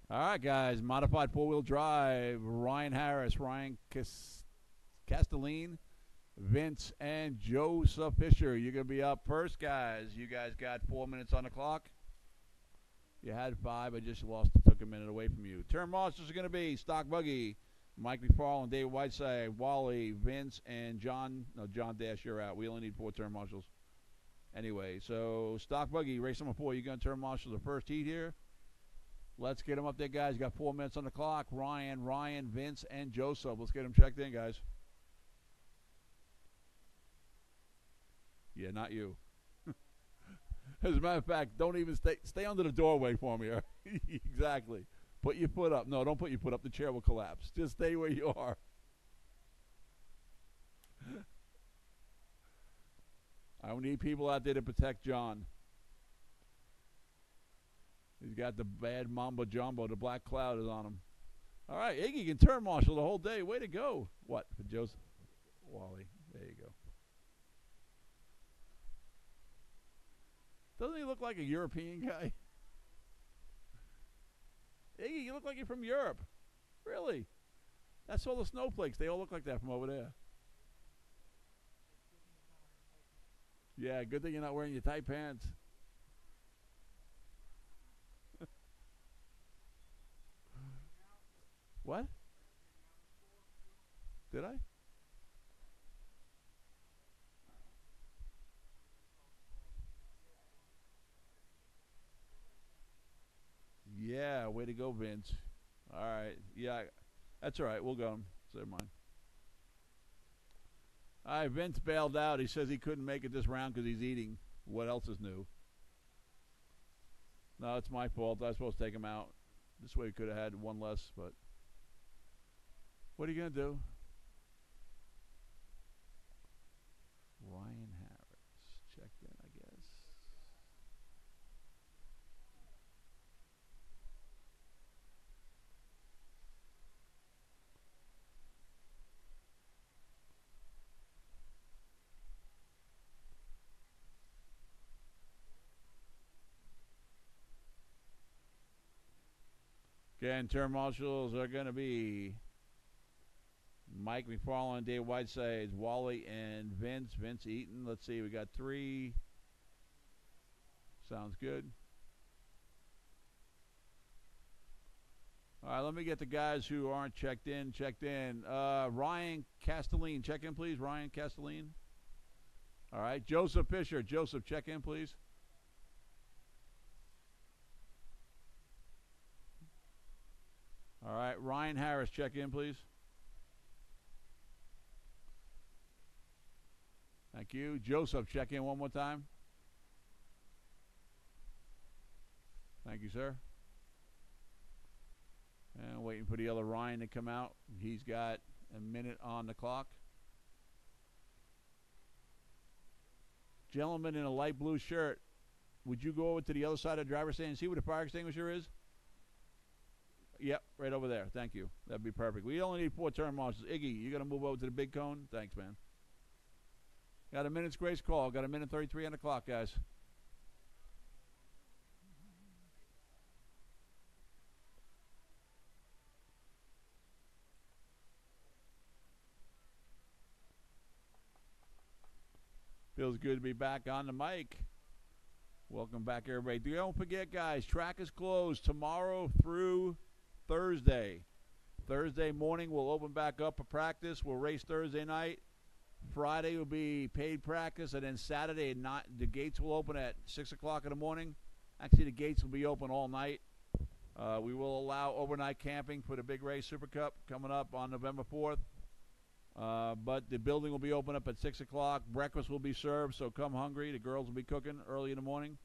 All right, guys. Modified four-wheel drive. Ryan Harris, Ryan Castelline, Vince, and Joseph Fisher. You're going to be up first, guys. You guys got 4 minutes on the clock. You had 5. I just took a minute away from you. Turn monsters are going to be Stock Buggy, Mike McFarland, Dave Whiteside, Wally, Vince, and John. No, John Dash, you're out. We only need 4 turn marshals. Anyway, so Stock Buggy, race number 4. You're going to turn marshal the first heat here. Let's get them up there, guys. You got 4 minutes on the clock. Ryan, Vince, and Joseph. Let's get them checked in, guys. Yeah, not you. As a matter of fact, don't even stay under the doorway for me. Exactly. Put your foot up. No, don't put your foot up. The chair will collapse. Just stay where you are. I need people out there to protect John. He's got the bad Mamba Jumbo. The black cloud is on him. All right, Iggy can turn marshal the whole day. Way to go. What? For Joseph? Wally. There you go. Doesn't he look like a European guy? Iggy, you look like you're from Europe. Really? That's all the snowflakes. They all look like that from over there. Yeah, good thing you're not wearing your tight pants. What? Did I? Yeah, way to go, Vince. All right. Yeah, that's all right. We'll go. So never mind. All right, Vince bailed out. He says he couldn't make it this round because he's eating. What else is new? No, it's my fault. I was supposed to take him out. This way we could have had one less, but what are you going to do? Ryan Harris checked in, I guess. Again, term marshals are going to be Mike McFarland, Dave Whiteside, Wally, and Vince. Vince Eaton. Let's see, we got 3. Sounds good. All right, let me get the guys who aren't checked in. Ryan Castelline, check in, please. Ryan Castelline. All right, Joseph Fisher. Joseph, check in, please. All right, Ryan Harris, check in, please. Thank you. Joseph, check in one more time. Thank you, sir. And waiting for the other Ryan to come out. He's got a minute on the clock. Gentleman in a light blue shirt, would you go over to the other side of the driver's stand and see where the fire extinguisher is? Yep, right over there. Thank you. That'd be perfect. We only need 4 turn marshals. Iggy, you going to move over to the big cone? Thanks, man. Got a minute's grace call. Got a minute 33 on the clock, guys. Feels good to be back on the mic. Welcome back, everybody. Don't forget, guys, track is closed tomorrow through Thursday. Thursday morning, we'll open back up for practice. We'll race Thursday night. Friday will be paid practice, and then Saturday at the gates will open at 6 o'clock in the morning. Actually, the gates will be open all night. We will allow overnight camping for the big race Super Cup coming up on November 4th. But the building will be open up at 6 o'clock. Breakfast will be served, so come hungry. The girls will be cooking early in the morning.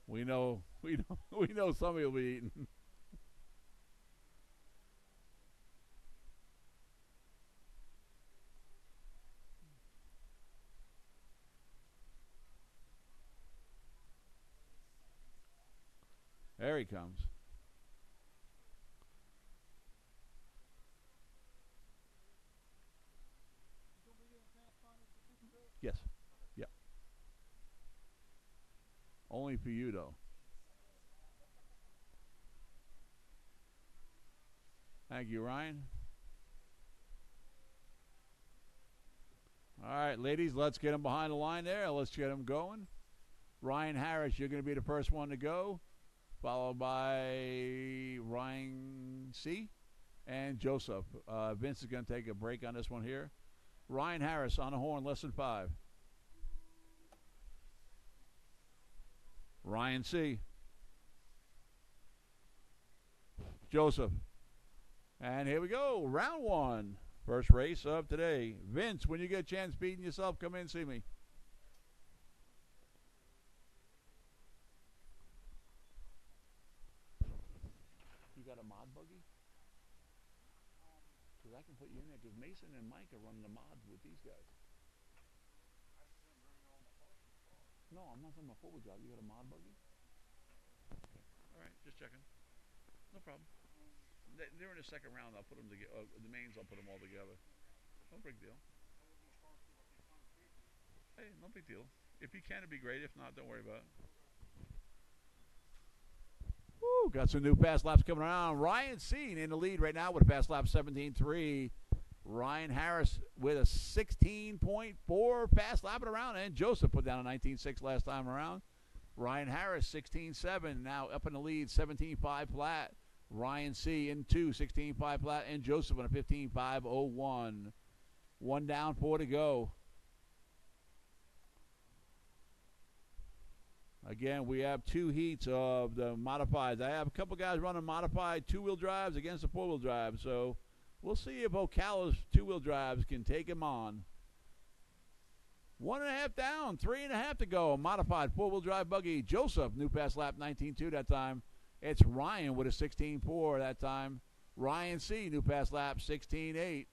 We know somebody will be eating. There he comes. Yes. Yep. Only for you, though. Thank you, Ryan. All right, ladies, let's get them behind the line there. Let's get them going. Ryan Harris, you're going to be the first one to go, followed by Ryan C. and Joseph. Vince is going to take a break on this one here. Ryan Harris on the horn, less than 5. Ryan C. Joseph. And here we go, round 1. First race of today. Vince, when you get a chance beating yourself, come in and see me. You got a mod buggy? Because I can put you in there, because Mason and Mike are running the mods with these guys. No, I'm not talking about football job. You got a mod buggy? Okay. All right, just checking. No problem. They're in the second round. I'll put them together. The mains, I'll put them all together. No big deal. Hey, no big deal. If you can, it'd be great. If not, don't worry about it. Woo, got some new fast laps coming around. Ryan C. in the lead right now with a fast lap 17.3. Ryan Harris with a 16.4 fast lapping around. And Joseph put down a 19.6 last time around. Ryan Harris, 16.7. Now up in the lead, 17.5 flat. Ryan C. in 2, 16.5 flat. And Joseph on a 15.501. 1 down, 4 to go. Again, we have 2 heats of the modifieds. I have a couple guys running modified 2-wheel drives against the 4-wheel drive. So we'll see if Ocala's 2-wheel drives can take him on. 1.5 down, 3.5 to go. Modified 4-wheel drive buggy. Joseph, new pass lap 19.2 that time. It's Ryan with a 16.4 that time. Ryan C, new pass lap 16.8.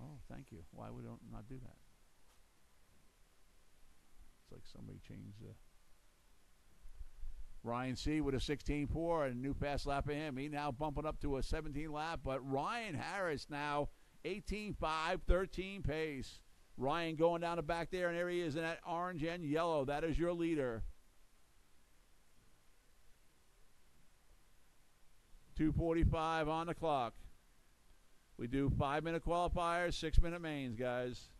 Oh, thank you. Why would I not do that? It's like somebody changed the... Ryan C with a 16.4 and a new fast lap of him. He now bumping up to a 17 lap, but Ryan Harris now 18.5, 13 pace. Ryan going down the back there, and there he is in that orange and yellow. That is your leader. 2:45 on the clock. We do 5-minute qualifiers, 6-minute mains, guys.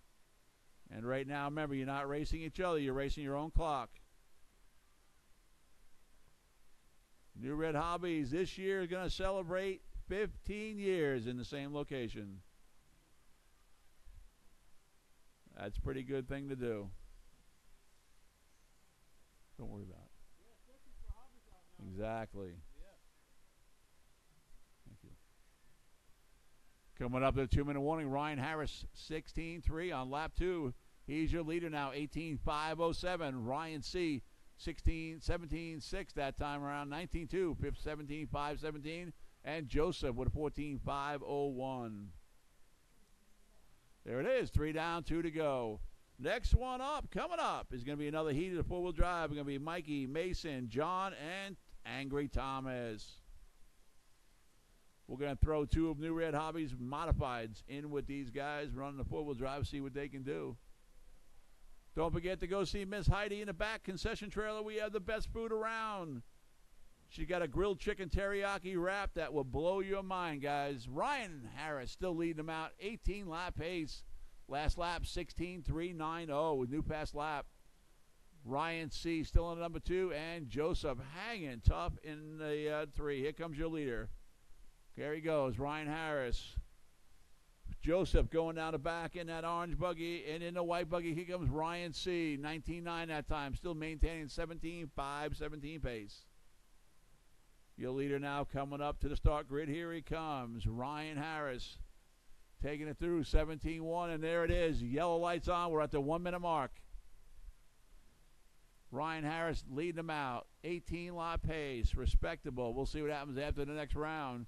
And right now, remember, you're not racing each other. You're racing your own clock. New Red Hobbies this year is going to celebrate 15 years in the same location. That's a pretty good thing to do. Don't worry about it. Exactly. Thank you. Coming up to the 2-minute warning, Ryan Harris, 16.3 on lap 2. He's your leader now, 18.507. Ryan C, 17.6 that time around, 19.2, 17.517. And Joseph with a 14.501. There it is, 3 down, 2 to go. Next one up, coming up, is going to be another heat of the 4-wheel drive. It's going to be Mikey, Mason, John, and Angry Thomas. We're going to throw 2 of New Red Hobbies modifieds in with these guys running the 4-wheel drive, see what they can do. Don't forget to go see Miss Heidi in the back concession trailer. We have the best food around. She got a grilled chicken teriyaki wrap that will blow your mind, guys. Ryan Harris still leading them out. 18 lap pace. Last lap, 16.390 with new pass lap. Ryan C still on number 2. And Joseph hanging tough in the 3. Here comes your leader. There he goes, Ryan Harris. Joseph going down the back in that orange buggy. And in the white buggy, here comes Ryan C. 19.9 that time. Still maintaining 17.5, 17 pace. Your leader now coming up to the start grid. Here he comes, Ryan Harris. Taking it through, 17.1, and there it is. Yellow lights on. We're at the 1-minute mark. Ryan Harris leading them out. 18 lap pace, respectable. We'll see what happens after the next round.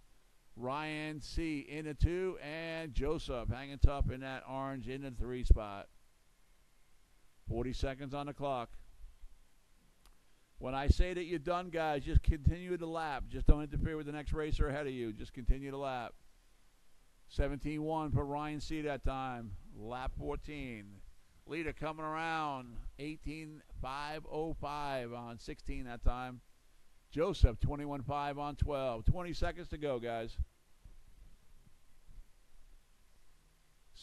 Ryan C in the 2, and Joseph hanging tough in that orange in the 3 spot. 40 seconds on the clock. When I say that you're done, guys, just continue the lap. Just don't interfere with the next racer ahead of you. Just continue the lap. 17.1 for Ryan C that time. Lap 14. Leader coming around. 18.505 on 16 that time. Joseph, 21.5 on 12. 20 seconds to go, guys.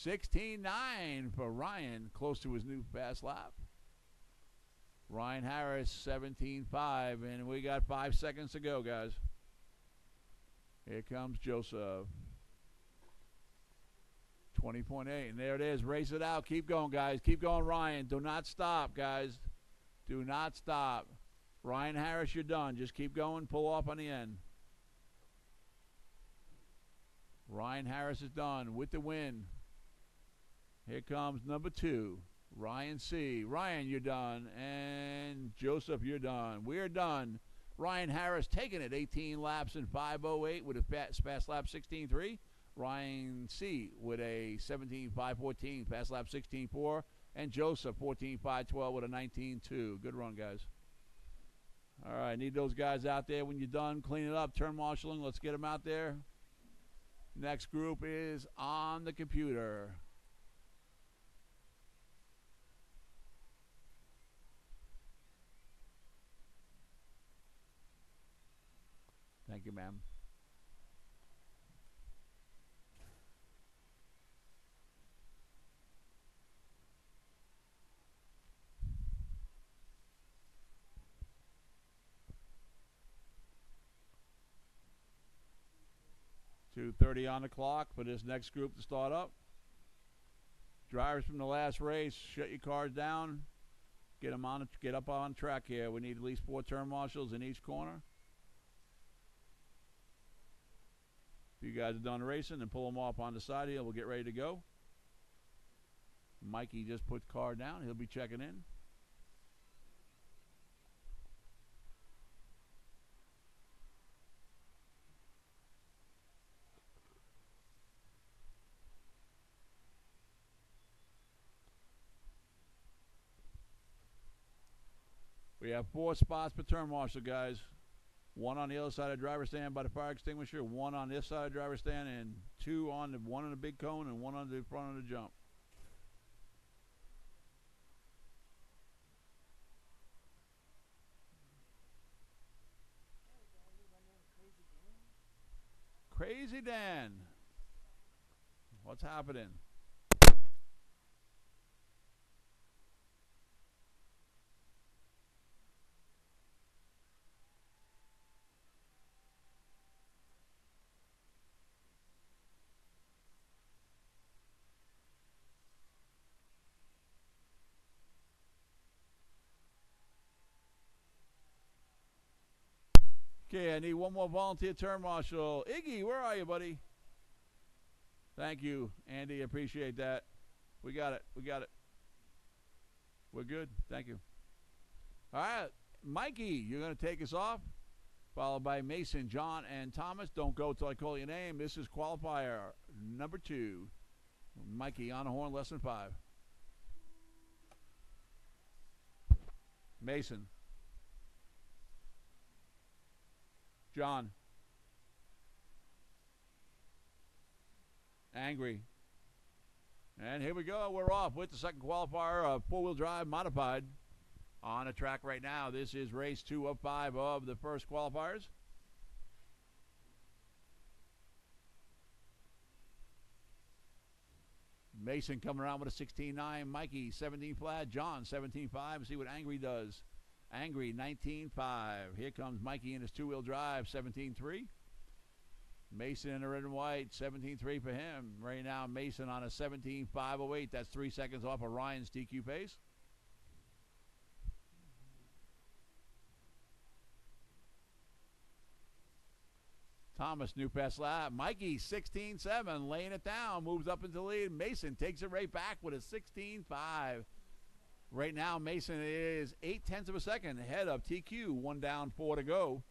16.9 for Ryan, close to his new fast lap. Ryan Harris, 17.5, and we got 5 seconds to go, guys. Here comes Joseph. 20.8, and there it is. Race it out. Keep going, guys. Keep going, Ryan. Do not stop, guys. Do not stop. Ryan Harris, you're done. Just keep going. Pull off on the end. Ryan Harris is done with the win. Here comes number 2, Ryan C. Ryan, you're done. And Joseph, you're done. We're done. Ryan Harris taking it 18 laps in 5:08 with a fast lap 16.3. Ryan C. with a 17.514 fast lap 16.4. And Joseph 14.512 with a 19.2. Good run, guys. All right, need those guys out there when you're done. Clean it up. Turn marshaling. Let's get them out there. Next group is on the computer. Thank you, ma'am. .230 on the clock for this next group to start up. Drivers from the last race, shut your cars down. Get up on track here. We need at least 4 turn marshals in each corner. If you guys are done racing, then pull them off on the side here. We'll get ready to go. Mikey just put the car down. He'll be checking in. We have 4 spots per turn marshal, guys. 1 on the other side of the driver's stand by the fire extinguisher, 1 on this side of the driver's stand, and 2 on the 1 on the big cone and 1 on the front of the jump. Crazy Dan. What's happening? Okay, I need 1 more volunteer turn marshal. Iggy, where are you, buddy? Thank you, Andy. Appreciate that. We got it. We got it. We're good. Thank you. All right, Mikey, you're going to take us off, followed by Mason, John, and Thomas. Don't go till I call your name. This is qualifier number 2. Mikey on the horn, lesson 5. Mason. John. Angry. And here we go. We're off with the second qualifier of 4-wheel drive modified on the track right now. This is race 2 of 5 of the first qualifiers. Mason coming around with a 16.9. Mikey 17 flat. John 17.5. See what Angry does. Angry 19.5. Here comes Mikey in his 2-wheel drive 17.3. Mason in the red and white 17.3 for him. Right now Mason on a 17.508. That's 3 seconds off of Ryan's TQ pace. Thomas, new fast lap. Mikey 16.7, laying it down, moves up into the lead. Mason takes it right back with a 16.5. Right now, Mason is 0.8 of a second ahead of TQ. 1 down, 4 to go.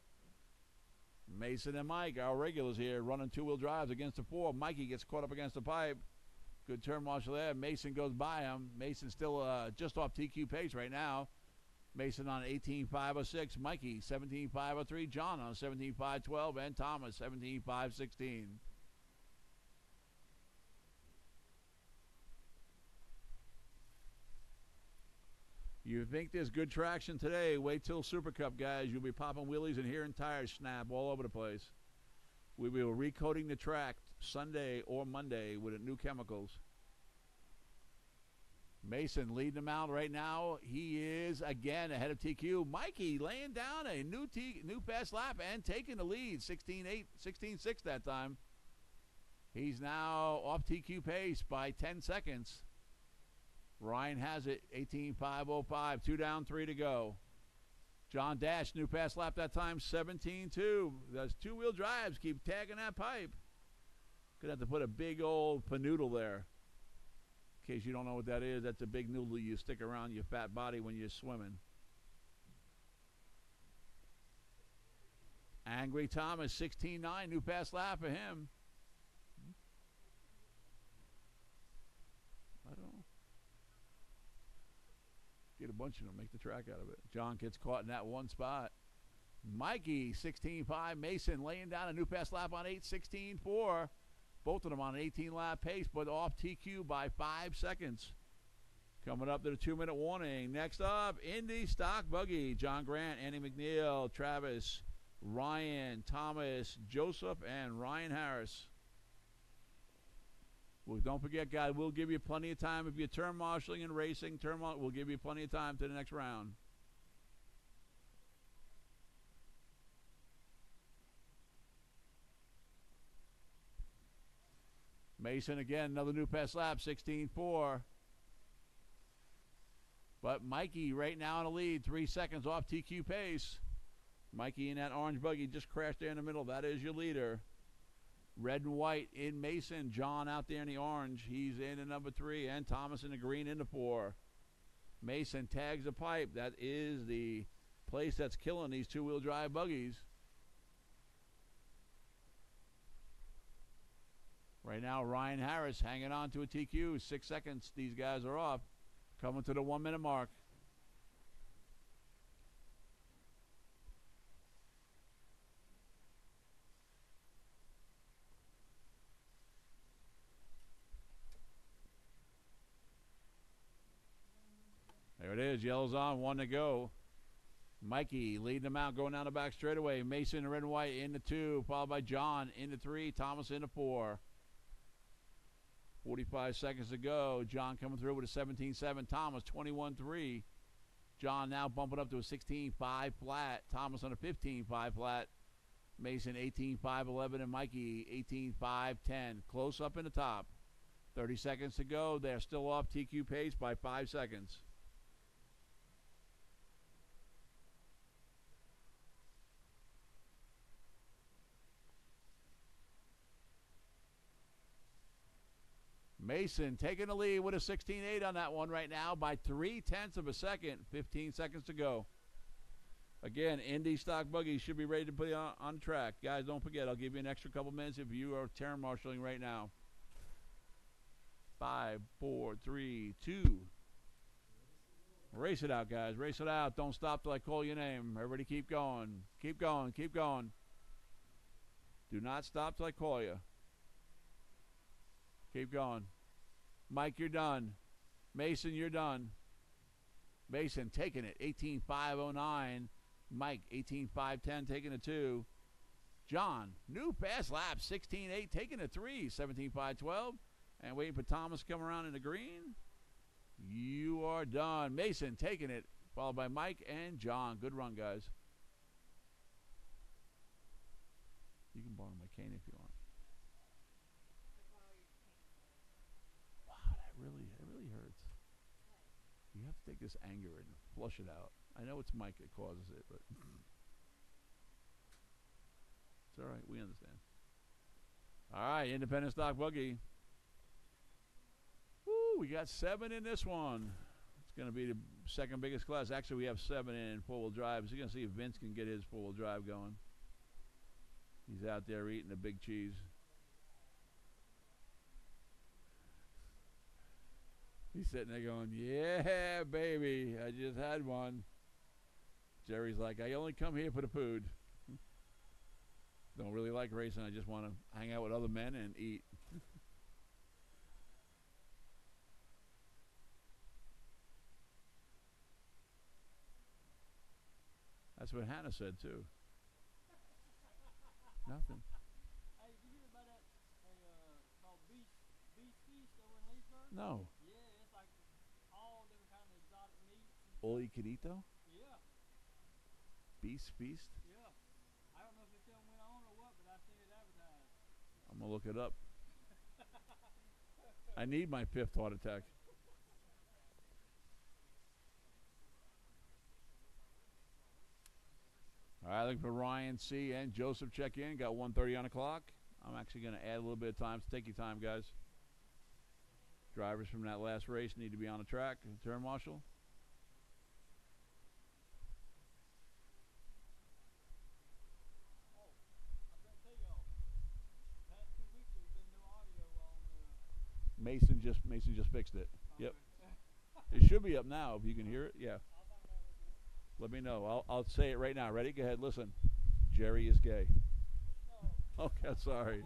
Mason and Mike, our regulars here, running 2-wheel drives against the 4. Mikey gets caught up against the pipe. Good turn marshal there. Mason goes by him. Mason still just off TQ pace right now. Mason on 18.506. Mikey 17.503. John on 17.512. And Thomas 17.516. You think there's good traction today, wait till Super Cup, guys. You'll be popping wheelies and hearing tires snap all over the place. We will be recoating the track Sunday or Monday with new chemicals. Mason leading them out right now. He is again ahead of TQ. Mikey laying down a new fast lap and taking the lead. 16.8, 16.6 that time. He's now off TQ pace by 10 seconds. Ryan has it, 18.505. 2 down, 3 to go. John Dash, new fast lap that time, 17.2. Those two-wheel drives keep tagging that pipe. Gonna have to put a big old panoodle there. In case you don't know what that is, that's a big noodle you stick around your fat body when you're swimming. Angry Thomas, 16.9, new fast lap for him. I don't know. Get a bunch of them, make the track out of it. John gets caught in that one spot. Mikey, 16.5. Mason laying down a new fast lap on 8.16.4. Both of them on an 18-lap pace, but off TQ by 5 seconds. Coming up to the 2-minute warning. Next up, Indy Stock Buggy. John Grant, Andy McNeil, Travis, Ryan, Thomas, Joseph, and Ryan Harris. Well, don't forget, guys, we'll give you plenty of time. If you're turn marshaling and racing, we'll give you plenty of time to the next round. Mason again, another new fast lap, 16.4. But Mikey right now in the lead, 3 seconds off TQ pace. Mikey in that orange buggy just crashed there in the middle. That is your leader. Red and white in Mason. John out there in the orange. He's in at number 3. And Thomas in the green in the 4. Mason tags the pipe. That is the place that's killing these two-wheel drive buggies. Right now, Ryan Harris hanging on to a TQ. 6 seconds. These guys are off. Coming to the 1-minute mark. There it is. Yellow's on. 1 to go. Mikey leading them out, going down the back straightaway. Mason in red and white in the 2, followed by John in the 3. Thomas in the 4. 45 seconds to go. John coming through with a 17.7. Thomas 21.3. John now bumping up to a 16.5 flat. Thomas on a 15.5 flat. Mason 18.511 and Mikey 18.510. Close up in the top. 30 seconds to go. They're still off TQ pace by 5 seconds. Mason taking the lead with a 16.8 on that one right now by 0.3 of a second. 15 seconds to go. Again, Indy Stock Buggy should be ready to put on the track. Guys, don't forget, I'll give you an extra couple minutes if you are terrain marshaling right now. 5, 4, 3, 2. Race it out, guys. Race it out. Don't stop till I call your name. Everybody keep going. Keep going. Keep going. Do not stop till I call you. Keep going. Mike, you're done. Mason, you're done. Mason taking it. 18.509. Mike, 18.510, taking a 2. John, new fast lap. 16.8, taking a 3. 17.512. And waiting for Thomas to come around in the green. You are done. Mason taking it, followed by Mike and John. Good run, guys. You can borrow my cane if you want. Wow, that really hurts. You have to take this anger and flush it out. I know it's Mike that causes it, but it's all right. We understand. All right, Independent Stock Buggy. Woo, we got 7 in this one. It's going to be the second biggest class. Actually, we have 7 in four-wheel drive. So you're going to see if Vince can get his four-wheel drive going. He's out there eating a big cheese. He's sitting there going, yeah, baby, I just had one. Jerry's like, I only come here for the food. Don't really like racing. I just want to hang out with other men and eat. That's what Hannah said, too. Nothing. Hey, did you hear about that? Called Beast Feast over in Leesburg? No. Yeah, it's like all different kind of exotic meats. All you can eat, though? Yeah. Beast Feast? Yeah. I don't know if it still went on or what, but I seen it advertised. I'm going to look it up. I need my 5th heart attack. All right, looking for Ryan C. and Joseph check in. Got 1:30 on the clock. I'm actually going to add a little bit of time. So take your time, guys. Drivers from that last race need to be on the track. Turn marshal. Oh, I was going to tell y'all, the past 2 weeks there's been no audio on Mason just fixed it. Yep. Okay. It should be up now if you can hear it. Yeah. I'll find out what's it. Let me know. I'll say it right now. Ready? Go ahead. Listen. Jerry is gay. No. Okay, sorry.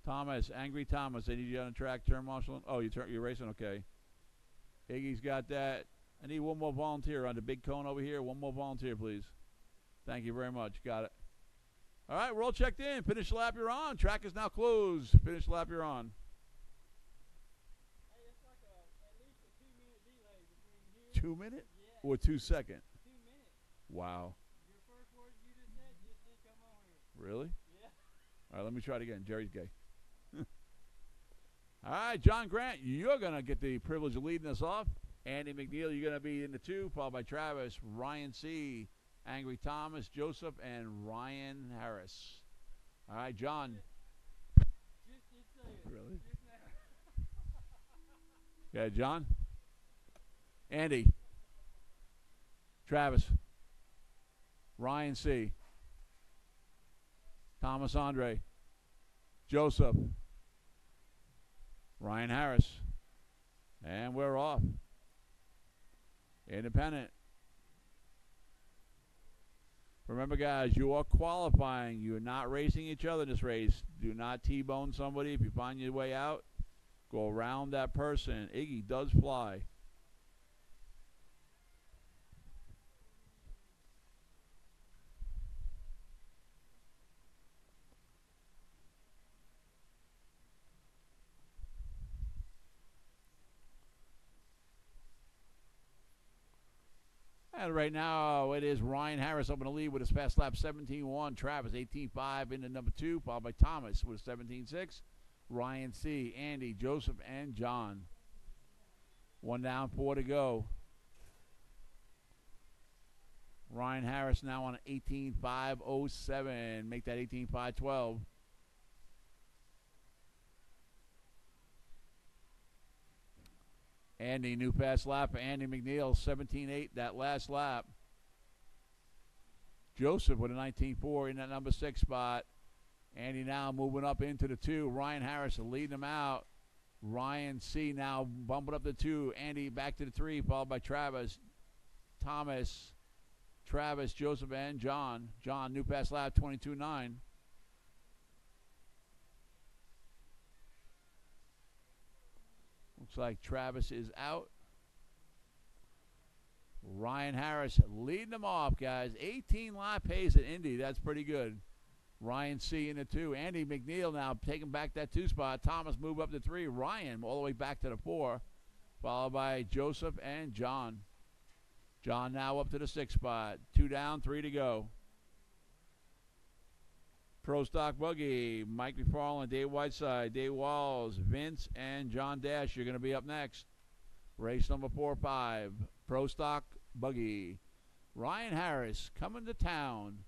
Thomas, Angry Thomas, they need you on the track. Turn marshal. Oh, you're racing? Okay. Iggy's got that. I need one more volunteer on the big cone over here. One more volunteer, please. Thank you very much. Got it. All right, we're all checked in. Finish lap, you're on. Track is now closed. Finish lap, you're on. Hey, it's like at least a 2-minute delay between here. 2 minute? Yeah. Or 2 second? 2 minutes. Wow. Your first words you just said just did come on here. Really? Yeah. All right, let me try it again. Jerry's gay. All right, John Grant, you're going to get the privilege of leading us off. Andy McNeil, you're going to be in the 2, followed by Travis, Ryan C., Angry Thomas, Joseph, and Ryan Harris. All right, John. Just say it. Really? Just now. Okay, John. Andy. Travis. Ryan C. Thomas Andre. Joseph. Ryan Harris. And we're off. Independent. Remember, guys, you are qualifying. You're not racing each other in this race. Do not T-bone somebody. If you find your way out, go around that person. Iggy does fly. And right now, it is Ryan Harris up in the lead with his fast lap 17.1. Travis 18.5 into number 2, followed by Thomas with 17.6. Ryan C., Andy, Joseph, and John. 1 down, 4 to go. Ryan Harris now on 18.507. Make that 18.512. Andy, new fast lap for Andy McNeil, 17.8 that last lap. Joseph with a 19.4 in that number 6 spot. Andy now moving up into the 2. Ryan Harris leading him out. Ryan C. now bumping up the 2. Andy back to the 3, followed by Travis, Thomas, Travis, Joseph, and John. John, new fast lap, 22.9. Looks like Travis is out. Ryan Harris leading them off, guys. 18 lap pace at Indy. That's pretty good. Ryan C. in the 2. Andy McNeil now taking back that 2 spot. Thomas move up to 3. Ryan all the way back to the 4. Followed by Joseph and John. John now up to the 6 spot. 2 down, 3 to go. Pro Stock Buggy, Mike McFarland, Dave Whiteside, Dave Walls, Vince, and John Dash. You're going to be up next. Race number 4-5, Pro Stock Buggy. Ryan Harris coming to town.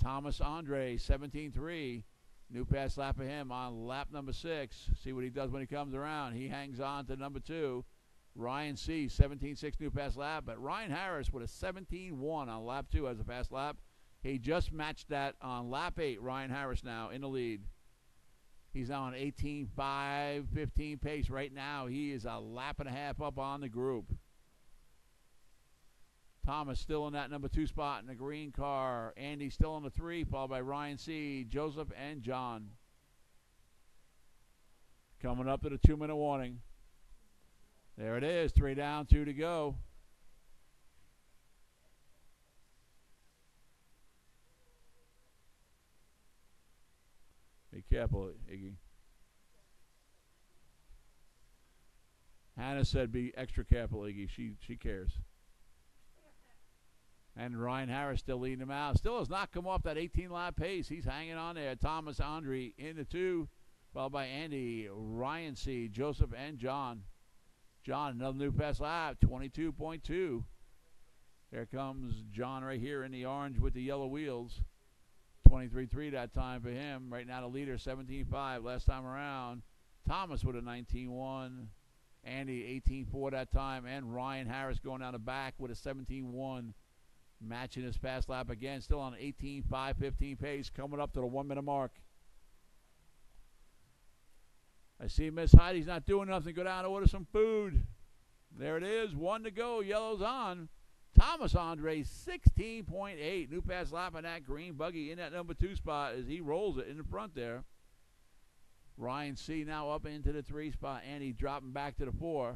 Thomas Andre, 17.3. New fast lap for him on lap number 6. See what he does when he comes around. He hangs on to number 2. Ryan C., 17.6 new fast lap. But Ryan Harris with a 17.1 on lap 2 as a fast lap. He just matched that on lap 8. Ryan Harris now in the lead. He's now on 18.5, 15 pace right now. He is a lap and a half up on the group. Thomas still in that number 2 spot in the green car. Andy still on the 3, followed by Ryan C., Joseph, and John. Coming up to the 2-minute warning. There it is, 3 down, 2 to go. Be careful, Iggy. Hannah said be extra careful, Iggy. She cares. And Ryan Harris still leading him out. Still has not come off that 18-lap pace. He's hanging on there. Thomas Andre in the 2, followed by Andy, Ryan C., Joseph, and John. John, another new fast lap, 22.2. Here comes John right here in the orange with the yellow wheels. 23.3 that time for him. Right now the leader, 17.5 last time around. Thomas with a 19.1. Andy, 18.4 that time. And Ryan Harris going down the back with a 17.1. Matching his fast lap again. Still on 18.5, 15 pace. Coming up to the 1-minute mark. I see Miss Heidi's not doing nothing. Go down to order some food. There it is. 1 to go. Yellow's on. Thomas Andre, 16.8. New fast lap on that green buggy in that number 2 spot as he rolls it in the front there. Ryan C. now up into the 3 spot. Andy dropping back to the 4.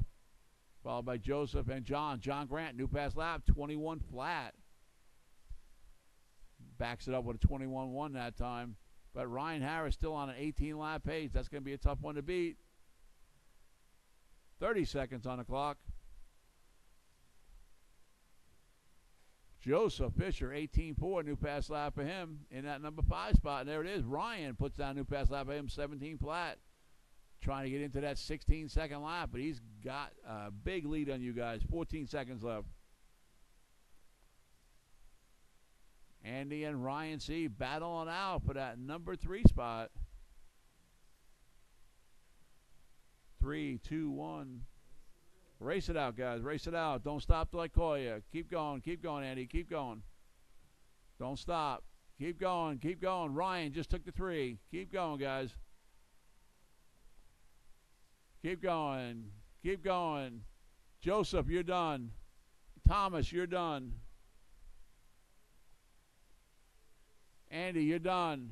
Followed by Joseph and John. John Grant, new fast lap, 21 flat. Backs it up with a 21.1 that time. But Ryan Harris still on an 18-lap pace. That's going to be a tough one to beat. 30 seconds on the clock. Joseph Fisher, 18.4, new fast lap for him in that number 5 spot. And there it is. Ryan puts down a new fast lap for him, 17 flat. Trying to get into that 16-second lap, but he's got a big lead on you guys. 14 seconds left. Andy and Ryan C. battling out for that number 3 spot. 3, 2, 1. Race it out, guys. Race it out. Don't stop till I call you. Keep going, Andy. Keep going. Don't stop. Keep going, keep going. Ryan just took the 3. Keep going, guys. Keep going. Keep going. Joseph, you're done. Thomas, you're done. Andy, you're done.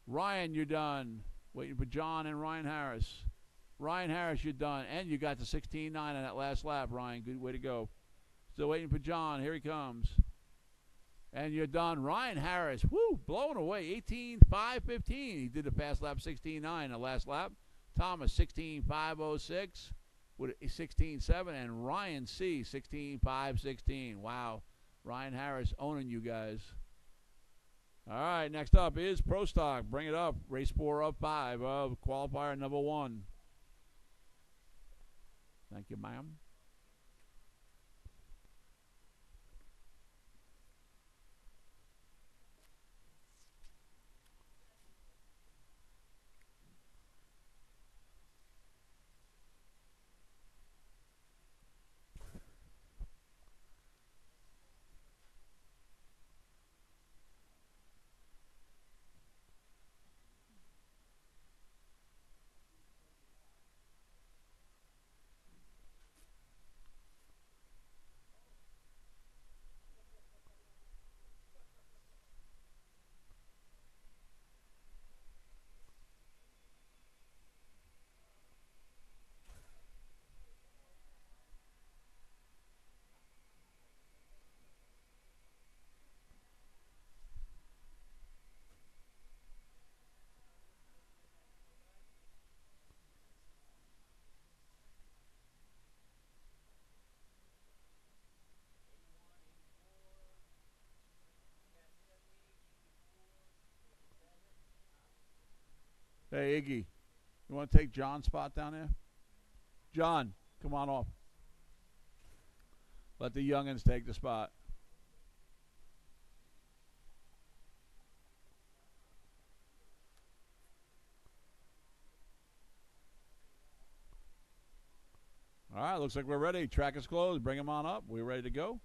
Ryan, you're done. Waiting for John and Ryan Harris. Ryan Harris, you're done. And you got the 16.9 on that last lap, Ryan. Good way to go. Still waiting for John. Here he comes. And you're done. Ryan Harris, whoo, blowing away. 18.5, 15. He did the fast lap 16.9 the last lap. Thomas, 16.506 with a 16.7. And Ryan C, 16.516. Wow. Ryan Harris owning you guys. All right, next up is Pro Stock. Bring it up. Race 4 of 5 of qualifier number 1. Thank you, ma'am. Hey, Iggy, you want to take John's spot down there? John, come on off. Let the youngins take the spot. All right, looks like we're ready. Track is closed. Bring them on up. We're ready to go.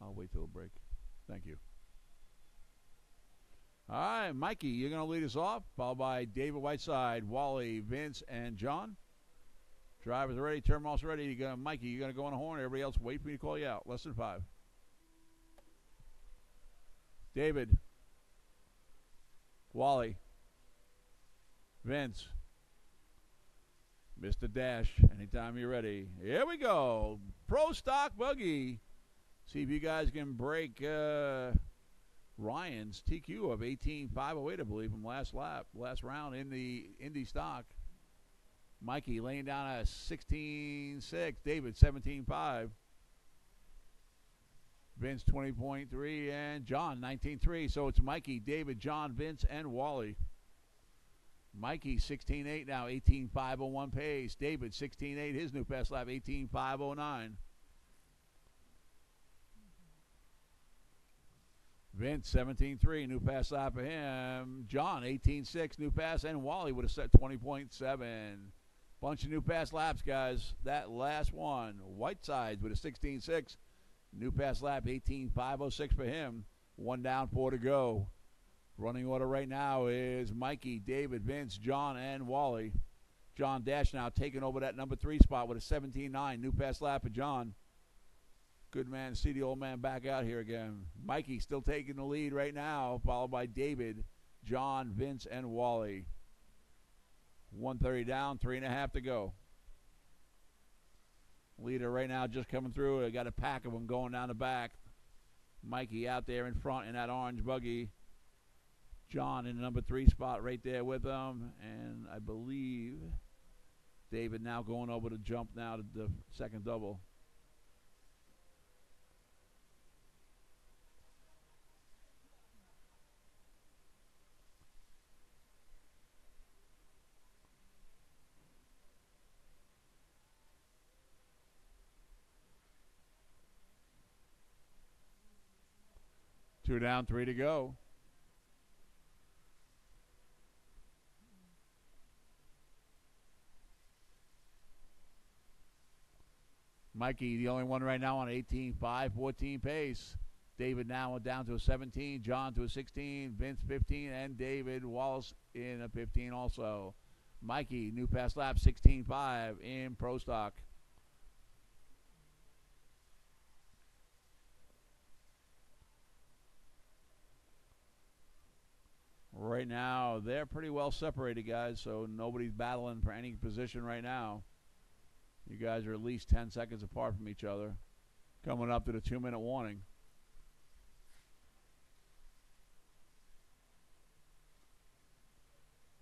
I'll wait till the break. Thank you. All right, Mikey, you're going to lead us off, followed by David Whiteside, Wally, Vince, and John. Drivers ready, terminals ready. Mikey, you're going to go on a horn. Everybody else, wait for me to call you out. Less than 5. David, Wally, Vince, Mr. Dash, anytime you're ready. Here we go. Pro Stock Buggy. See if you guys can break Ryan's TQ of 18.508, I believe, from last round in the Indy stock. Mikey laying down a 16.6. David 17.5. Vince 20.3 and John 19.3. So it's Mikey, David, John, Vince, and Wally. Mikey 16.8 now, 18.501 pace. David 16.8, his new best lap, 18.509. Vince 17.3, new pass lap for him. John 18.6, new pass, and Wally would have set 20.7. Bunch of new pass laps, guys. That last one, Whitesides with a 16.6, new pass lap, 18.506 for him. 1 down, 4 to go. Running order right now is Mikey, David, Vince, John, and Wally. John Dash now taking over that number 3 spot with a 17.9, new pass lap for John. Good man to see the old man back out here again. Mikey still taking the lead right now, followed by David, John, Vince, and Wally. 130 down, 3.5 to go. Leader right now just coming through. I got a pack of them going down the back. Mikey out there in front in that orange buggy. John in the number 3 spot right there with them. And I believe David now going over to jump now to the second double. Two down, 3 to go. Mikey, the only one right now on 18.5, 14 pace. David now down to a 17, John to a 16, Vince 15, and David Wallace in a 15 also. Mikey, new pass lap, 16.5 in Pro Stock. Right now, they're pretty well separated, guys, so nobody's battling for any position right now. You guys are at least 10 seconds apart from each other. Coming up to the 2-minute warning.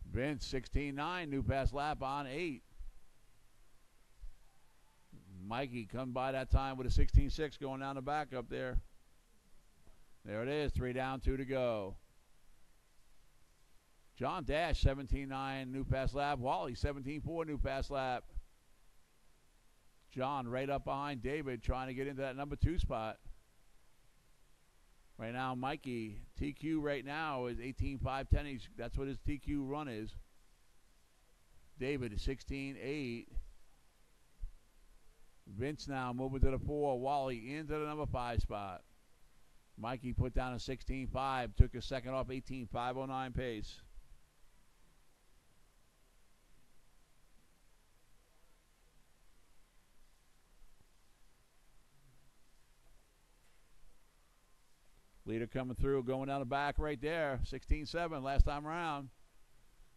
Vince, 16.9, new pass lap on 8. Mikey come by that time with a 16.6 going down the back up there. There it is, 3 down, 2 to go. John Dash, 17.9, new pass lap. Wally, 17.4, new pass lap. John right up behind David, trying to get into that number 2 spot. Right now, Mikey, TQ right now is 18.510. That's what his TQ run is. David is 16.8. Vince now moving to the 4. Wally into the number 5 spot. Mikey put down a 16.5. Took a second off 18.509 pace. Leader coming through, going down the back right there. 16.7 last time around.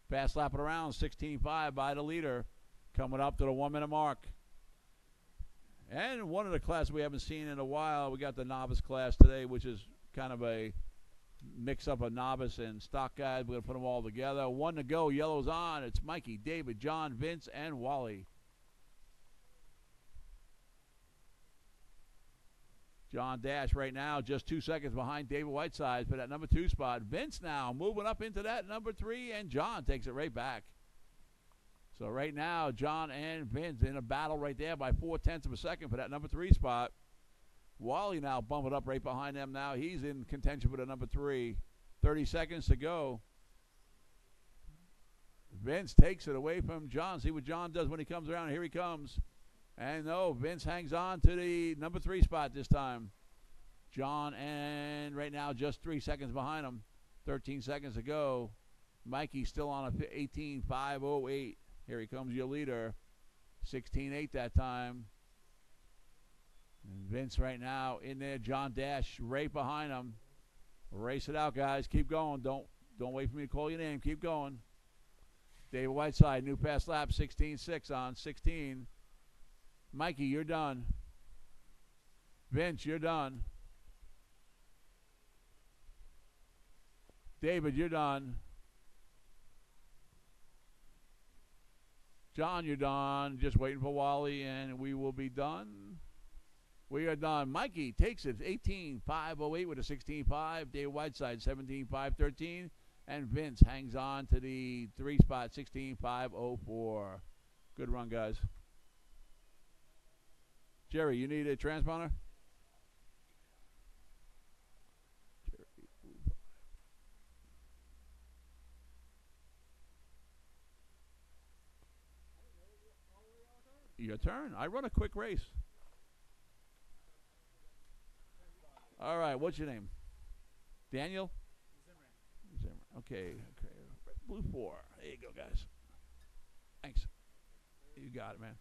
Fast lapping around, 16.5 by the leader. Coming up to the 1-minute mark. And one of the classes we haven't seen in a while, we got the novice class today, which is kind of a mix-up of novice and stock guys. We're going to put them all together. 1 to go, yellow's on. It's Mikey, David, John, Vince, and Wally. John Dash right now just 2 seconds behind David Whiteside for that number 2 spot. Vince now moving up into that number 3, and John takes it right back. So right now, John and Vince in a battle right there by 0.4 of a second for that number 3 spot. Wally now bumping up right behind them now. He's in contention for the number 3. 30 seconds to go. Vince takes it away from John. See what John does when he comes around. Here he comes. And no, Vince hangs on to the number 3 spot this time. John, and right now just 3 seconds behind him. 13 seconds to go. Mikey still on a 18.508. Here he comes, your leader. 16.8 that time. And Vince right now in there. John Dash right behind him. Race it out, guys. Keep going. Don't wait for me to call your name. Keep going. David Whiteside, new pass lap, 16.6 on 16. Mikey, you're done. Vince, you're done. David, you're done. John, you're done. Just waiting for Wally, and we will be done. We are done. Mikey takes it 18.508 with a 16.5. David Whiteside 17.513. And Vince hangs on to the 3 spot 16.504. Good run, guys. Jerry, you need a transponder? Your turn. I run a quick race. All right, what's your name? Daniel? Zimmerman. Okay. Blue 4. There you go, guys. Thanks. You got it, man.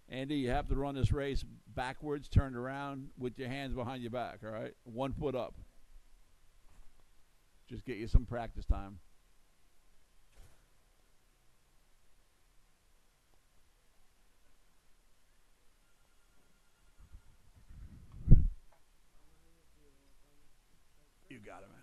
Andy, you have to run this race backwards, turned around with your hands behind your back, all right? 1 foot up. Just get you some practice time. You got it, man.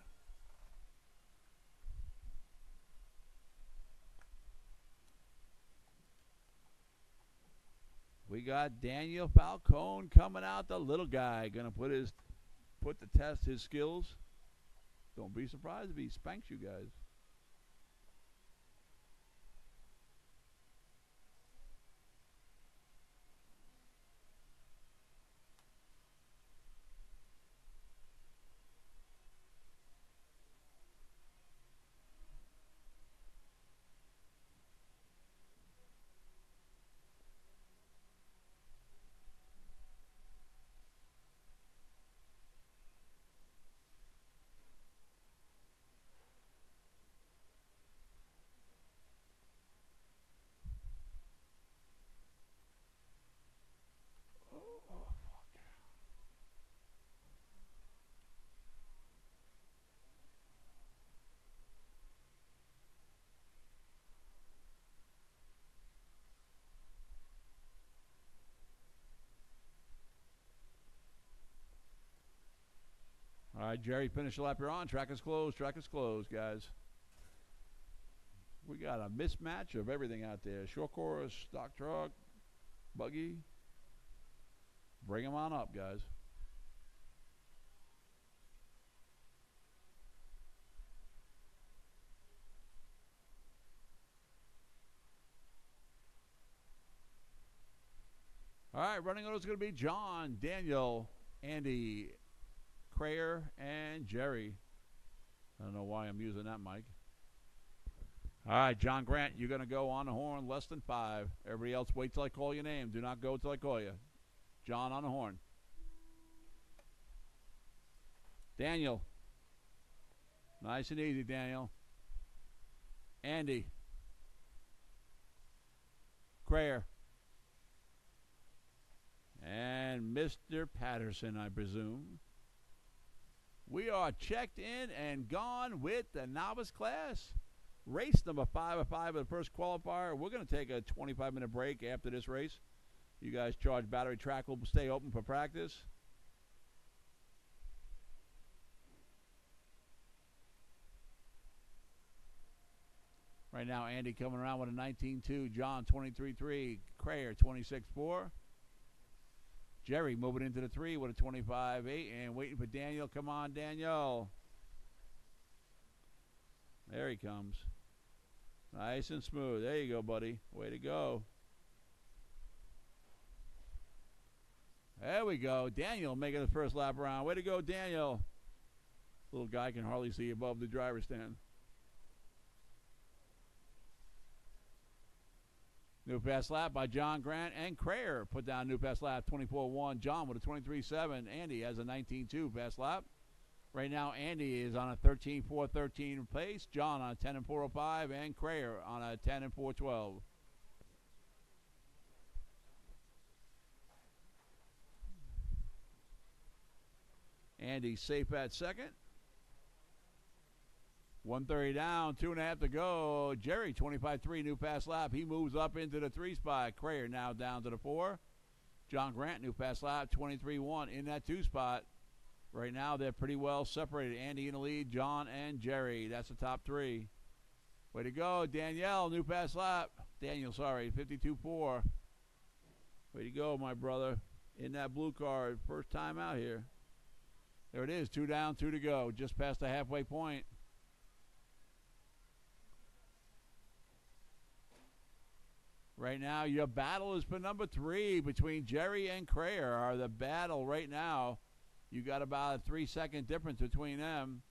We got Daniel Falcone coming out, the little guy, gonna put to test his skills. Don't be surprised if he spanks you guys. All right, Jerry, finish the lap you're on. Track is closed. Track is closed, guys. We got a mismatch of everything out there. Short course, stock truck, buggy. Bring them on up, guys. All right, running order is going to be John, Daniel, Andy, Crayer, and Jerry. I don't know why I'm using that mic. All right, John Grant, you're going to go on the horn less than 5. Everybody else, wait till I call your name. Do not go till I call you. John on the horn. Daniel. Nice and easy, Daniel. Andy. Crayer. And Mr. Patterson, I presume. We are checked in and gone with the novice class. Race number 5 of 5 of the first qualifier. We're going to take a 25-minute break after this race. You guys charge battery. Track will stay open for practice. Right now, Andy coming around with a 19.2. John, 23.3. Crayer, 26.4. Jerry moving into the 3 with a 25.8 and waiting for Daniel. Come on, Daniel. There he comes. Nice and smooth. There you go, buddy. Way to go. There we go. Daniel making the first lap around. Way to go, Daniel. Little guy can hardly see above the driver's stand. New pass lap by John Grant and Crayer. Put down new pass lap 24-1. John with a 23-7. Andy has a 19-2 pass lap. Right now, Andy is on a 13-4-13 pace. John on a 10-4-05. And Crayer on a 10-4-12. Andy safe at second. 130 down, 2.5 to go. Jerry, 25-3, new pass lap. He moves up into the 3 spot. Crayer now down to the 4. John Grant, new pass lap, 23-1 in that 2 spot. Right now, they're pretty well separated. Andy in the lead, John and Jerry. That's the top 3. Way to go, Danielle, new pass lap. Daniel, sorry, 52-4. Way to go, my brother. In that blue card, first time out here. There it is, 2 down, 2 to go. Just past the halfway point. Right now, your battle is for number 3 between Jerry and Crayer. Are the battle right now. You got about a 3-second difference between them.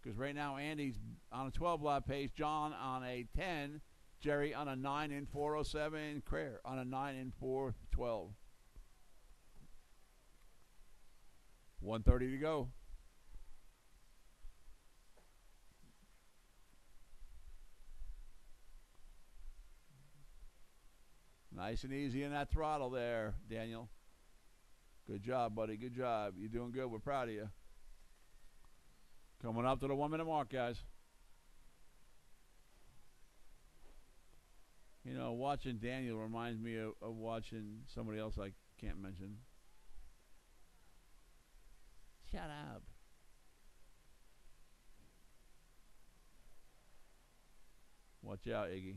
Because right now, Andy's on a 12-lap pace. John on a 10. Jerry on a 9-4-07. Crayer on a 9-4-12. 1:30 to go. Nice and easy in that throttle there, Daniel. Good job, buddy. Good job. You're doing good. We're proud of you. Coming up to the 1-minute mark, guys. You know, watching Daniel reminds me of watching somebody else I can't mention. Shut up. Watch out, Iggy.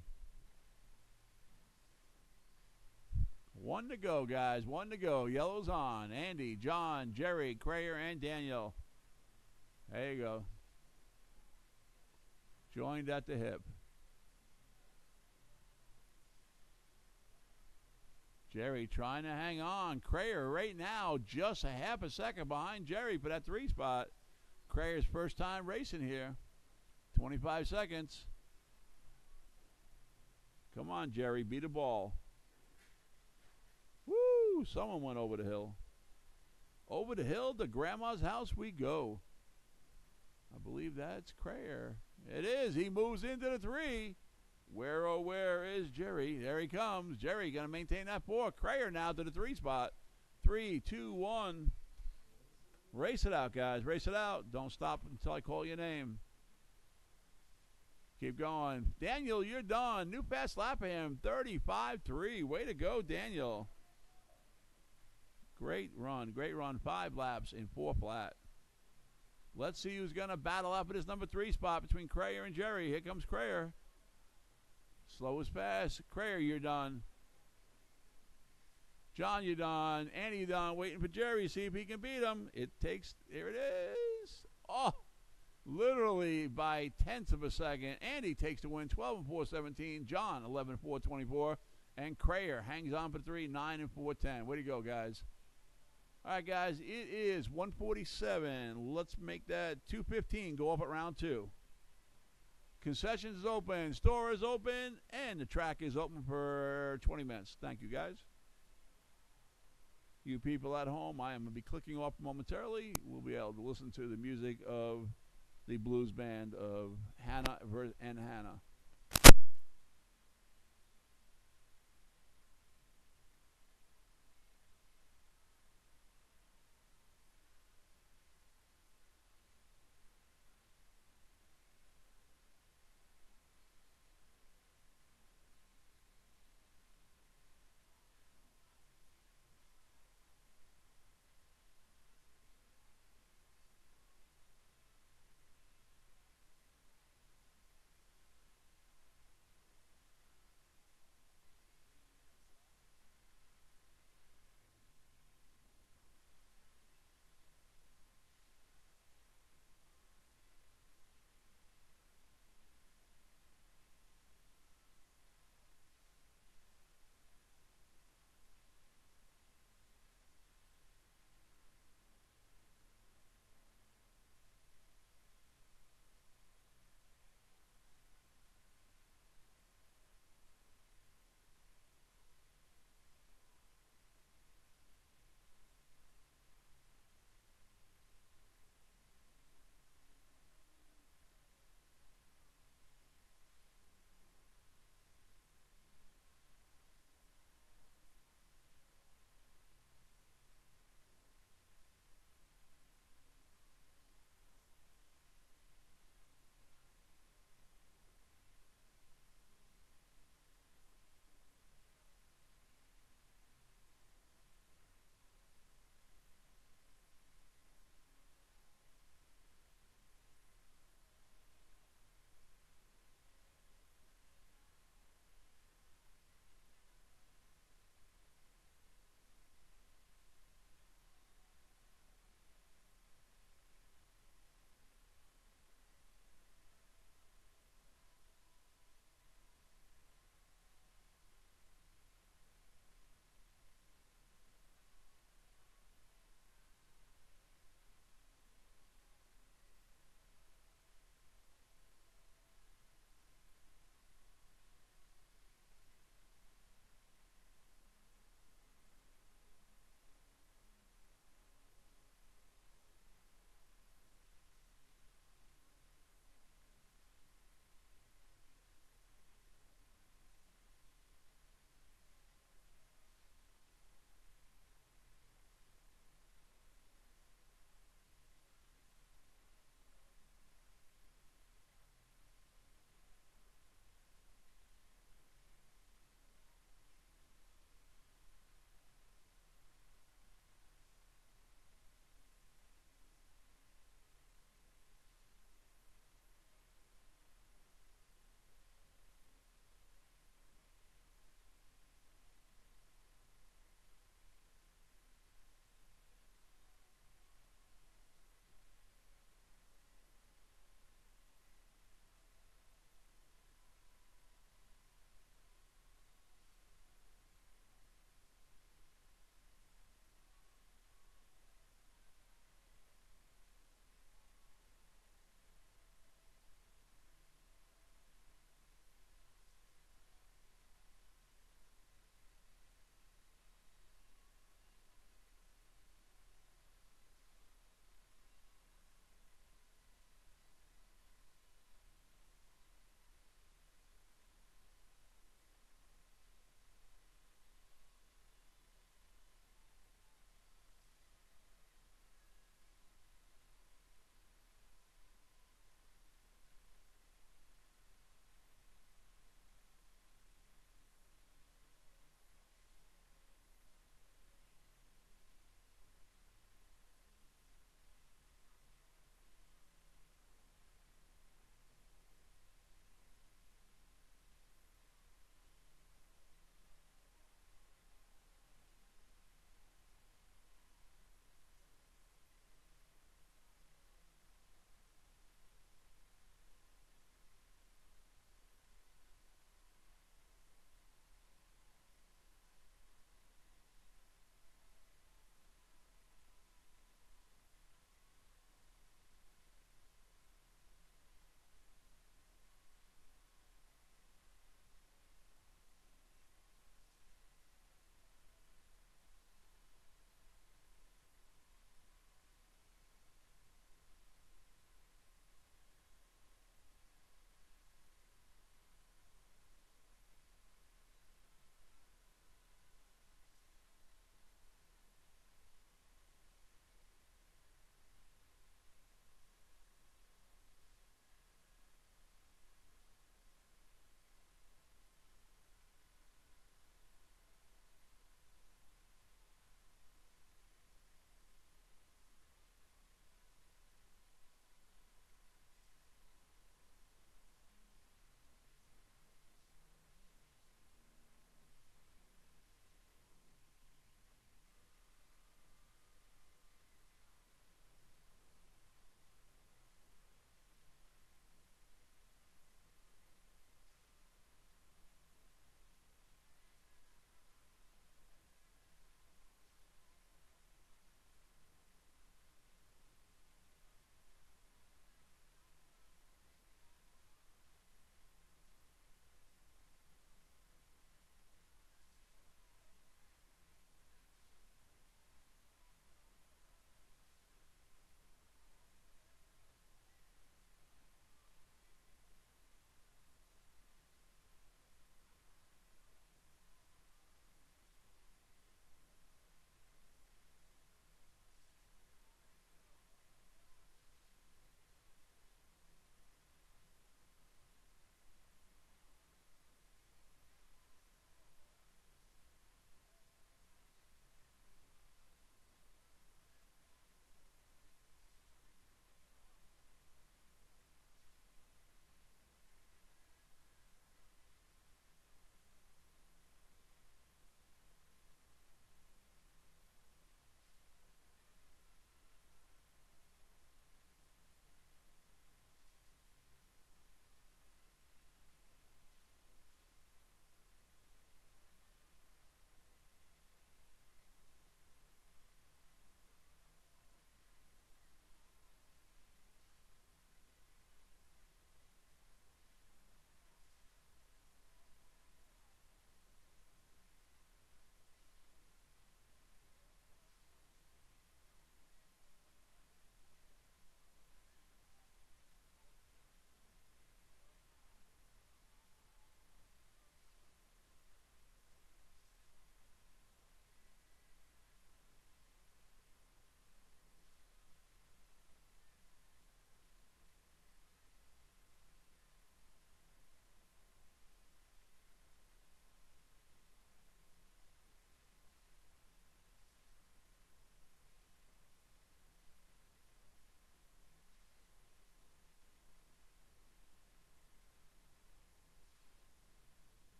1 to go, guys. 1 to go. Yellow's on. Andy, John, Jerry, Crayer, and Daniel. There you go. Joined at the hip. Jerry trying to hang on. Crayer right now just a half a second behind Jerry for that 3 spot. Crayer's first time racing here. 25 seconds. Come on, Jerry. Beat a ball. Woo! Someone went over the hill. Over the hill to Grandma's house we go. I believe that's Crayer. It is. He moves into the 3. Where, oh, where is Jerry? There he comes. Jerry going to maintain that 4. Crayer now to the 3 spot. 3, 2, 1. Race it out, guys. Race it out. Don't stop until I call your name. Keep going. Daniel, you're done. New fast lap for him. 35-3. Way to go, Daniel. Great run. Great run. 5 laps in 4 flat. Let's see who's going to battle out for this number 3 spot between Crayer and Jerry. Here comes Crayer. Slow as fast. Crayer, you're done. John, you're done. Andy, you're done. Waiting for Jerry. See if he can beat him. It takes. There it is. Oh, literally by tenths of a second. Andy takes the win. 12-4-17. John 11-4-24. And Crayer hangs on for 3. 9-4-10. Way to go, guys. All right, guys. It is 1:47. Let's make that 2:15 go off at round 2. Concessions is open, store is open, and the track is open for 20 minutes. Thank you, guys. You people at home, I am going to be clicking off momentarily. We'll be able to listen to the music of the blues band of Hannah and Hannah.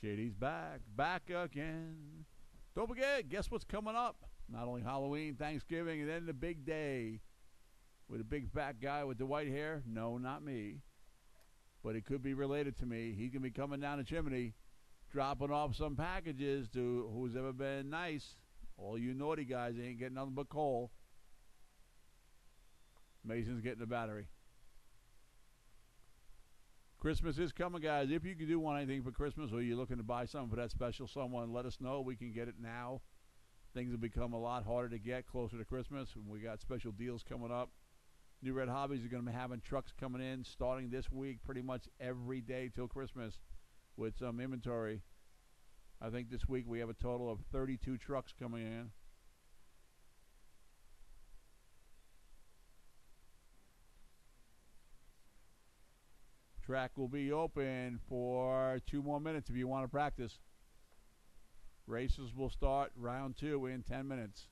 Shady's back, back again. Don't forget, guess what's coming up? Not only Halloween, Thanksgiving, and then the big day with a big fat guy with the white hair. No, not me. But it could be related to me. He's going to be coming down the chimney, dropping off some packages to who's ever been nice. All you naughty guys ain't getting nothing but coal. Mason's getting the battery. Christmas is coming, guys. If you do want anything for Christmas or you're looking to buy something for that special someone, let us know. We can get it now. Things will become a lot harder to get closer to Christmas. We got special deals coming up. NewRedHobbies are going to be having trucks coming in starting this week pretty much every day till Christmas with some inventory. I think this week we have a total of 32 trucks coming in. Track will be open for 2 more minutes if you want to practice. Races will start round 2 in 10 minutes.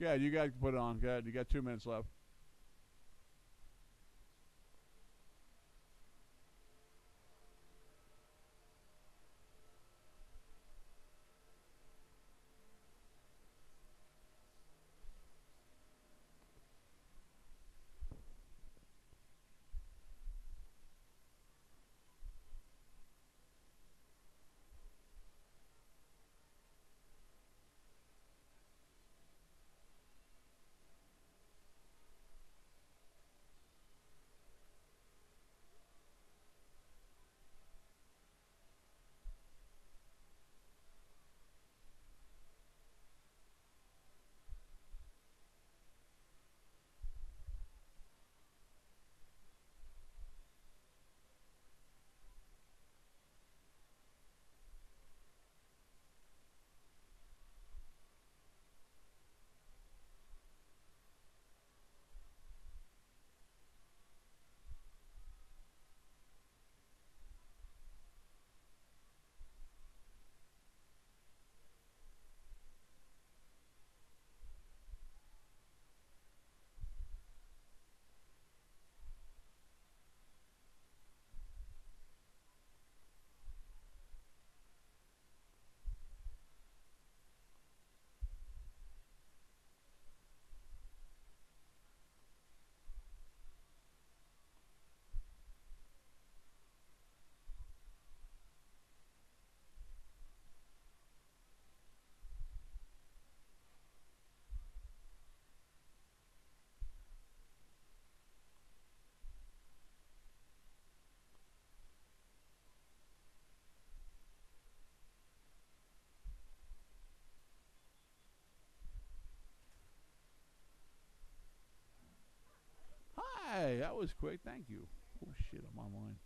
Good, you guys can put it on. Good, you got 2 minutes left. Hi, that was quick. Thank you. Oh, shit, I'm online.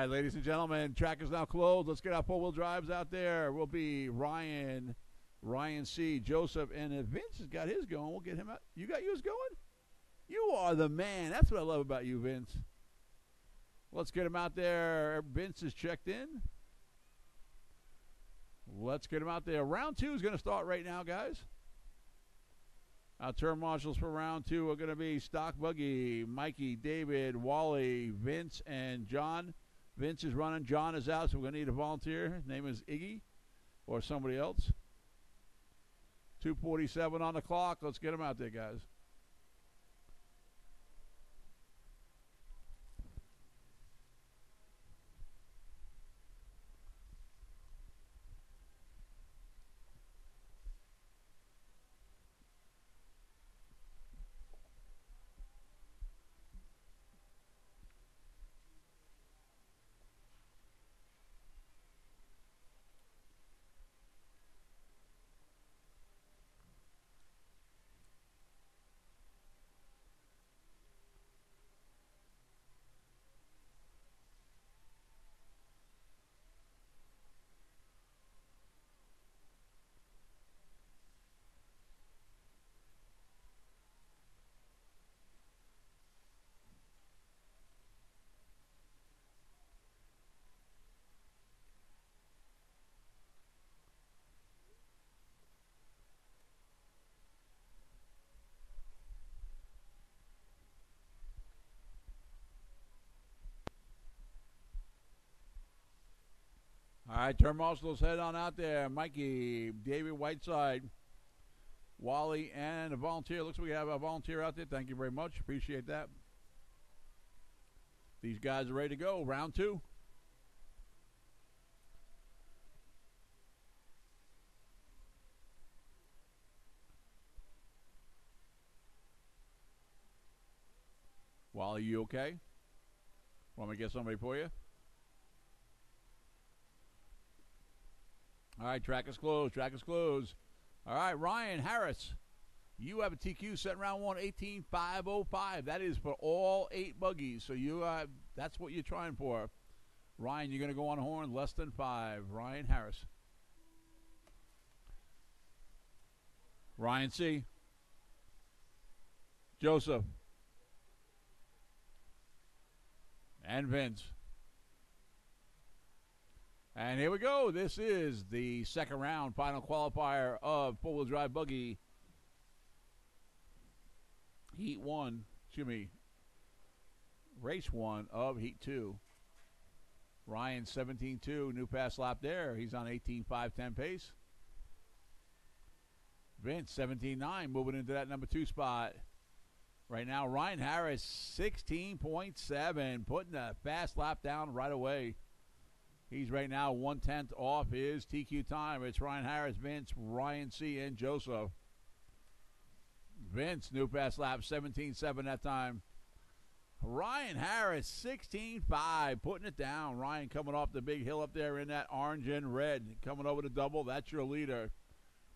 right, ladies and gentlemen, track is now closed. Let's get our four-wheel drives out there. We'll be Ryan C, Joseph, and if Vince has got his going, we'll get him out. You got yours going? You are the man. That's what I love about you, Vince. Let's get him out there. Vince is checked in. Let's get him out there. Round 2 is going to start right now, guys. Our turn marshals for round 2 are going to be Stock Buggy, Mikey, David, Wally, Vince, and John. Vince is running. John is out, so we're going to need a volunteer. His name is Iggy or somebody else. 2:47 on the clock. Let's get him out there, guys. All right, turn marshals, head on out there. Mikey, David Whiteside, Wally, and a volunteer. Looks like we have a volunteer out there. Thank you very much. Appreciate that. These guys are ready to go. Round 2. Wally, you okay? Want me to get somebody for you? All right, track is closed. Track is closed. All right, Ryan Harris, you have a TQ set round 1, 18,505. That is for all 8 buggies. So that's what you're trying for. Ryan, you're going to go on horn less than 5. Ryan Harris. Ryan C. Joseph. And Vince. And here we go. This is the second round, final qualifier of four-wheel drive buggy. Race 1 of Heat 2. Ryan 17.2, new pass lap there. He's on 18.510 pace. Vince 17.9, moving into that number 2 spot. Right now, Ryan Harris 16.7, putting a fast lap down right away. He's right now 1/10 off his TQ time. It's Ryan Harris, Vince, Ryan C, and Joseph. Vince, new fast lap, 17.7 that time. Ryan Harris, 16.5, putting it down. Ryan coming off the big hill up there in that orange and red. Coming over to double, that's your leader.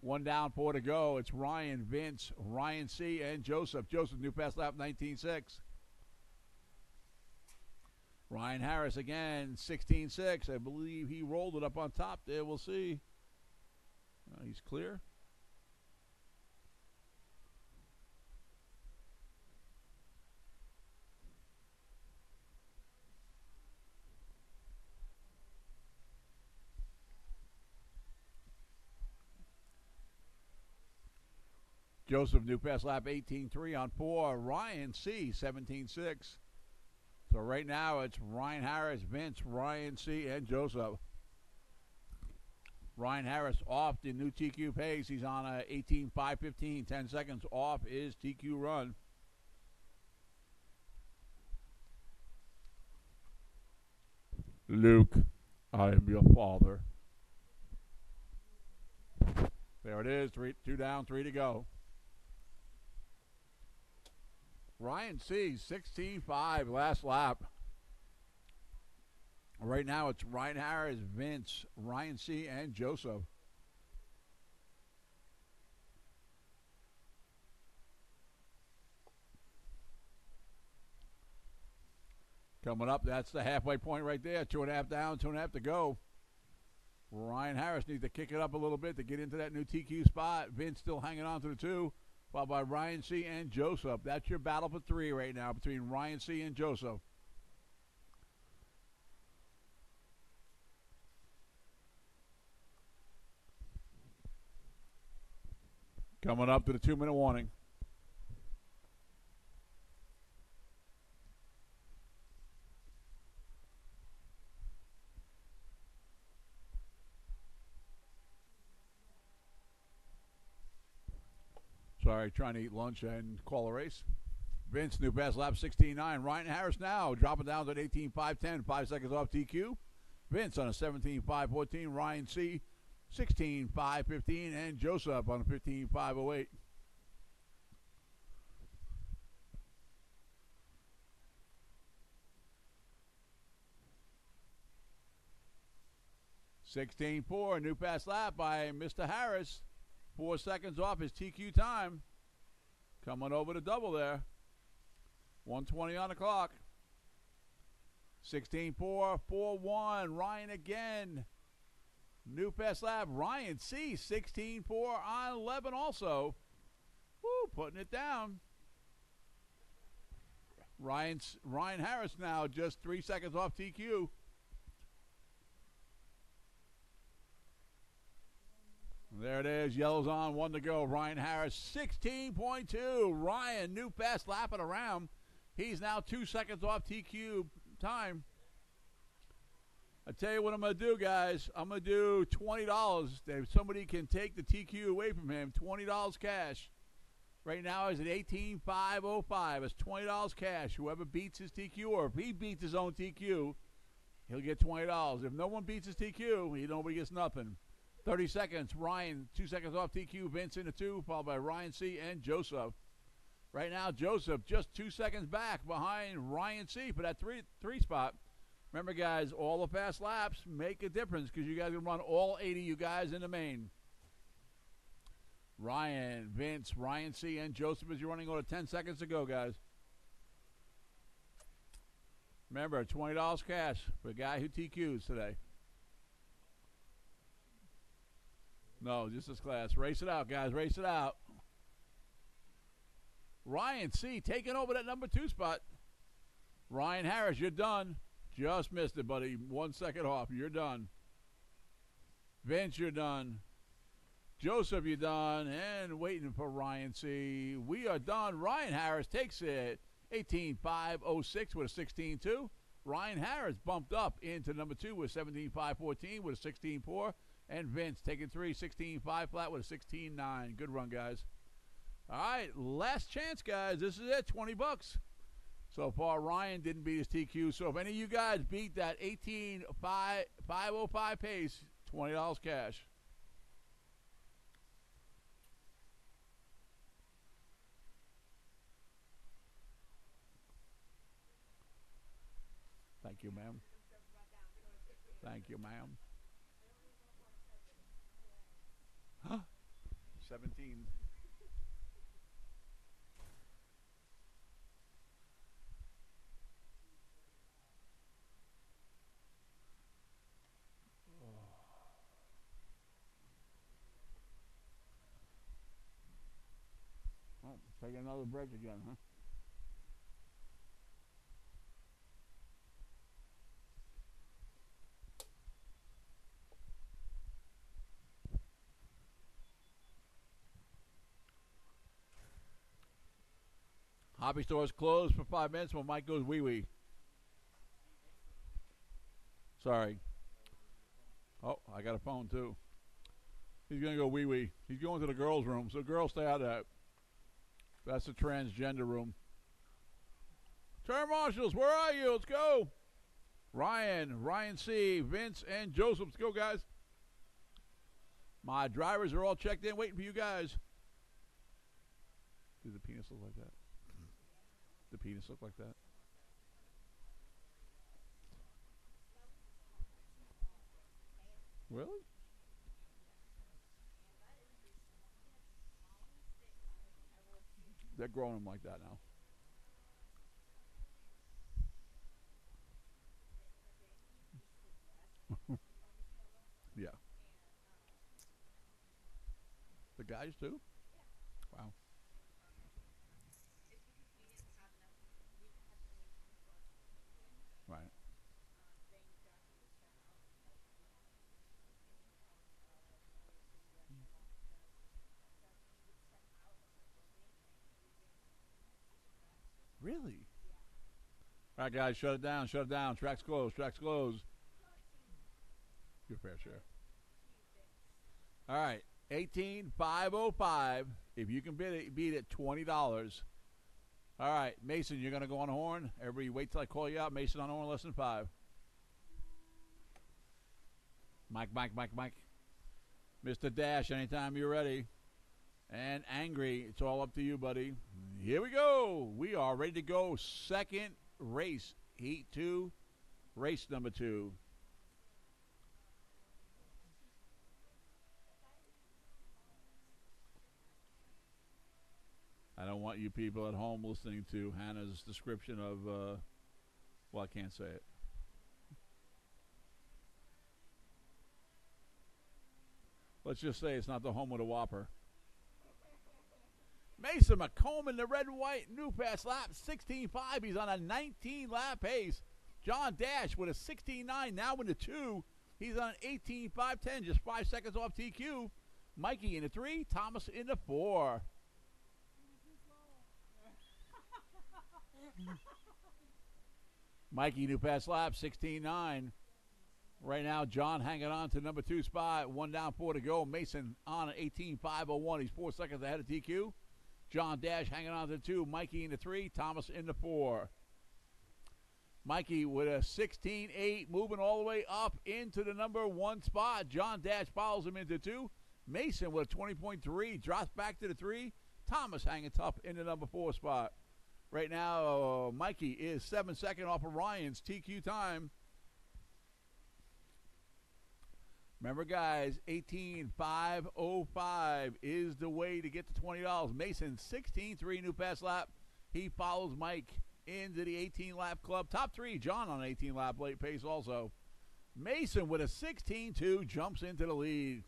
1 down, 4 to go. It's Ryan, Vince, Ryan C, and Joseph. Joseph, new fast lap, 19.6. Ryan Harris again, 16.6. I believe he rolled it up on top there. We'll see. He's clear. Joseph, new pass lap, 18.3 on 4. Ryan C, 17.6. So right now it's Ryan Harris, Vince, Ryan C, and Joseph. Ryan Harris off the new TQ pace. He's on a 18.515, 10 seconds off his TQ run. Luke, I am your father. There it is, 2 down, 3 to go. Ryan C, 16.5, last lap. Right now it's Ryan Harris, Vince, Ryan C, and Joseph. Coming up, that's the halfway point right there. 2.5 down, 2.5 to go. Ryan Harris needs to kick it up a little bit to get into that new TQ spot. Vince still hanging on to the 2, followed by Ryan C. and Joseph. That's your battle for 3 right now between Ryan C. and Joseph. Coming up to the 2-minute warning. Sorry, trying to eat lunch and call a race. Vince, new pass lap 16.9. Ryan Harris now dropping down to an 18.510, 5 seconds off TQ. Vince on a 17.514. Ryan C. 16.515, and Joseph on a 15.508. (16.4), new pass lap by Mr. Harris. 4 seconds off his TQ time. Coming over to double there. 1:20 on the clock. 16.4, 4.1. Ryan again. New fast lap. Ryan C. 16.4 on 11 also. Woo, putting it down. Ryan Harris now just 3 seconds off TQ. There it is. Yellow's on. 1 to go. Ryan Harris, 16.2. Ryan, new fast lapping around. He's now 2 seconds off TQ time. I tell you what I'm going to do, guys. I'm going to do $20. If somebody can take the TQ away from him, $20 cash. Right now he's at 18.505. It's $20 cash. Whoever beats his TQ, or if he beats his own TQ, he'll get $20. If no one beats his TQ, nobody gets nothing. 30 seconds. Ryan, 2 seconds off TQ. Vince in the 2, followed by Ryan C. and Joseph. Right now, Joseph just 2 seconds back behind Ryan C. for that three spot. Remember, guys, all the fast laps make a difference because you guys can run all 80 you guys in the main. Ryan, Vince, Ryan C., and Joseph as you're running over 10 seconds to go, guys. Remember, $20 cash for a guy who TQs today. No, just this class. Race it out, guys. Race it out. Ryan C. taking over that number 2 spot. Ryan Harris, you're done. Just missed it, buddy. 1 second off. You're done. Vince, you're done. Joseph, you're done. And waiting for Ryan C. We are done. Ryan Harris takes it. 18.506 with a 16.2. Ryan Harris bumped up into number 2 with 17.514 with a 16.4. And Vince taking 3, 16.5 flat with a 16.9. Good run, guys. All right, last chance, guys. This is it, $20. So far, Ryan didn't beat his TQ. So if any of you guys beat that 18.505 pace, $20 cash. Thank you, ma'am. Thank you, ma'am. Huh? 17. Oh, take another break again, huh? Hobby stores closed for 5 minutes when Mike goes wee-wee. Sorry. Oh, I got a phone too. He's going to go wee-wee. He's going to the girls' room, so girls stay out of that. That's the transgender room. Turn marshals, where are you? Let's go. Ryan C., Vince, and Joseph. Let's go, guys. My drivers are all checked in, waiting for you guys. Does the penis look like that? The penis look like that? Really? They're growing them like that now. guys too? Wow. Right. Really? All right, guys, shut it down. Shut it down. Tracks closed. Tracks closed. Your fair share. All right. 18505. If you can beat it, $20. All right, Mason, you're going to go on horn. Everybody wait till I call you out. Mason on horn, less than 5. Mike. Mr. Dash, anytime you're ready. And Angry, it's all up to you, buddy. Here we go. We are ready to go. Second race, heat 2, race number 2. I don't want you people at home listening to Hannah's description of, well, I can't say it. Let's just say it's not the home of the Whopper. Mason McComb in the red and white, new fast lap, 16.5. He's on a 19-lap pace. John Dash with a 16.9, now in the 2. He's on an 18.510, just 5 seconds off TQ. Mikey in the 3, Thomas in the 4. Mikey, new fast lap, 16.9. Right now, John hanging on to number 2 spot. 1 down, 4 to go. Mason on an 18.501. He's 4 seconds ahead of TQ. John Dash hanging on to 2. Mikey in the 3. Thomas in the 4. Mikey with a 16.8, moving all the way up into the number 1 spot. John Dash follows him into 2. Mason with a 20.3, drops back to the 3. Thomas hanging tough in the number 4 spot. Right now, Mikey is 7 seconds off of Ryan's TQ time. Remember, guys, 18.505 is the way to get to $20. Mason, 16.3 new pass lap. He follows Mike into the 18-lap club. Top 3, John on an 18-lap late pace also. Mason with a 16.2 jumps into the lead.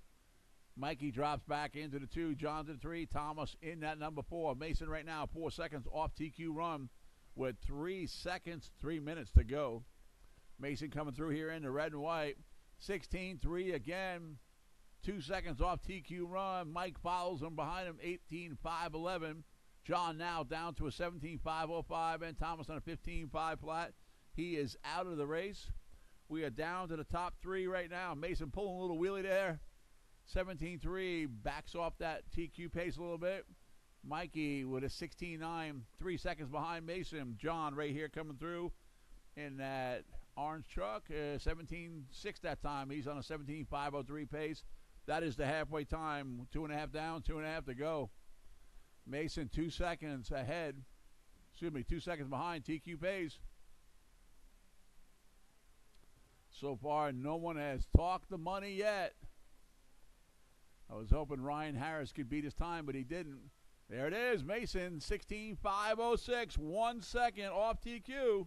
Mikey drops back into the 2. John to the 3. Thomas in that number 4. Mason right now 4 seconds off TQ run with 3 seconds, 3 minutes to go. Mason coming through here in the red and white. 16.3 again. 2 seconds off TQ run. Mike follows him behind him. 18.511. John now down to a 17.505. And Thomas on a 15.5 flat. He is out of the race. We are down to the top 3 right now. Mason pulling a little wheelie there. 17.3 backs off that TQ pace a little bit. Mikey with a 16.9, 3 seconds behind Mason. John right here coming through in that orange truck, 17.6 that time. He's on a 17.503 pace. That is the halfway time. 2.5 down, 2.5 to go. Mason 2 seconds ahead. 2 seconds behind TQ pace. So far, no one has talked the money yet. I was hoping Ryan Harris could beat his time, but he didn't. There it is. Mason, 16.506, 1 second off TQ.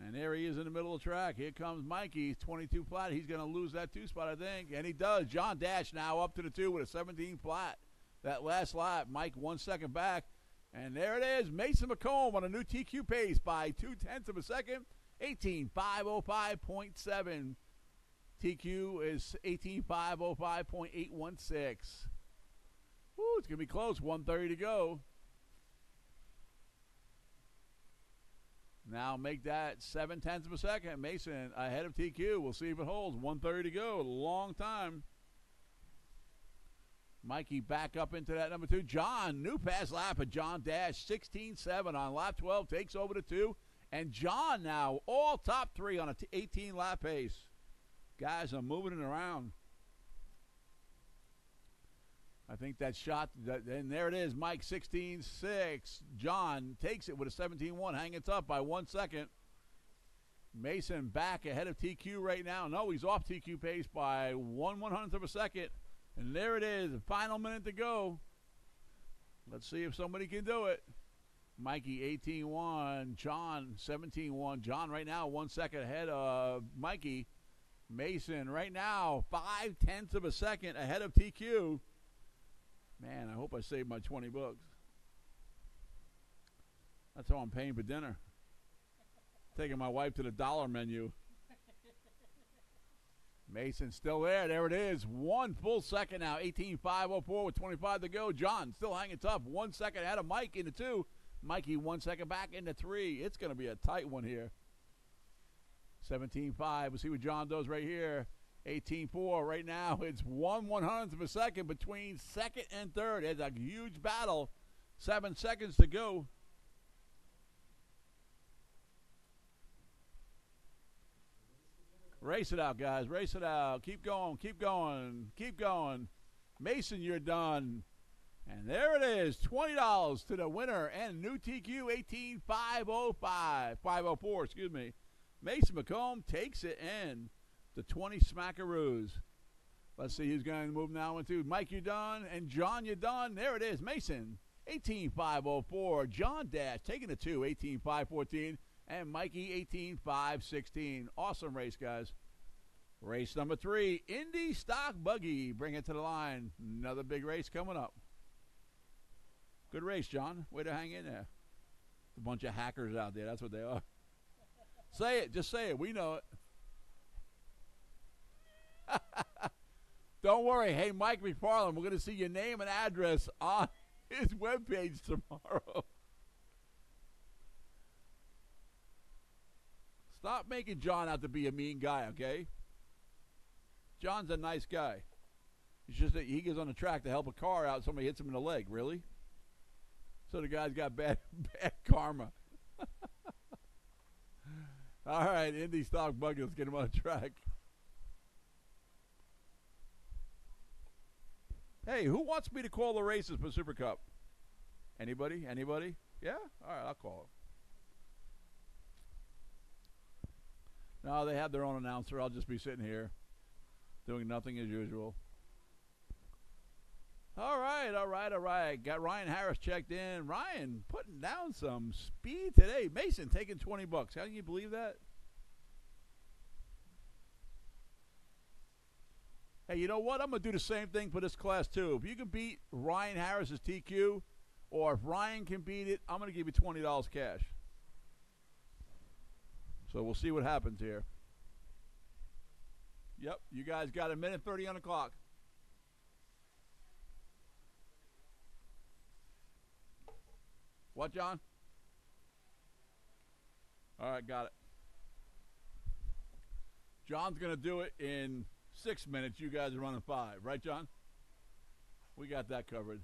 And there he is in the middle of the track. Here comes Mikey, 22 flat. He's going to lose that 2 spot, I think. And he does. John Dash now up to the 2 with a 17 flat. That last lap, Mike 1 second back. And there it is. Mason McComb on a new TQ pace by 0.2 of a second. 18.505.7. TQ is 18.505.816. Woo, it's going to be close. 1:30 to go. Now make that 0.7 of a second. Mason ahead of TQ. We'll see if it holds. 1:30 to go. A long time. Mikey back up into that number 2. John, new pass lap of John Dash. 16.7 on lap 12. Takes over to 2. And John now all top 3 on a 18-lap pace. Guys are moving it around. I think that shot, and there it is. Mike 16.6. John takes it with a 17.1, hanging tough by 1 second. Mason back ahead of TQ right now. No, he's off TQ pace by 1/100th of a second. And there it is, the final minute to go. Let's see if somebody can do it. Mikey 18.1, John 17.1. John right now 1 second ahead of Mikey. Mason right now 0.5 of a second ahead of TQ. Man, I hope I saved my 20 bucks. That's how I'm paying for dinner. Taking my wife to the dollar menu. Mason still there. There it is. 1 full second now. 18.504 with 25 to go. John still hanging tough. 1 second ahead of Mike into 2. Mikey 1 second back into 3. It's going to be a tight one here. 17.5. We'll see what John does right here. 18.4 right now. It's 1/100th of a second between second and third. It's a huge battle. 7 seconds to go. Race it out, guys. Race it out. Keep going. Keep going. Keep going. Mason, you're done. And there it is. $20 to the winner and new TQ 18.505. 504, excuse me. Mason McComb takes it in. The 20 smackaroos. Let's see who's going to move now into. Mike, you're done. And John, you're done. There it is. Mason, 18.504. John Dash taking the 2, 18.514. And Mikey, 18.516. Awesome race, guys. Race number 3, Indy Stock Buggy. Bring it to the line. Another big race coming up. Good race, John. Way to hang in there. A bunch of hackers out there. That's what they are. Say it. Just say it. We know it. Don't worry. Hey, Mike McFarland, we're going to see your name and address on his webpage tomorrow. Stop making John out to be a mean guy, okay? John's a nice guy. It's just that he goes on the track to help a car out. Somebody hits him in the leg. Really? So the guy's got bad karma. All right, Indy Stock Buggy. Let's get him on the track. Hey, who wants me to call the races for Super Cup? Anybody? Anybody? Yeah? All right, I'll call it. No, they have their own announcer. I'll just be sitting here doing nothing as usual. All right, all right, all right. Got Ryan Harris checked in. Ryan putting down some speed today. Mason taking 20 bucks. How can you believe that? Hey, you know what? I'm going to do the same thing for this class, too. If you can beat Ryan Harris's TQ, or if Ryan can beat it, I'm going to give you $20 cash. So we'll see what happens here. Yep, you guys got 1:30 on the clock. What, John? All right, got it. John's going to do it in 6 minutes. You guys are running 5. Right, John? We got that covered.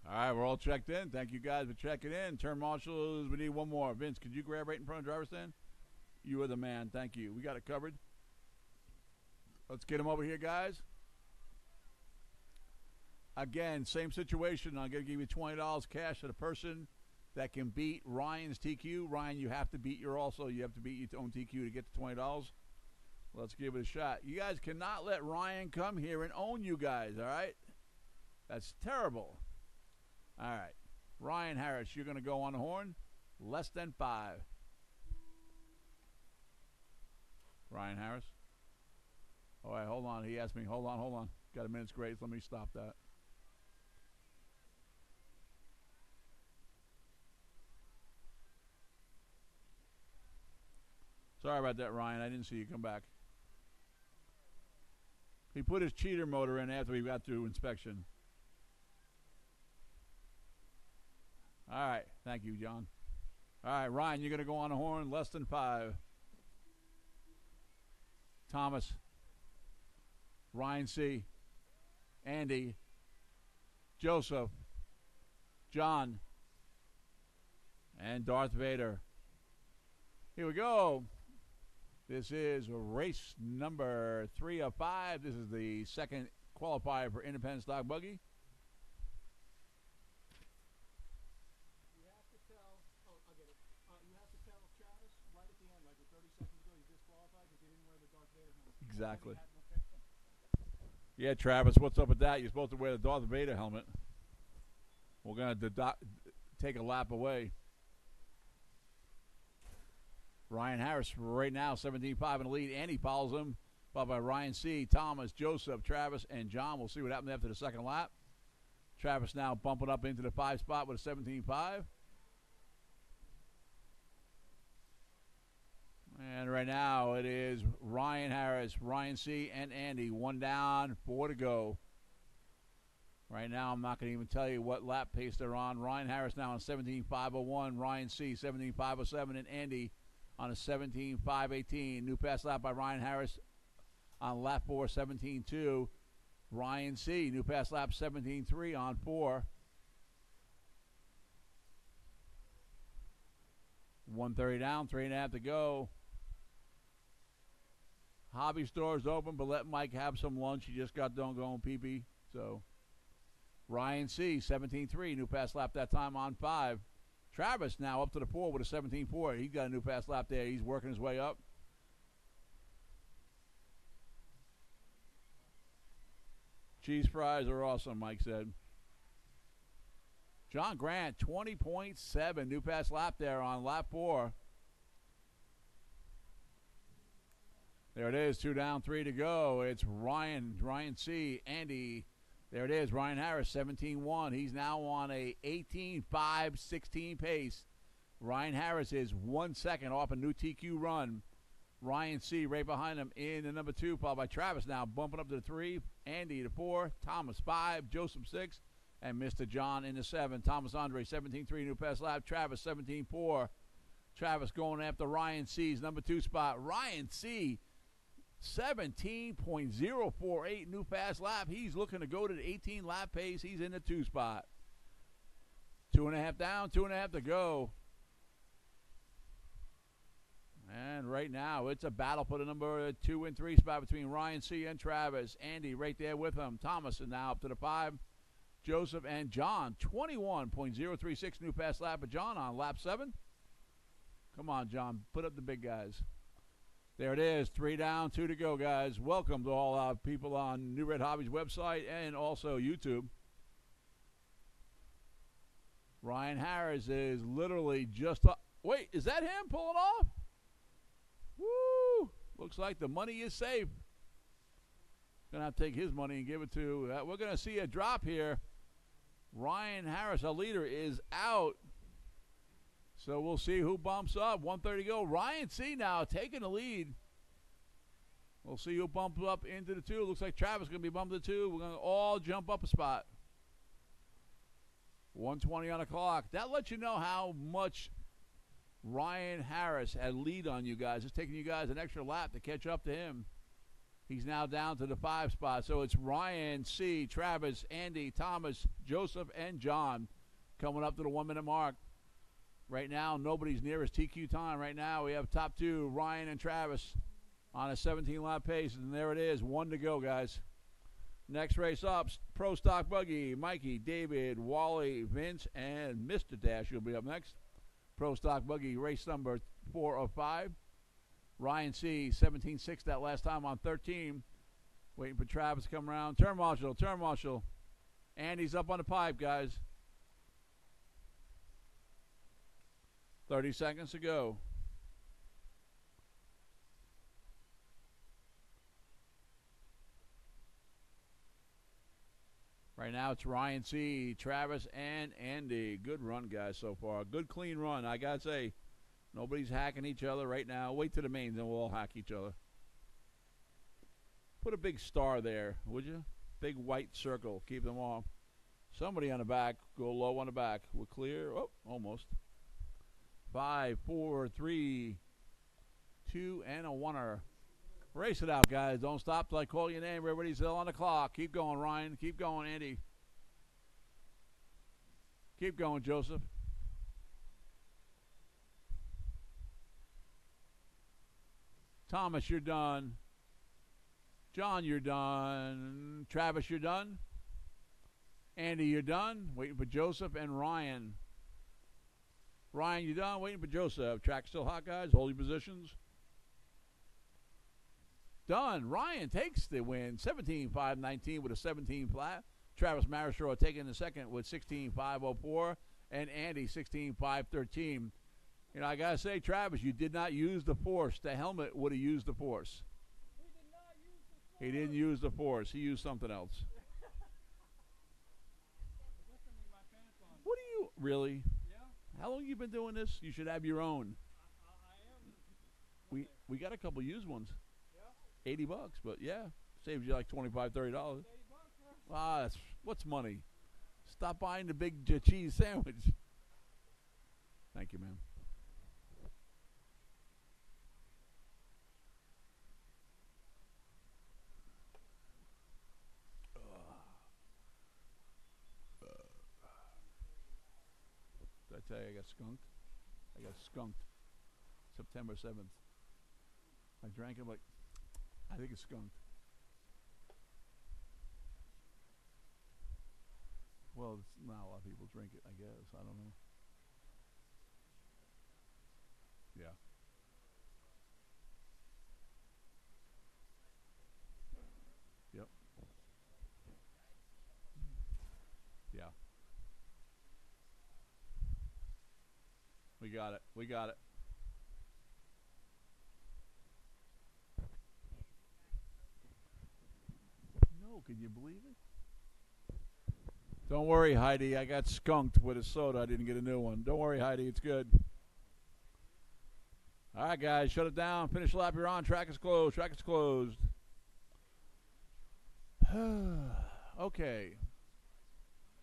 All right, we're all checked in. Thank you guys for checking in. Turn marshals, we need one more. Vince, could you grab right in front of the driver's stand? You are the man. Thank you. We got it covered. Let's get him over here, guys. Again, same situation. I'm going to give you $20 cash to the person that can beat Ryan's TQ. Ryan, you have to beat your also. You have to beat your own TQ to get the $20. Let's give it a shot. You guys cannot let Ryan come here and own you guys, all right? That's terrible. All right. Ryan Harris, you're going to go on the horn. Less than 5. Ryan Harris. All right, hold on. He asked me, hold on. Got a minute's grace. Let me stop that. Sorry about that, Ryan. I didn't see you come back. He put his cheater motor in after we got through inspection. All right. Thank you, John. All right, Ryan, you're going to go on the horn. Less than 5. Thomas, Ryan C., Andy, Joseph, John, and Darth Vader. Here we go. This is race number 3 of 5. This is the second qualifier for Independent Stock Buggy. You have to tell, oh, I'll get it. You have to tell Travis right at the end, like with 30 seconds ago, you disqualified because you didn't wear the Darth Vader helmet. Exactly. Okay. Yeah, Travis, what's up with that? You're supposed to wear the Darth Vader helmet. We're going to take a lap away. Ryan Harris right now, 17.5 in the lead. Andy follows him, followed by Ryan C., Thomas, Joseph, Travis, and John. We'll see what happens after the second lap. Travis now bumping up into the 5 spot with a 17.5. And right now it is Ryan Harris, Ryan C., and Andy. 1 down, 4 to go. Right now I'm not going to even tell you what lap pace they're on. Ryan Harris now on 17.501, Ryan C., 17.507, and Andy on a 17.518. New pass lap by Ryan Harris on lap 4, 17.2. Ryan C., new pass lap 17.3 on 4. 1:30 down, 3.5 to go. Hobby store's open, but let Mike have some lunch. He just got done going pee-pee. So Ryan C., 17.3, new pass lap that time on 5. Travis now up to the 4 with a 17.4. He's got a new pass lap there. He's working his way up. Cheese fries are awesome, Mike said. John Grant, 20.7, new pass lap there on lap 4. There it is, 2 down, 3 to go. It's Ryan C., Andy. There it is, Ryan Harris, 17.1. He's now on a 18.5, 16 pace. Ryan Harris is 1 second off a new TQ run. Ryan C. right behind him in the number 2, followed by Travis now bumping up to the 3. Andy to 4, Thomas 5, Joseph 6, and Mr. John in the 7. Thomas Andre, 17.3, new pass lap. Travis, 17.4. Travis going after Ryan C.'s number 2 spot. Ryan C., 17.048 new fast lap. He's looking to go to the 18 lap pace. He's in the 2 spot. 2.5 down, 2.5 to go. And right now it's a battle for the number 2 and 3 spot between Ryan C. and Travis. Andy right there with him. Thomas is now up to the 5. Joseph and John, 21.036 new fast lap of John on lap 7. Come on, John, put up the big guys. There it is, 3 down, 2 to go, guys. Welcome to all our people on New Red Hobbies website and also YouTube. Ryan Harris is literally just up. Wait, is that him pulling off? Woo! Looks like the money is safe. Gonna have to take his money and give it to. We're gonna see a drop here. Ryan Harris, our leader, is out. So we'll see who bumps up. 1:30 to go. Ryan C. now taking the lead. We'll see who bumps up into the 2. Looks like Travis is going to be bumped to 2. We're going to all jump up a spot. 1:20 on the clock. That lets you know how much Ryan Harris had lead on you guys. It's taking you guys an extra lap to catch up to him. He's now down to the 5 spot. So it's Ryan C., Travis, Andy, Thomas, Joseph, and John coming up to the 1 minute mark. Right now, nobody's near his TQ time. Right now, we have top 2, Ryan and Travis, on a 17-lap pace. And there it is, 1 to go, guys. Next race up, Pro Stock Buggy. Mikey, David, Wally, Vince, and Mr. Dash will be up next. Pro Stock Buggy, race number 4 of 5. Ryan C., 17.6 that last time on 13. Waiting for Travis to come around. Turn marshal, turn marshal. Andy's up on the pipe, guys. 30 seconds to go. Right now it's Ryan C., Travis, and Andy. Good run, guys, so far. Good, clean run. I got to say, nobody's hacking each other right now. Wait to the main, then we'll all hack each other. Put a big star there, would you? Big white circle. Keep them off. Somebody on the back. Go low on the back. We're clear. Oh, almost. 5, 4, 3, 2, and a 1-er. Race it out, guys. Don't stop till I call your name. Everybody's still on the clock. Keep going, Ryan. Keep going, Andy. Keep going, Joseph. Thomas, you're done. John, you're done. Travis, you're done. Andy, you're done. Waiting for Joseph and Ryan. Ryan, you done? Waiting for Joseph. Track still hot, guys. Hold your positions. Done. Ryan takes the win. 17-5-19 with a 17 flat. Travis Marishaw taking the second with 16-5-04. And Andy 16-5-13. You know, I got to say, Travis, you did not use the force. The helmet would have used the force. He didn't use the force. He used something else. What do you, really? Yeah. How long have you been doing this? You should have your own. I am. We got a couple used ones. Yeah. $80, but yeah, saves you like $25, $30. $80, Ah, what's money? Stop buying the big cheese sandwich. Thank you, ma'am. Did I tell you I got skunked? I got skunked. September 7th. I drank it like, I think it's skunked. Well, it's not a lot of people drink it, I guess. I don't know. Yeah. Yep. Yeah. We got it. We got it. No, can you believe it? Don't worry, Heidi. I got skunked with a soda. I didn't get a new one. Don't worry, Heidi. It's good. All right, guys. Shut it down. Finish lap. You're on. Track is closed. Track is closed. Okay.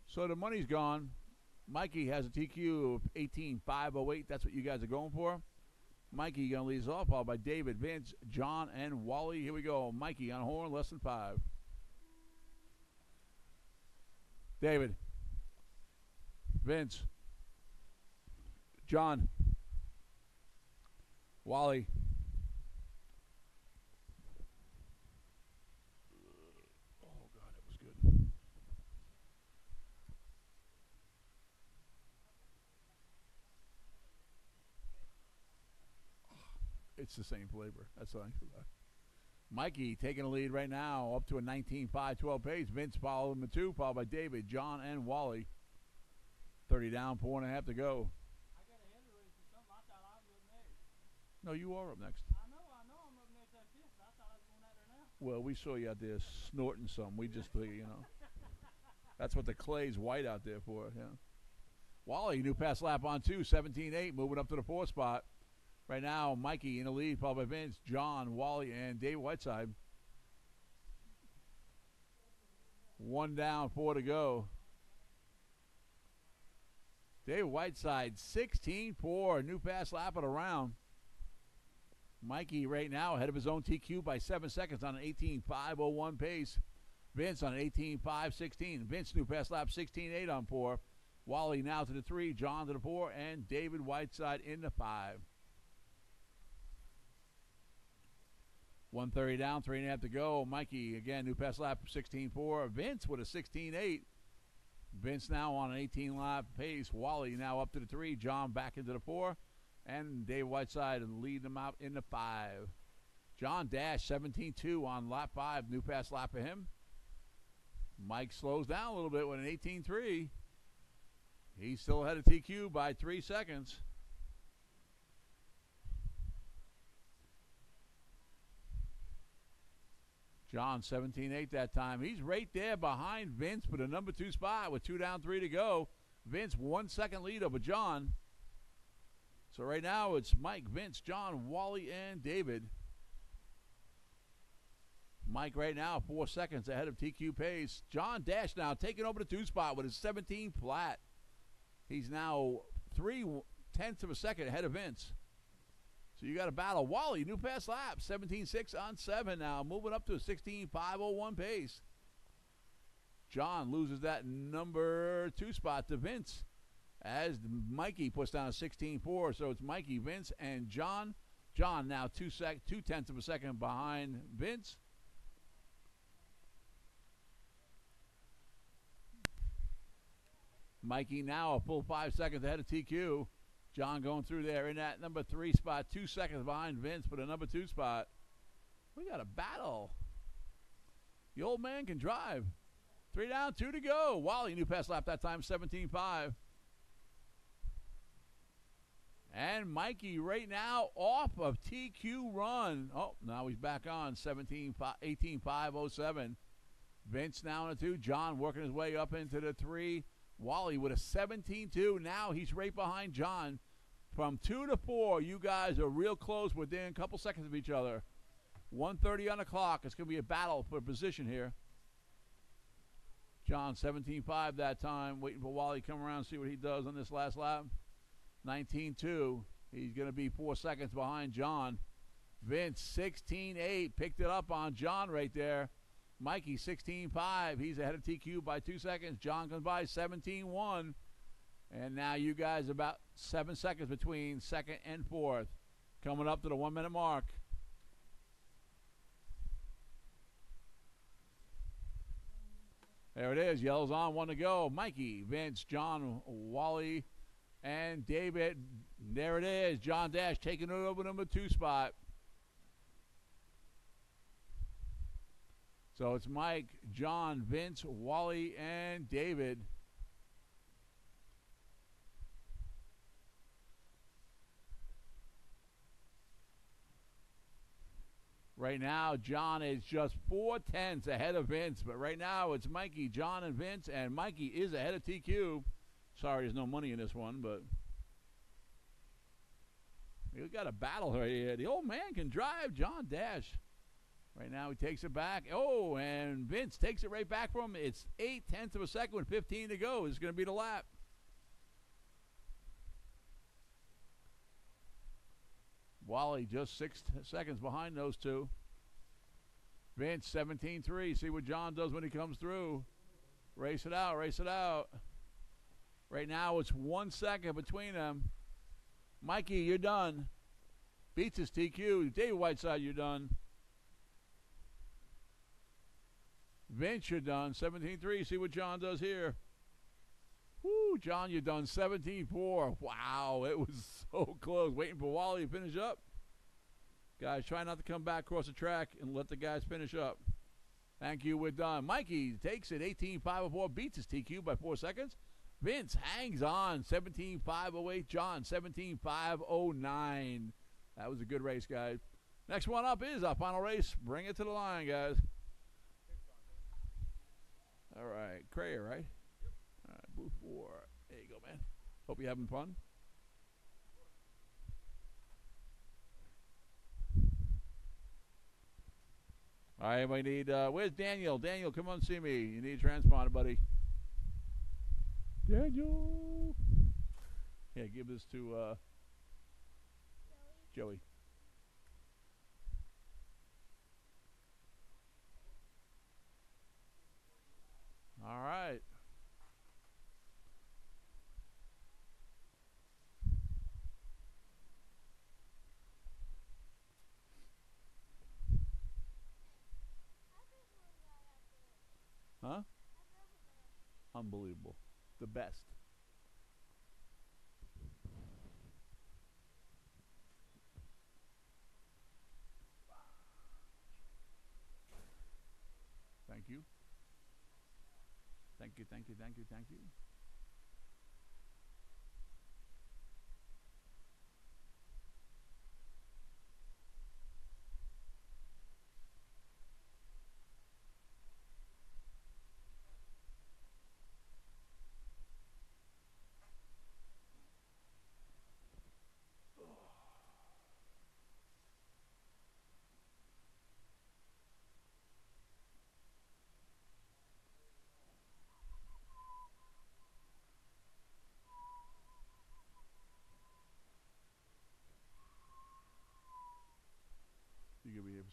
So the money's gone. Mikey has a TQ of 18.508. That's what you guys are going for. Mikey going to lead us off, followed by David, Vince, John, and Wally. Here we go. Mikey on horn, less than 5. David, Vince, John, Wally. Oh, God, that was good. It's the same flavor. That's all I forgot. Mikey taking the lead right now, up to a 19.5-12 pace. Vince following the 2, followed by David, John, and Wally. 30 down, 4.5 to go. I got ahead of race or something. I thought I was up next. No, you are up next. I know I'm up next at this. I thought I was going at her now. Well, we saw you out there snorting some. We just, you know. That's what the clay's white out there for, yeah. Wally, new pass lap on 2, 17.8, moving up to the 4th spot. Right now, Mikey in the lead, followed by Vince, John, Wally, and Dave Whiteside. 1 down, 4 to go. Dave Whiteside, 16.4, new fast lap of the round. Mikey right now ahead of his own TQ by 7 seconds on an 18.501 pace. Vince on an 18.516. Vince new fast lap 16.8 on 4. Wally now to the 3, John to the 4, and David Whiteside in the 5. 130 down, 3.5 to go. Mikey, again, new pass lap 16.4. Vince with a 16.8. Vince now on an 18-lap pace. Wally now up to the 3. John back into the 4. And Dave Whiteside leading them out in the 5. John Dash, 17.2 on lap 5. New pass lap for him. Mike slows down a little bit with an 18.3. He's still ahead of TQ by 3 seconds. John 17.8 that time. He's right there behind Vince for the number 2 spot with 2 down, 3 to go. Vince 1 second lead over John. So right now it's Mike, Vince, John, Wally, and David. Mike right now 4 seconds ahead of TQ pace. John Dash now taking over the 2 spot with his 17 flat. He's now 0.3 of a second ahead of Vince. So you got a battle. Wally, new fast lap, 17.6 on 7 now, moving up to a 16.501 pace. John loses that number 2 spot to Vince as Mikey puts down a 16.4. So it's Mikey, Vince, and John. John now 2/10 of a second behind Vince. Mikey now a full 5 seconds ahead of TQ. John going through there in that number 3 spot, 2 seconds behind Vince for the number 2 spot. We got a battle. The old man can drive. 3 down, 2 to go. Wally, new pass lap that time, 17.5. And Mikey right now off of TQ run. Oh, now he's back on, 18.507. Vince now in a 2. John working his way up into the 3. Wally with a 17.2. Now he's right behind John. From 2 to 4, you guys are real close within a couple seconds of each other. 1:30 on the clock. It's going to be a battle for position here. John 17.5 that time. Waiting for Wally to come around and see what he does on this last lap. 19.2. He's going to be 4 seconds behind John. Vince 16.8. Picked it up on John right there. Mikey 16.5. He's ahead of TQ by 2 seconds. John comes by 17.1. And now you guys about 7 seconds between second and fourth. Coming up to the 1 minute mark. There it is. Yellow's on. 1 to go. Mikey, Vince, John, Wally, and David. There it is. John Dash taking it over number 2 spot. So it's Mike, John, Vince, Wally, and David. Right now, John is just 4/10 ahead of Vince. But right now, it's Mikey, John, and Vince. And Mikey is ahead of TQ. Sorry, there's no money in this one, but we got a battle right here. The old man can drive, John Dash. Right now, he takes it back. Oh, and Vince takes it right back from him. It's 0.8 of a second with 15 to go. It's going to be the lap. Wally just 6 seconds behind those two. Vince 17.3. See what John does when he comes through. Race it out, race it out. Right now, it's 1 second between them. Mikey, you're done. Beats his TQ. David Whiteside, you're done. Vince, you're done. 17.3. See what John does here. Woo, John, you're done. 17.4. Wow, it was so close. Waiting for Wally to finish up. Guys, try not to come back across the track and let the guys finish up. Thank you, we're done. Mikey takes it. 18.504. Beats his TQ by 4 seconds. Vince hangs on. 17.508. John, 17.509. That was a good race, guys. Next one up is our final race. Bring it to the line, guys. All right, Crayer, right? Yep. All right, booth 4. There you go, man. Hope you're having fun. All right, we need, where's Daniel? Daniel, come on and see me. You need a transponder, buddy. Daniel. Yeah, give this to Joey. All right. Huh? Unbelievable. The best. Thank you. Thank you, thank you, thank you, thank you.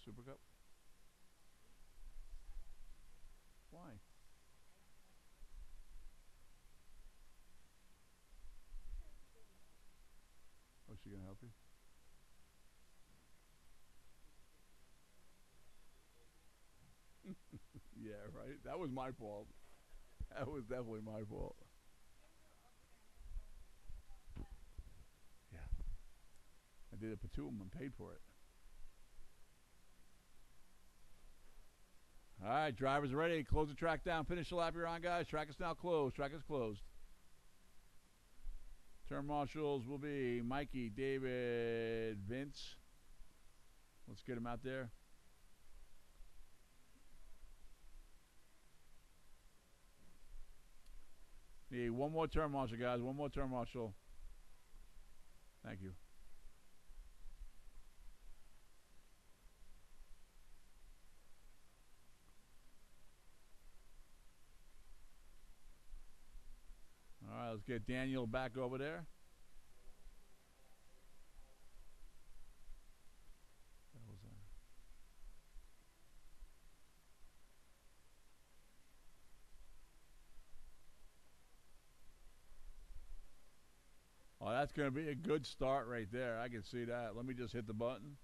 Super Cup? Why? Oh, she gonna help you? Yeah, right. That was my fault. That was definitely my fault. Yeah, I did it for two of them and paid for it. All right, drivers ready. Close the track down. Finish the lap you're on, guys. Track is now closed. Track is closed. Turn marshals will be Mikey, David, Vince. Let's get him out there. Need one more turn marshal, guys. One more turn marshal. Thank you. All right, let's get Daniel back over there. That was Oh, that's going to be a good start right there. I can see that. Let me just hit the button.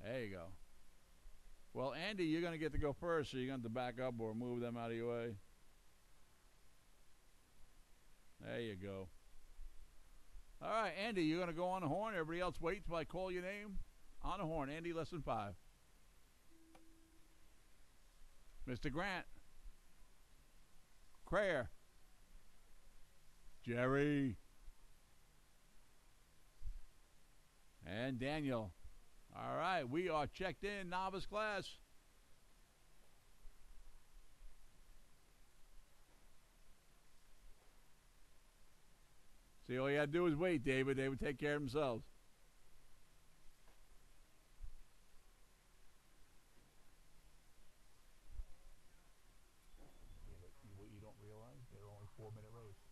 There you go. Well, Andy, you're going to get to go first, so you're going to back up or move them out of your way. There you go. All right, Andy, you're going to go on the horn. Everybody else wait till I call your name. On the horn, Andy, less than 5. Mr. Grant. Crayer. Jerry. And Daniel. All right, we are checked in, novice class. See, all you got to do is wait, David. They would take care of themselves. Yeah, but what you don't realize, they're only 4-minute race.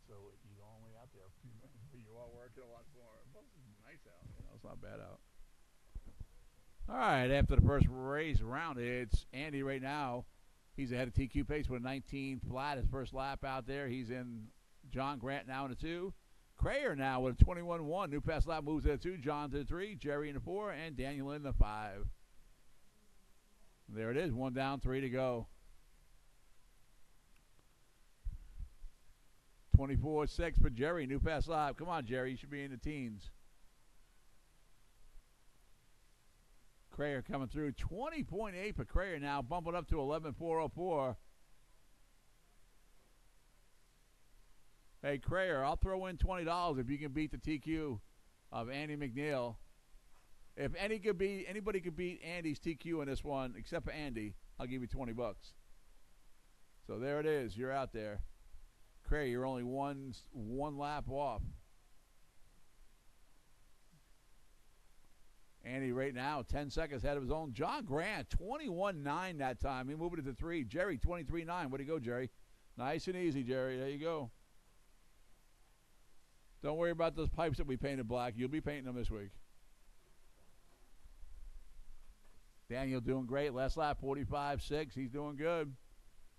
So you're only out there a few minutes, but you are working a lot more. Plus, it's nice out. You know, it's not bad out. All right, after the first race round, it's Andy right now. He's ahead of TQ Pace with a 19 flat. His first lap out there. He's in John Grant now in the 2. Crayer now with a 21-1. New pass lap moves to the 2. John to the 3. Jerry in the 4. And Daniel in the 5. There it is. 1 down, 3 to go. 24-6 for Jerry. New pass lap. Come on, Jerry. You should be in the teens. Crayer coming through. 20.8 for Crayer now. Bumping up to 11.404. Hey, Crayer, I'll throw in $20 if you can beat the TQ of Andy McNeil. If anybody could beat Andy's TQ in this one, except for Andy, I'll give you $20. So there it is. You're out there. Crayer, you're only one lap off. Andy right now, 10 seconds ahead of his own. John Grant, 21.9 that time. He moved it to 3. Jerry, 23.9. Way to go, Jerry. Nice and easy, Jerry. There you go. Don't worry about those pipes that we painted black. You'll be painting them this week. Daniel doing great. Last lap, 45.6. He's doing good.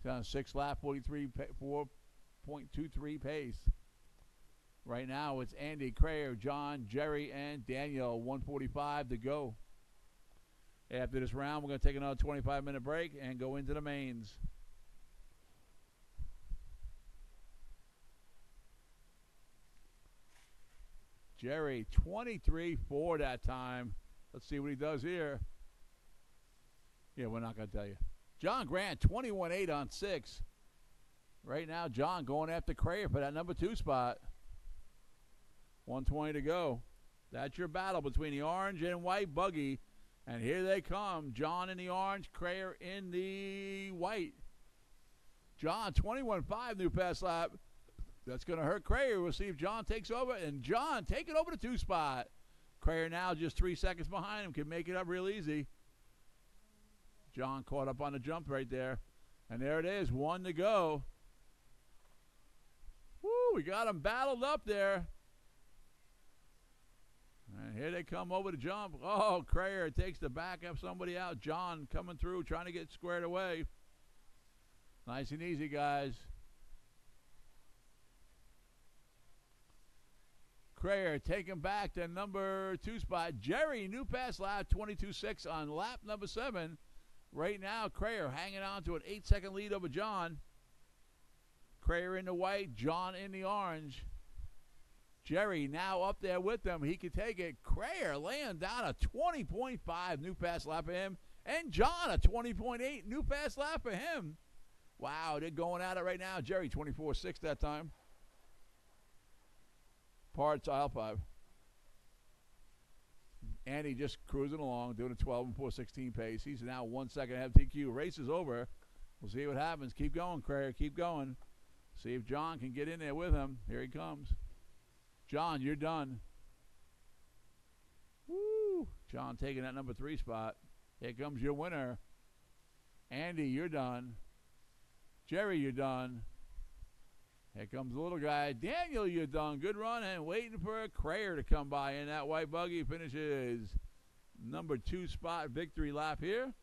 He's on a 6th lap, 4.23 pace. Right now, it's Andy, Crayer, John, Jerry, and Daniel. 1:45 to go. After this round, we're going to take another 25-minute break and go into the mains. Jerry, 23.4 that time. Let's see what he does here. Yeah, we're not going to tell you. John Grant, 21.8 on 6. Right now, John going after Crayer for that number 2 spot. 1:20 to go. That's your battle between the orange and white buggy. And here they come. John in the orange, Crayer in the white. John, 21.5 new pass lap. That's going to hurt Crayer. We'll see if John takes over. And John taking over the 2 spot. Crayer now just 3 seconds behind him. Can make it up real easy. John caught up on the jump right there. And there it is. 1 to go. Woo, we got them battled up there. And here they come over the jump. Oh, Crayer takes the back of somebody out. John coming through, trying to get squared away. Nice and easy, guys. Crayer taking back to number 2 spot. Jerry, new pass lap, 22.6 on lap number 7. Right now, Crayer hanging on to an 8-second lead over John. Crayer in the white, John in the orange. Jerry now up there with them. He can take it. Crayer laying down a 20.5 new pass lap for him. And John a 20.8 new pass lap for him. Wow, they're going at it right now. Jerry 24.6 that time. Parts aisle 5. Andy just cruising along, doing a 12 and 4:16 pace. He's now 1 second ahead of TQ. Race is over. We'll see what happens. Keep going, Crayer. Keep going. See if John can get in there with him. Here he comes. John, you're done. Woo! John taking that number 3 spot. Here comes your winner. Andy, you're done. Jerry, you're done. Here comes the little guy. Daniel, you're done. Good run, and waiting for a Crayer to come by in that white buggy. Finishes number 2 spot victory lap here.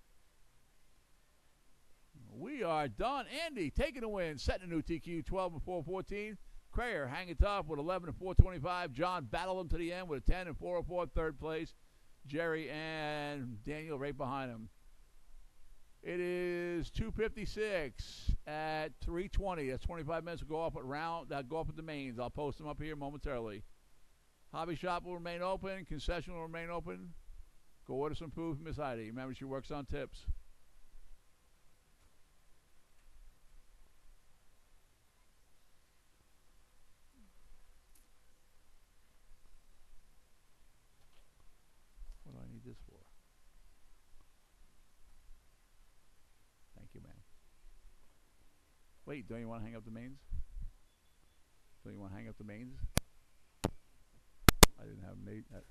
We are done. Andy taking the win, setting a new TQ, 12 and 4:14. Crayer hanging tough with 11 and 4:25. John battled him to the end with a 10 and 4:04 third place. Jerry and Daniel right behind him. It is 2:56 at 3:20. That's 25 minutes. Will go off at go up at the mains. I'll post them up here momentarily. Hobby shop will remain open. Concession will remain open. Go order some food from Miss Heidi. Remember, she works on tips. What do I need this for? Thank you, ma'am. Wait, don't you want to hang up the mains? Don't you want to hang up the mains? I didn't have made that.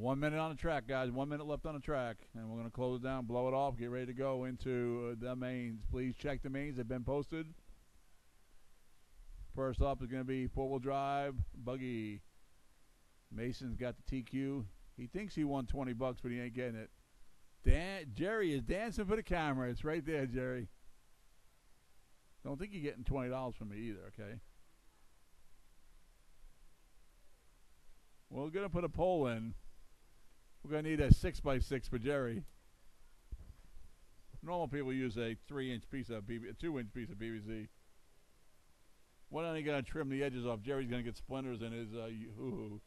1 minute on the track, guys. 1 minute left on the track. And we're going to close it down, blow it off, get ready to go into the mains. Please check the mains. They've been posted. First up is going to be four-wheel drive buggy. Mason's got the TQ. He thinks he won $20, but he ain't getting it. Jerry is dancing for the camera. It's right there, Jerry. Don't think you're getting $20 from me either, okay? We're going to put a poll in. We're going to need a 6x6 for Jerry. Normal people use a 3-inch piece of a 2-inch piece of PVC. When are they going to trim the edges off? Jerry's going to get splinters in his hoo-hoo.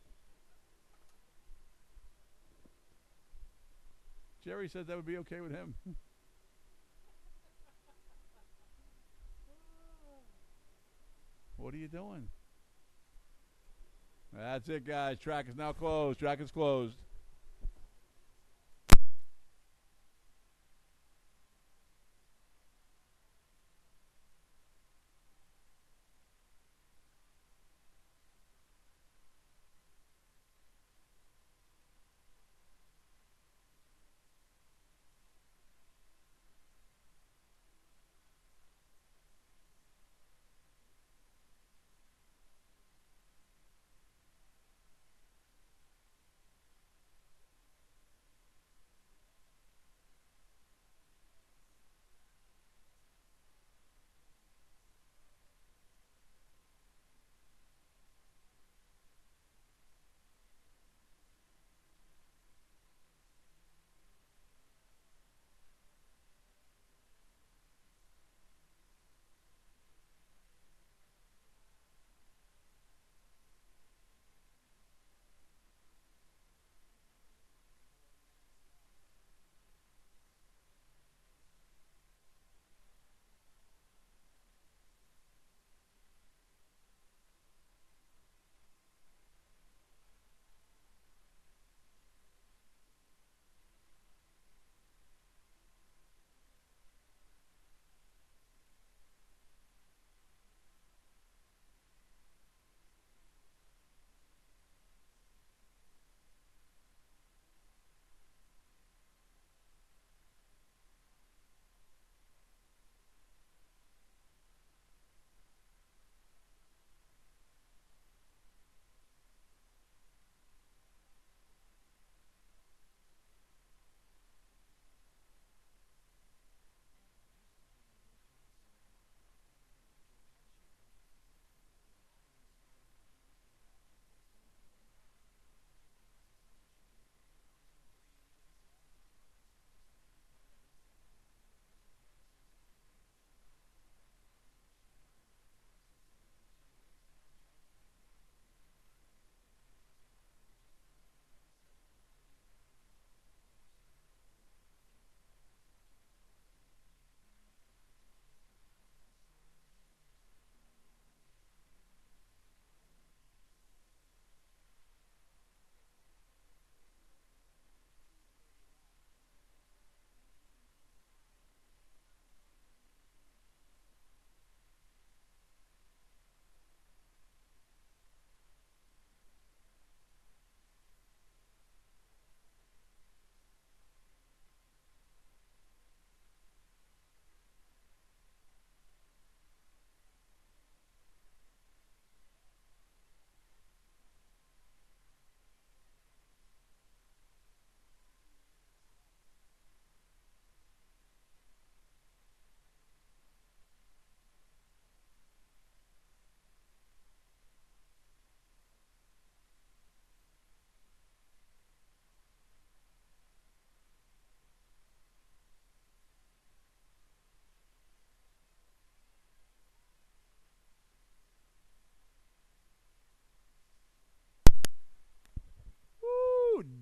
Jerry said that would be okay with him. What are you doing? That's it, guys. Track is now closed. Track is closed.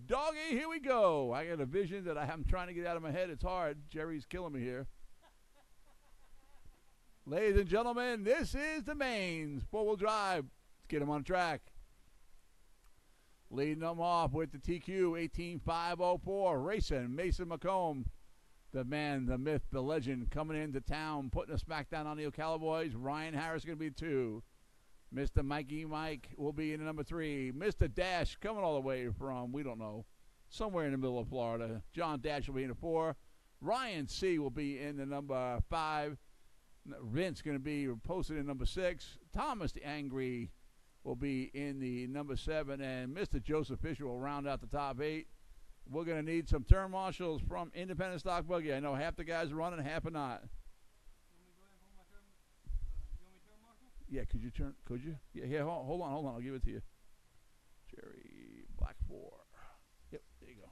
Doggy, here we go. I got a vision that I'm trying to get out of my head. It's hard. Jerry's killing me here. Ladies and gentlemen, this is the mains. Four-wheel drive. Let's get them on track. Leading them off with the TQ 18504, racing Mason McComb. The man, the myth, the legend, coming into town, putting a smackdown on the Ocala boys. Ryan Harris going to be 2. Mr. Mikey Mike will be in number 3. Mr. Dash coming all the way from, we don't know. somewhere in the middle of Florida. John Dash will be in the 4. Ryan C. will be in the number 5. Vince going to be posted in number 6. Thomas the Angry will be in the number 7. And Mr. Joseph Fisher will round out the top 8. We're going to need some turn marshals from Independent Stock Buggy. I know half the guys are running, half are not. Yeah, could you turn? Could you? Yeah, here, hold on. I'll give it to you. Jerry Black 4. Yep, there you go.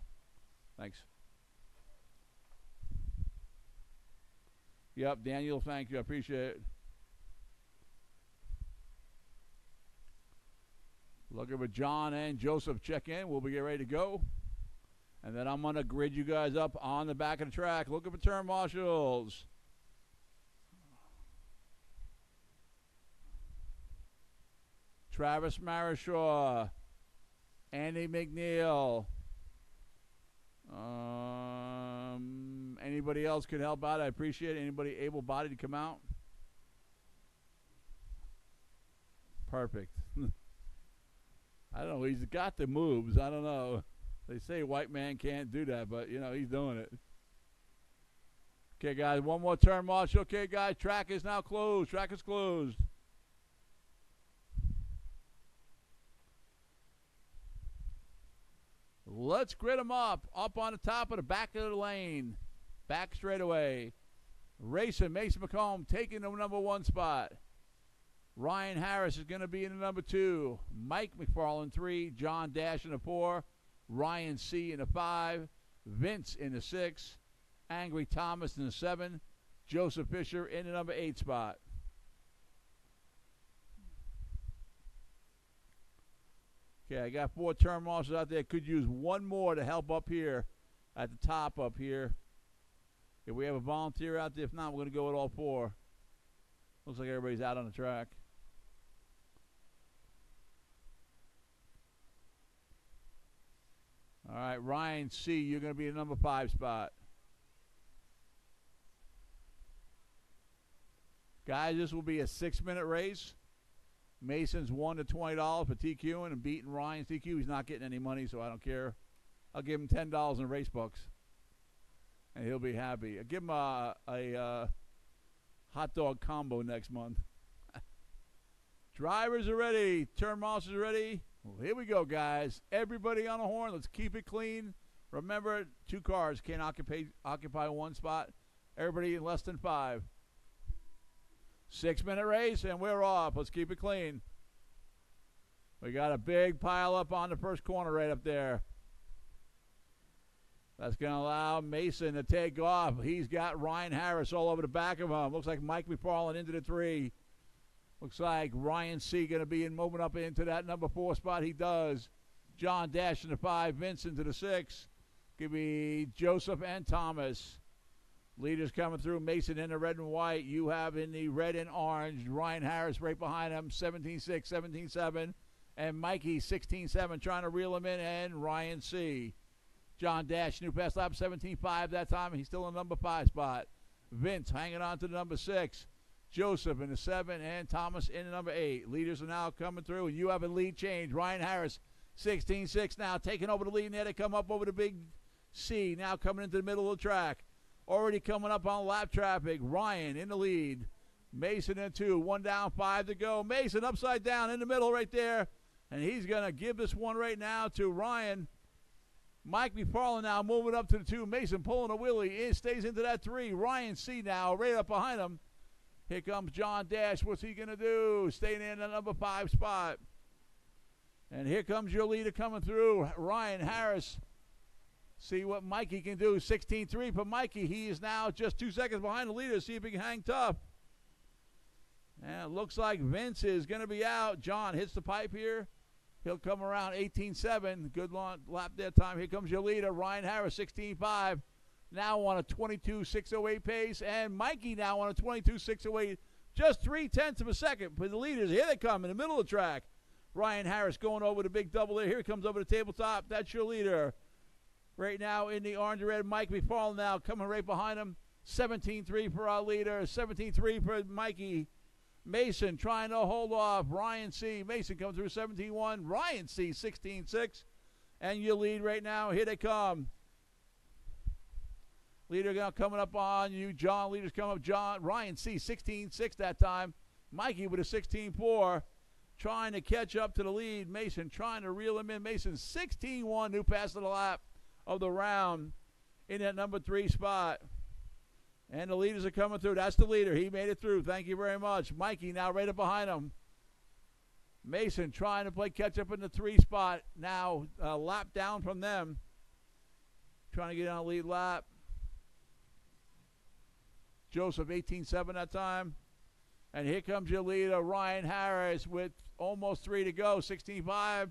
Thanks. Yep, Daniel, thank you. I appreciate it. Looking for John and Joseph check in. We'll be getting ready to go. And then I'm going to grid you guys up on the back of the track. Looking for turn marshals. Travis Marishaw. Andy McNeil. Anybody else could help out? I appreciate it. Anybody able-bodied to come out? Perfect. I don't know. He's got the moves. I don't know. They say white man can't do that, but, you know, he's doing it. Okay, guys, one more turn marshal. Okay, guys, track is now closed. Track is closed. Let's grid them up on the top of the back of the lane. Back straightaway. Racing, Mason McComb taking the number 1 spot. Ryan Harris is going to be in the number 2. Mike McFarland 3. John Dash in the 4. Ryan C. in the 5. Vince in the 6. Angry Thomas in the 7. Joseph Fisher in the number 8 spot. Okay, I got 4 turn marshals out there. Could use one more to help up here at the top up here. If we have a volunteer out there, if not, we're going to go with all 4. Looks like everybody's out on the track. All right, Ryan C., you're going to be in the number 5 spot. Guys, this will be a 6-minute race. Mason's won the $20 for TQing and beating Ryan's TQ. He's not getting any money, so I don't care. I'll give him $10 in race bucks, and he'll be happy. I'll give him a hot dog combo next month. Drivers are ready. Turn marshals are ready. Well, here we go, guys. Everybody on the horn. Let's keep it clean. Remember, 2 cars can't occupy 1 spot. Everybody in less than 5. 6-minute race, and we're off. Let's keep it clean. We got a big pile up on the first corner right up there. That's going to allow Mason to take off. He's got Ryan Harris all over the back of him. Looks like Mike McFarland into the 3. Looks like Ryan C. going to be moving up into that number 4 spot. He does. John Dash in the 5. Vince into the 6. Give me Joseph and Thomas. Leaders coming through. Mason in the red and white. You have in the red and orange. Ryan Harris right behind him. 17-6, 17-7. And Mikey 16-7 trying to reel him in. And Ryan C. John Dash, new pass lap, 17-5 that time. He's still in the number 5 spot. Vince hanging on to the number 6. Joseph in the 7. And Thomas in the number 8. Leaders are now coming through. And you have a lead change. Ryan Harris 16-6 now taking over the lead. And there they come up over the big C. Now coming into the middle of the track. Already coming up on lap traffic. Ryan in the lead. Mason in 2. 1 down, 5 to go. Mason upside down in the middle right there. And he's going to give this one right now to Ryan. Mike McFarland now moving up to the 2. Mason pulling a wheelie. It stays into that 3. Ryan C. now right up behind him. Here comes John Dash. What's he going to do? Staying in the number 5 spot. And here comes your leader coming through. Ryan Harris. See what Mikey can do. 16-3 for Mikey. He is now just 2 seconds behind the leader. See if he can hang tough. And it looks like Vince is going to be out. John hits the pipe here. He'll come around 18-7. Good long lap there time. Here comes your leader, Ryan Harris, 16-5. Now on a 22.608 pace. And Mikey now on a 22.608. Just 0.3 of a second for the leaders. Here they come in the middle of the track. Ryan Harris going over the big double there. Here he comes over the tabletop. That's your leader. Right now in the orange and red, Mike McFarland now coming right behind him. 17-3 for our leader. 17-3 for Mikey. Mason trying to hold off Ryan C. Mason comes through 17-1. Ryan C. 16-6. and you lead right now. Here they come. Leader now coming up on you, John. Leader's coming up, John. Ryan C. 16-6 that time. Mikey with a 16-4. Trying to catch up to the lead. Mason trying to reel him in. Mason 16-1. New pass to the lap of the round in that number 3 spot. And the leaders are coming through. That's the leader. He made it through. Thank you very much. Mikey now right up behind him. Mason trying to play catch up in the 3 spot. Now a lap down from them. Trying to get on a lead lap. Joseph 18-7 that time. And here comes your leader, Ryan Harris, with almost 3 to go, 16-5.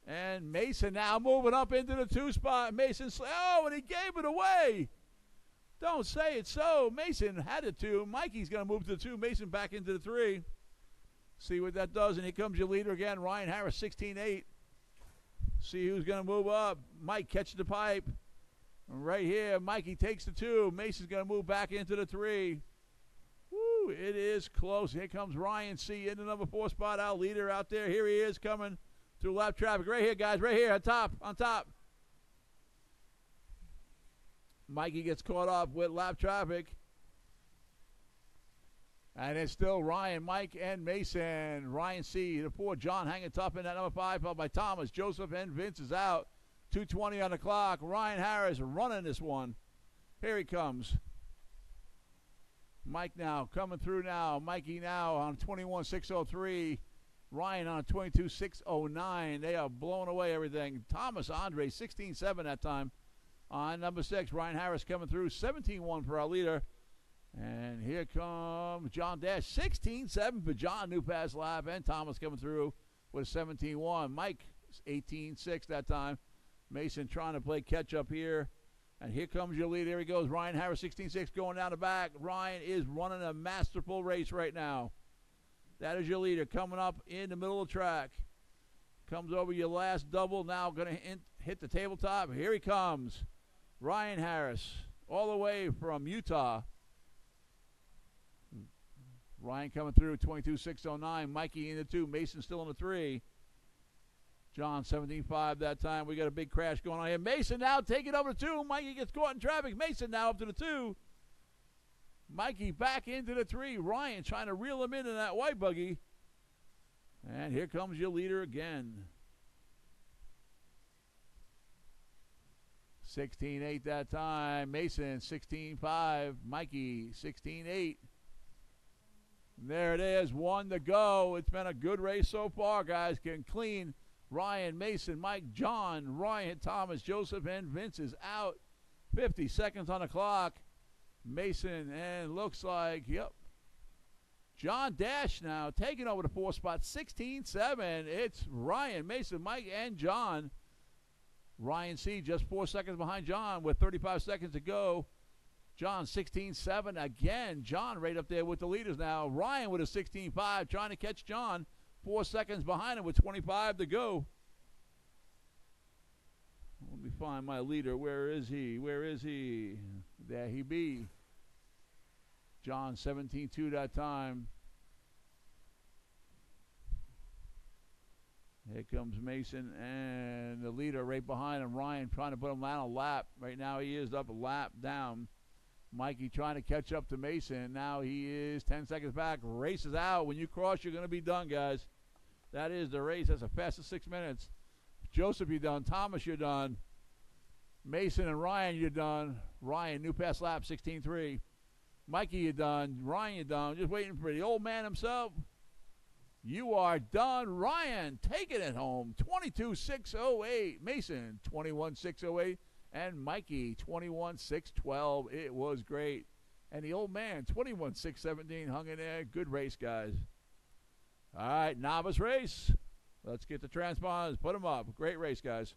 And Mason now moving up into the 2 spot. Mason, and he gave it away. Don't say it so. Mason had it 2. Mikey's going to move to the 2. Mason back into the 3. See what that does. And here comes your leader again, Ryan Harris, 16-8. See who's going to move up. Mike catches the pipe. Right here, Mikey takes the 2. Mason's going to move back into the 3. Woo, it is close. Here comes Ryan C. in the number 4 spot. Our leader out there. Here he is coming through lap traffic. Right here, guys. Right here on top. Mikey gets caught up with lap traffic. And it's still Ryan, Mike, and Mason. Ryan C. The 4. John hanging tough in that number 5. Followed by Thomas. Joseph and Vince is out. 2:20 on the clock. Ryan Harris running this one. Here he comes. Mike now coming through now. Mikey now on 21.603. Ryan on 22.609. They are blowing away everything. Thomas Andre 16-7 that time. On number 6, Ryan Harris coming through. 17-1 for our leader. And here comes John Dash. 16-7 for John. New pass lap. And Thomas coming through with 17-1. Mike 18-6 that time. Mason trying to play catch up here. And here comes your lead. Here he goes. Ryan Harris, 16-6, going down the back. Ryan is running a masterful race right now. That is your leader coming up in the middle of the track. Comes over your last double. Now going to hit the tabletop. Here he comes. Ryan Harris, all the way from Utah. Ryan coming through, 22.609. Mikey in the 2. Mason still in the 3. John 17-5 that time. We got a big crash going on here. Mason now taking over the 2. Mikey gets caught in traffic. Mason now up to the 2. Mikey back into the 3. Ryan trying to reel him in that white buggy. And here comes your leader again. 16-8 that time. Mason 16-5. Mikey 16-8. There it is. 1 to go. It's been a good race so far, guys. Getting clean. Ryan, Mason, Mike, John, Ryan, Thomas, Joseph, and Vince is out. 50 seconds on the clock. Mason, and looks like, John Dash now taking over the 4 spot. 16-7. It's Ryan, Mason, Mike, and John. Ryan C. just 4 seconds behind John with 35 seconds to go. John 16-7 again. John right up there with the leaders now. Ryan with a 16-5 trying to catch John. 4 seconds behind him with 25 to go. Let me find my leader. Where is he? There he be. John 17-2 that time. Here comes Mason and the leader right behind him. Ryan trying to put him down a lap. Right now he is up a lap down. Mikey trying to catch up to Mason. Now he is 10 seconds back. Race is out. When you cross, you're going to be done, guys. That is the race. That's the fastest 6 minutes. Joseph, you're done. Thomas, you're done. Mason and Ryan, you're done. Ryan, new pass lap, 16-3. Mikey, you're done. Ryan, you're done. Just waiting for the old man himself. You are done. Ryan taking it home. 22.608. Mason, 21.608. And Mikey, 21.612. It was great. And the old man, 21.617, hung in there. Good race, guys. All right, novice race. Let's get the transponders. Put them up. Great race, guys.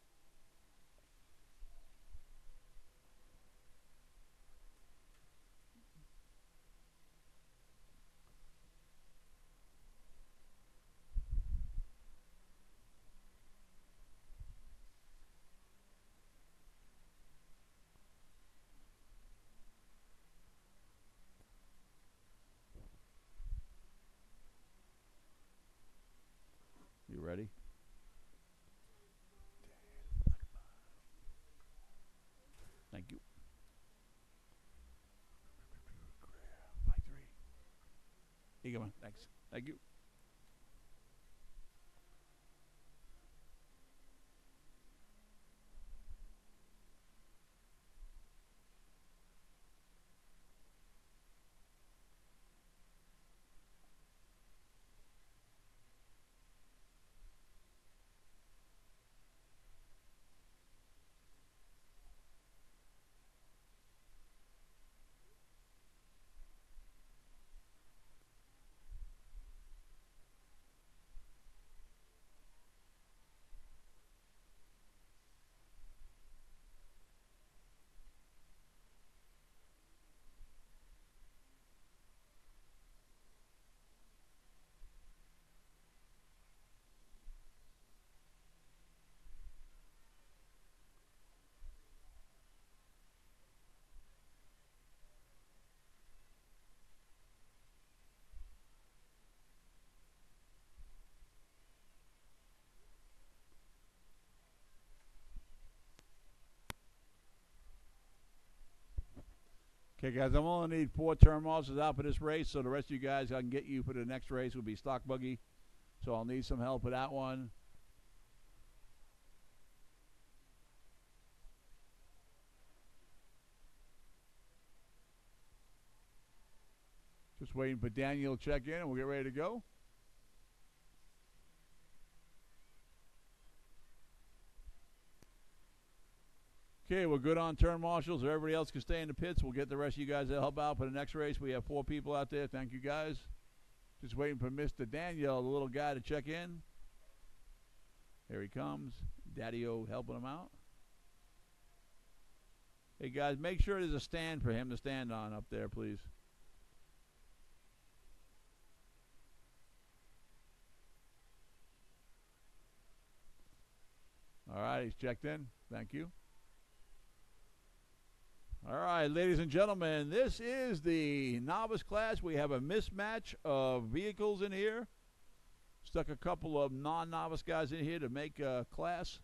You ready? you, man. Thanks. Thank you. Okay, guys, I'm only need 4 turn marshals out for this race, so the rest of you guys I can get you for the next race will be stock buggy. So I'll need some help with that one. Just waiting for Daniel to check in, and we'll get ready to go. Okay, we're good on turn marshals. Everybody else can stay in the pits. We'll get the rest of you guys to help out for the next race. We have 4 people out there. Thank you, guys. Just waiting for Mr. Daniel, the little guy, to check in. Here he comes. Daddy-O helping him out. Hey, guys, make sure there's a stand for him to stand on up there, please. All right, he's checked in. Thank you. All right, ladies and gentlemen, this is the novice class. We have a mismatch of vehicles in here. Stuck a couple of non-novice guys in here to make a class.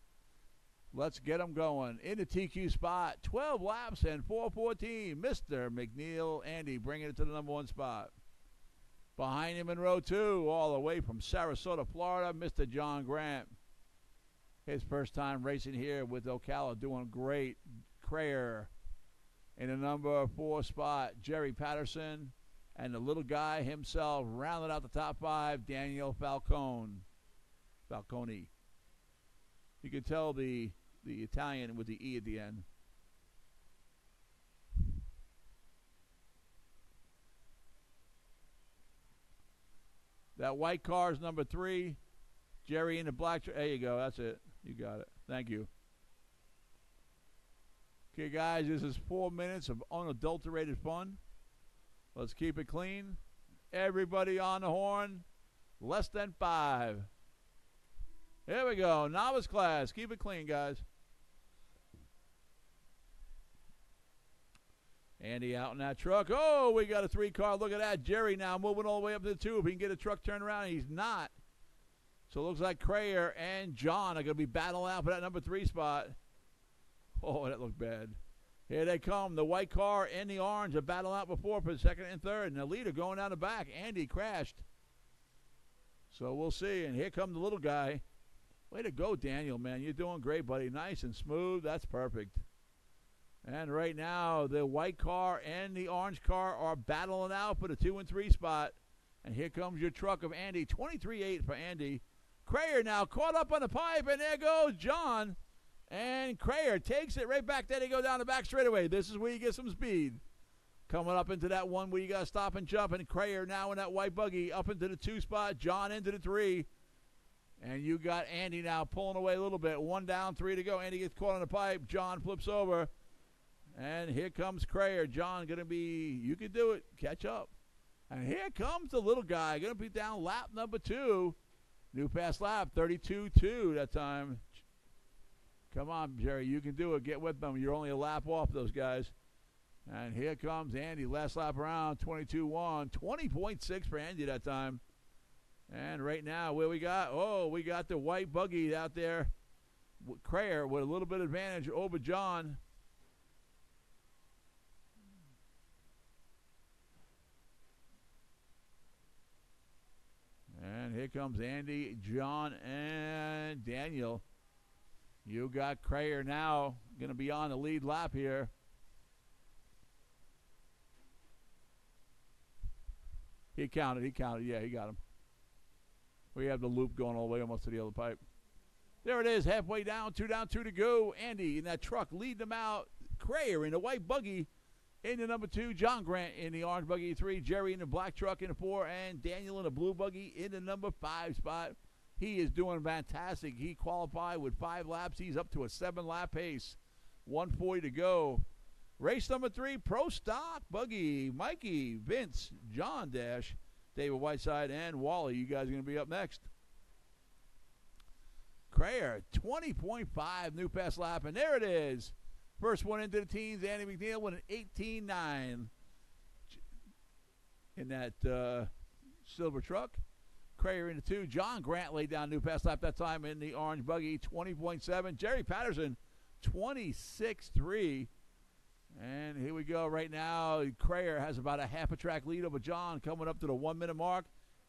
Let's get them going. In the TQ spot, 12 laps and 4:14. Mr. McNeil Andy bringing it to the number 1 spot. Behind him in row 2, all the way from Sarasota, Florida, Mr. John Grant. His first time racing here with Ocala, doing great. Crayer. In the number 4 spot, Jerry Patterson, and the little guy himself rounded out the top 5, Daniel Falcone. You can tell the Italian with the E at the end. That white car is number 3. Jerry in the black. There you go. That's it. You got it. Thank you. Okay, guys, this is 4 minutes of unadulterated fun. Let's keep it clean. Everybody on the horn. Less than 5. Here we go. Novice class. Keep it clean, guys. Andy out in that truck. Oh, we got a 3-car. Look at that. Jerry now moving all the way up to the 2. If he can get a truck turned around, he's not. So it looks like Crayer and John are going to be battling out for that number 3 spot. Oh, that looked bad. Here they come. The white car and the orange are battling out before for the 2nd and 3rd. And the leader going down the back. Andy crashed. So we'll see. And here comes the little guy. Way to go, Daniel, man. You're doing great, buddy. Nice and smooth. That's perfect. And right now, the white car and the orange car are battling out for the 2 and 3 spot. And here comes your truck of Andy. 23.8 for Andy. Crayer now caught up on the pipe. And there goes John. And Crayer takes it right back there. They go down the back straightaway. This is where you get some speed. Coming up into that one where you got to stop and jump. And Crayer now in that white buggy up into the 2 spot. John into the 3. And you got Andy now pulling away a little bit. 1 down, 3 to go. Andy gets caught on the pipe. John flips over. And here comes Crayer. John going to be, you can do it. Catch up. And here comes the little guy. Going to be down lap number 2. New fast lap. 32.2 that time. Come on, Jerry. You can do it. Get with them. You're only a lap off those guys. And here comes Andy. Last lap around. 22.1. 20.6 for Andy that time. And right now, where we got? Oh, we got the white buggy out there. Crayer with a little bit of advantage over John. here comes Andy, John, and Daniel. You got Crayer now going to be on the lead lap here. He counted. Yeah, he got him. We have the loop going all the way almost to the other pipe. There it is, halfway down, two to go. Andy in that truck leading them out. Crayer in the white buggy in the number 2. John Grant in the orange buggy 3. Jerry in the black truck in the 4. And Daniel in the blue buggy in the number 5 spot. He is doing fantastic. He qualified with 5 laps. He's up to a 7-lap pace. 140 to go. Race number 3, Pro Stock Buggy. Mikey, Vince, John Dash, David Whiteside, and Wally. You guys are going to be up next. Crayer, 20.5 new pass lap, and there it is. First one into the teens, Andy McNeil with an 18.9 in that silver truck. Crayer into 2. John Grant laid down new pass lap that time in the orange buggy, 20.7. Jerry Patterson, 26.3. And here we go right now. Crayer has about a half a track lead over John coming up to the 1 minute mark.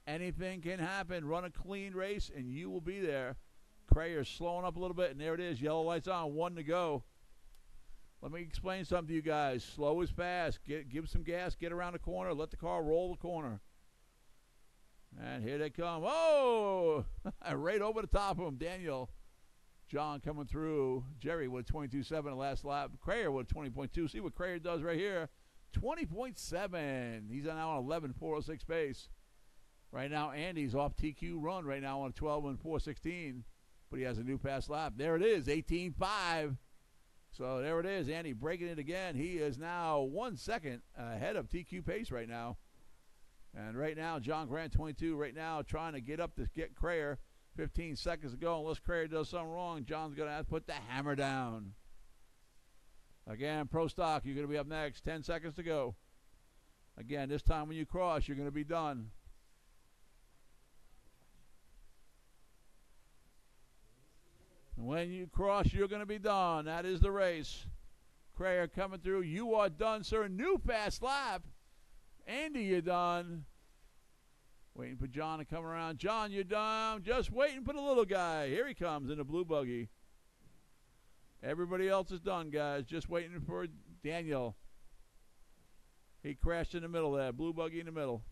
Anything can happen. Run a clean race and you will be there. Crayer's slowing up a little bit, and there it is. Yellow lights on, 1 to go. Let me explain something to you guys. Slow is fast. Give some gas. Get around the corner. Let the car roll the corner. And here they come. Oh! Right over the top of them. Daniel. John coming through. Jerry with 22.7 the last lap. Crayer with 20.2. See what Crayer does right here. 20.7. He's now on 11.406 pace. Right now, Andy's off TQ run right now on 12.416. But he has a new pass lap. There it is, 18.5. So there it is. Andy breaking it again. He is now 1 second ahead of TQ pace right now. And right now, John Grant, 22, right now trying to get up to get Crayer. 15 seconds to go. Unless Crayer does something wrong, John's going to have to put the hammer down. Again, Pro Stock, you're going to be up next. 10 seconds to go. Again, this time when you cross, you're going to be done. When you cross, you're going to be done. That is the race. Crayer coming through. You are done, sir. New fast lap. Andy, you're done. Waiting for John to come around. John, you're done. Just waiting for the little guy. Here he comes in the blue buggy. Everybody else is done, guys. Just waiting for Daniel. He crashed in the middle there. Blue buggy in the middle.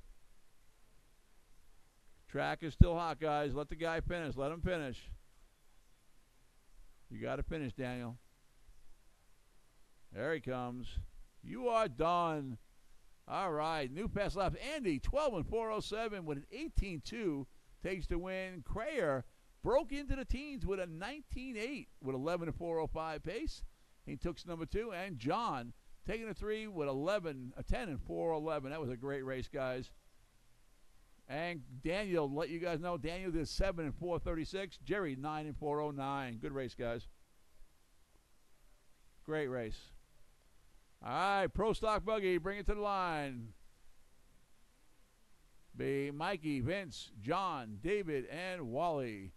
Track is still hot, guys. Let the guy finish. Let him finish. You got to finish, Daniel. There he comes. You are done. All right, new pass lap. Andy, 12.407 with an 18.2 takes the win. Crayer broke into the teens with a 19.8 with 11.405 pace. He took number 2. And John taking a 3 with 10.411. That was a great race, guys. And Daniel, let you guys know, Daniel did 7.436. Jerry, 9.409. Good race, guys. Great race. All right, Pro Stock Buggy, bring it to the line. Be Mikey, Vince, John, David, and Wally.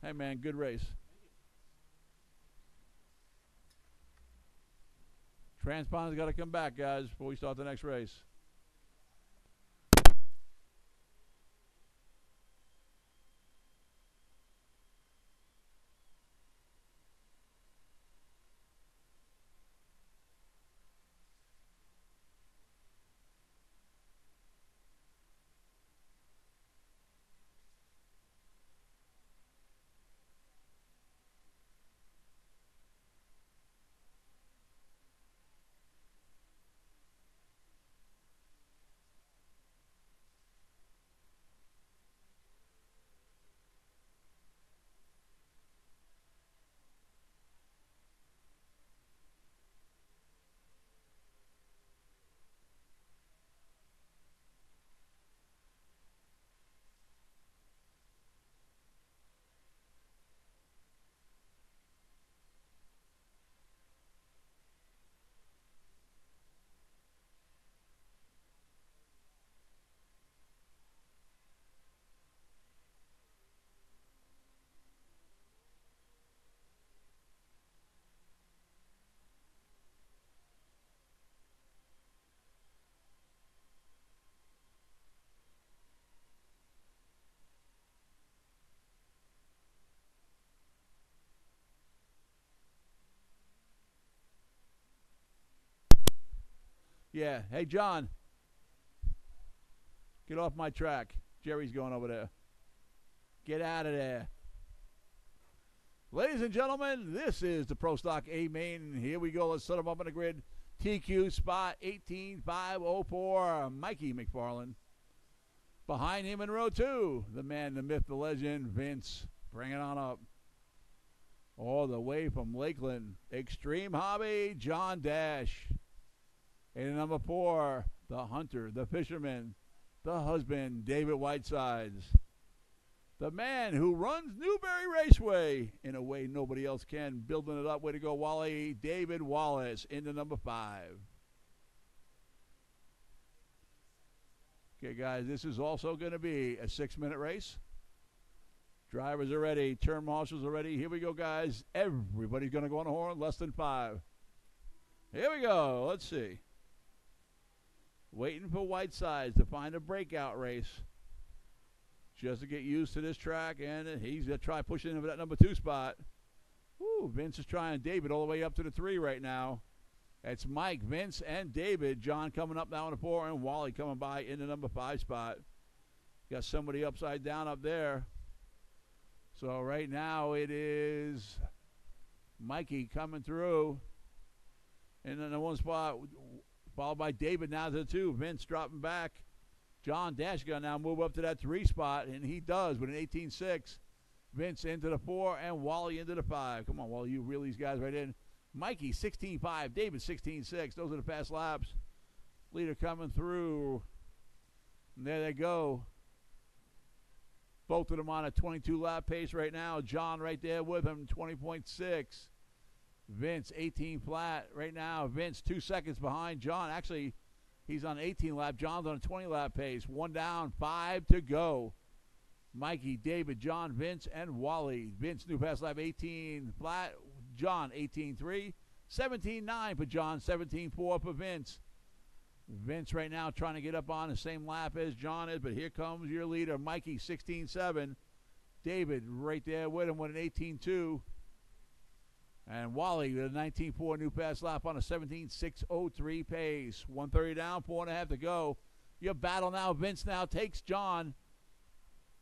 Hey, man, good race. Transponder's got to come back, guys, before we start the next race. Yeah. Hey, John, get off my track. Jerry's going over there. Get out of there. Ladies and gentlemen, this is the Pro Stock A main. Here we go. Let's set them up on the grid. TQ spot 18504, Mikey McFarland. Behind him in row 2, the man, the myth, the legend, Vince. Bring it on up. All the way from Lakeland, Extreme Hobby, John Dash. And number 4, the hunter, the fisherman, the husband, David Whitesides. The man who runs Newberry Raceway in a way nobody else can, building it up. Way to go, Wally. David Wallace into number 5. Okay, guys, this is also going to be a 6-minute race. Drivers are ready. Turn marshals are ready. Here we go, guys. Everybody's going to go on the horn. Less than 5. Here we go. Let's see. Waiting for Whitesides to find a breakout race. Just to get used to this track, and he's going to try pushing into that number 2 spot. Woo, Vince is trying David all the way up to the 3 right now. It's Mike, Vince, and David. John coming up now in the 4, and Wally coming by in the number 5 spot. Got somebody upside down up there. So right now it is Mikey coming through. And then the 1 spot, followed by David now to the 2. Vince dropping back. John Dash going to now move up to that 3 spot, and he does with an 18.6. Vince into the 4, and Wally into the 5. Come on, Wally, you reel these guys right in. Mikey, 16.5. David, 16.6. Those are the fast laps. Leader coming through. And there they go. Both of them on a 22-lap pace right now. John right there with him, 20.6. Vince, 18 flat right now. Vince, 2 seconds behind John. Actually, he's on 18 lap. John's on a 20-lap pace. 1 down, 5 to go. Mikey, David, John, Vince, and Wally. Vince, new fast lap, 18 flat. John, 18.3. 17.9 for John. 17.4 for Vince. Vince right now trying to get up on the same lap as John is, but here comes your leader, Mikey, 16.7. David right there with him with an 18.2. And Wally with a 19.4 new fast lap on a 17.603 pace. 130 down, 4.5 to go. Your battle now, Vince now takes John.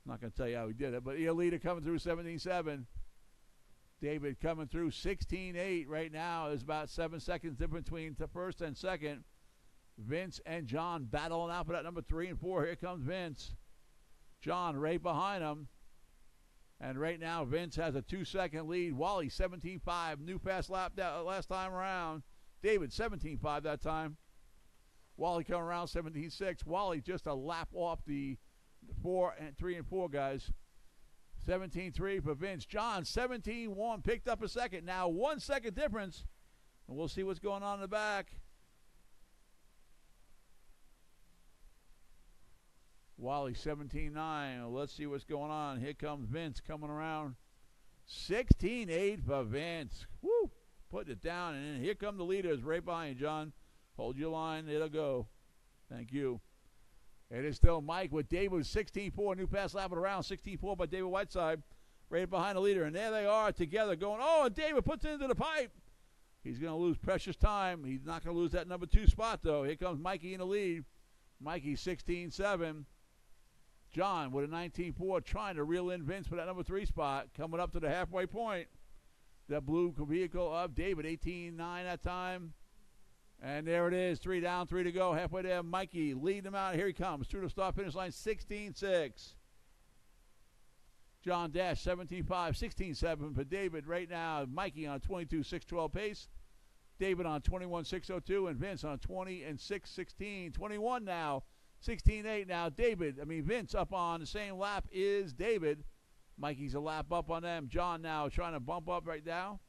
I'm not going to tell you how he did it, but your leader coming through 17.7. David coming through 16.8 right now. There's about 7 seconds difference between the first and second. Vince and John battling out for that number 3 and 4. Here comes Vince. John right behind him. And right now, Vince has a 2-second lead. Wally, 17.5. New fast lap that last time around. David, 17.5 that time. Wally coming around 17.6. Wally just a lap off the 3 and 4 guys. 17.3 for Vince. John, 17.1. Picked up a second. Now 1 second difference. And we'll see what's going on in the back. Wally, 17.9. Let's see what's going on. Here comes Vince coming around. 16.8 for Vince. Woo! Putting it down. And then here come the leaders right behind you, John. Hold your line. It'll go. Thank you. It is still Mike with David with 16.4. New pass lap around. 16.4 by David Whiteside. Right behind the leader. And there they are together going. Oh, and David puts it into the pipe. He's going to lose precious time. He's not going to lose that number 2 spot, though. Here comes Mikey in the lead. Mikey, 16.7. John with a 19.4 trying to reel in Vince for that number 3 spot. Coming up to the halfway point. That blue vehicle of David, 18.9 that time. And there it is, 3 down, 3 to go. Halfway there, Mikey leading him out. Here he comes through the start finish line, 16.6. John Dash, 17.5, 16.7 for David right now. Mikey on 22.612 pace. David on 21.602 and Vince on 20 and 6.16. 21 now. 16.8 now. Vince up on the same lap is David. Mikey's a lap up on them. John now trying to bump up right now.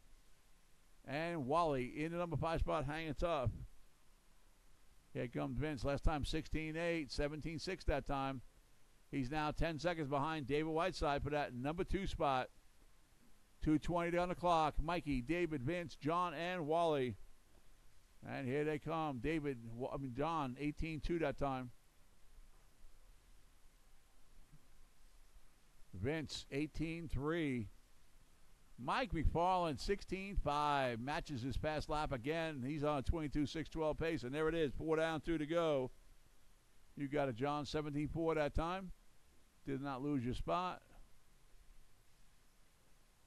And Wally in the number 5 spot hanging tough. Here comes Vince. Last time 16.8, 17.6 that time. He's now 10 seconds behind David Whiteside for that number 2 spot. 2:20 on the clock. Mikey, David, Vince, John, and Wally. And here they come. John, 18.2 that time. Vince, 18.3. Mike McFarland, 16.5, matches his past lap again. He's on a 22.612 pace, and there it is, 4 down, 2 to go. You got it, John, 17.4 that time. Did not lose your spot.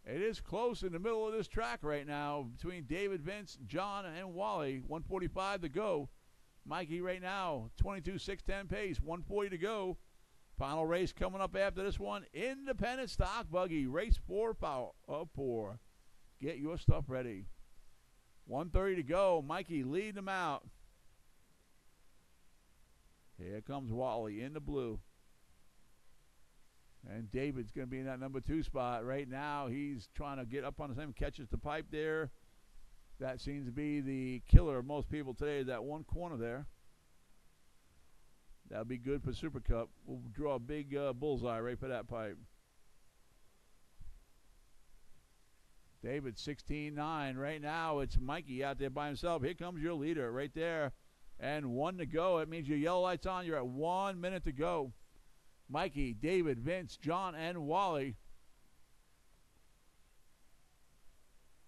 It is close in the middle of this track right now between David, Vince, John, and Wally. 1:45 to go. Mikey right now, 22.610 pace, 1:40 to go. Final race coming up after this one. Independent stock buggy, race 4 of 4. Get your stuff ready. 1:30 to go. Mikey leading them out. Here comes Wally in the blue. And David's going to be in that number 2 spot. Right now, he's trying to get up on the same, catches the pipe there. That seems to be the killer of most people today, that one corner there. That'll be good for Super Cup. We'll draw a big bullseye right for that pipe. David, 16.9. Right now, it's Mikey out there by himself. Here comes your leader right there. And 1 to go. It means your yellow light's on. You're at 1 minute to go. Mikey, David, Vince, John, and Wally.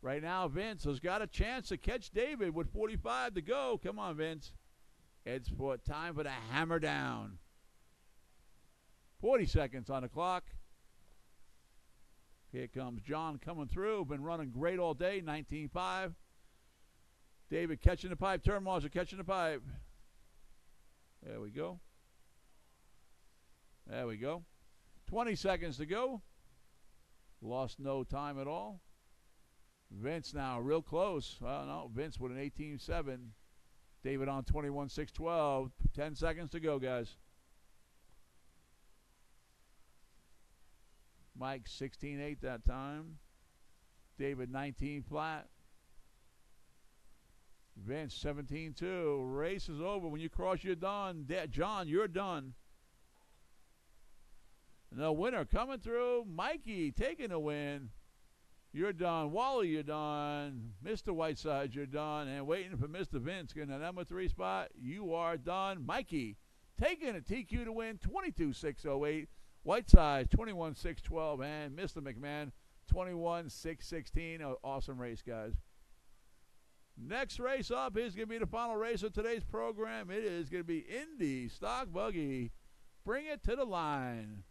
Right now, Vince has got a chance to catch David with 45 to go. Come on, Vince. It's time for the hammer down. 40 seconds on the clock. Here comes John coming through. Been running great all day, 19.5. David catching the pipe. Turn marshal catching the pipe. There we go. There we go. 20 seconds to go. Lost no time at all. Vince now real close. Well, no, Vince with an 18.7. David on 21.612. 10 seconds to go, guys. Mike 16.8 that time. David 19 flat. Vince 17.2. Race is over. When you cross, you're done. John, you're done. The winner coming through, Mikey taking the win. You're done. Wally, you're done. Mr. Whiteside, you're done. And waiting for Mr. Vince in the number 3 spot, you are done. Mikey taking a TQ to win, 22.608. Whiteside, 21.612. And Mr. McMahon, 21.616. Awesome race, guys. Next race up is going to be the final race of today's program. It is going to be Indy Stock Buggy. Bring it to the line.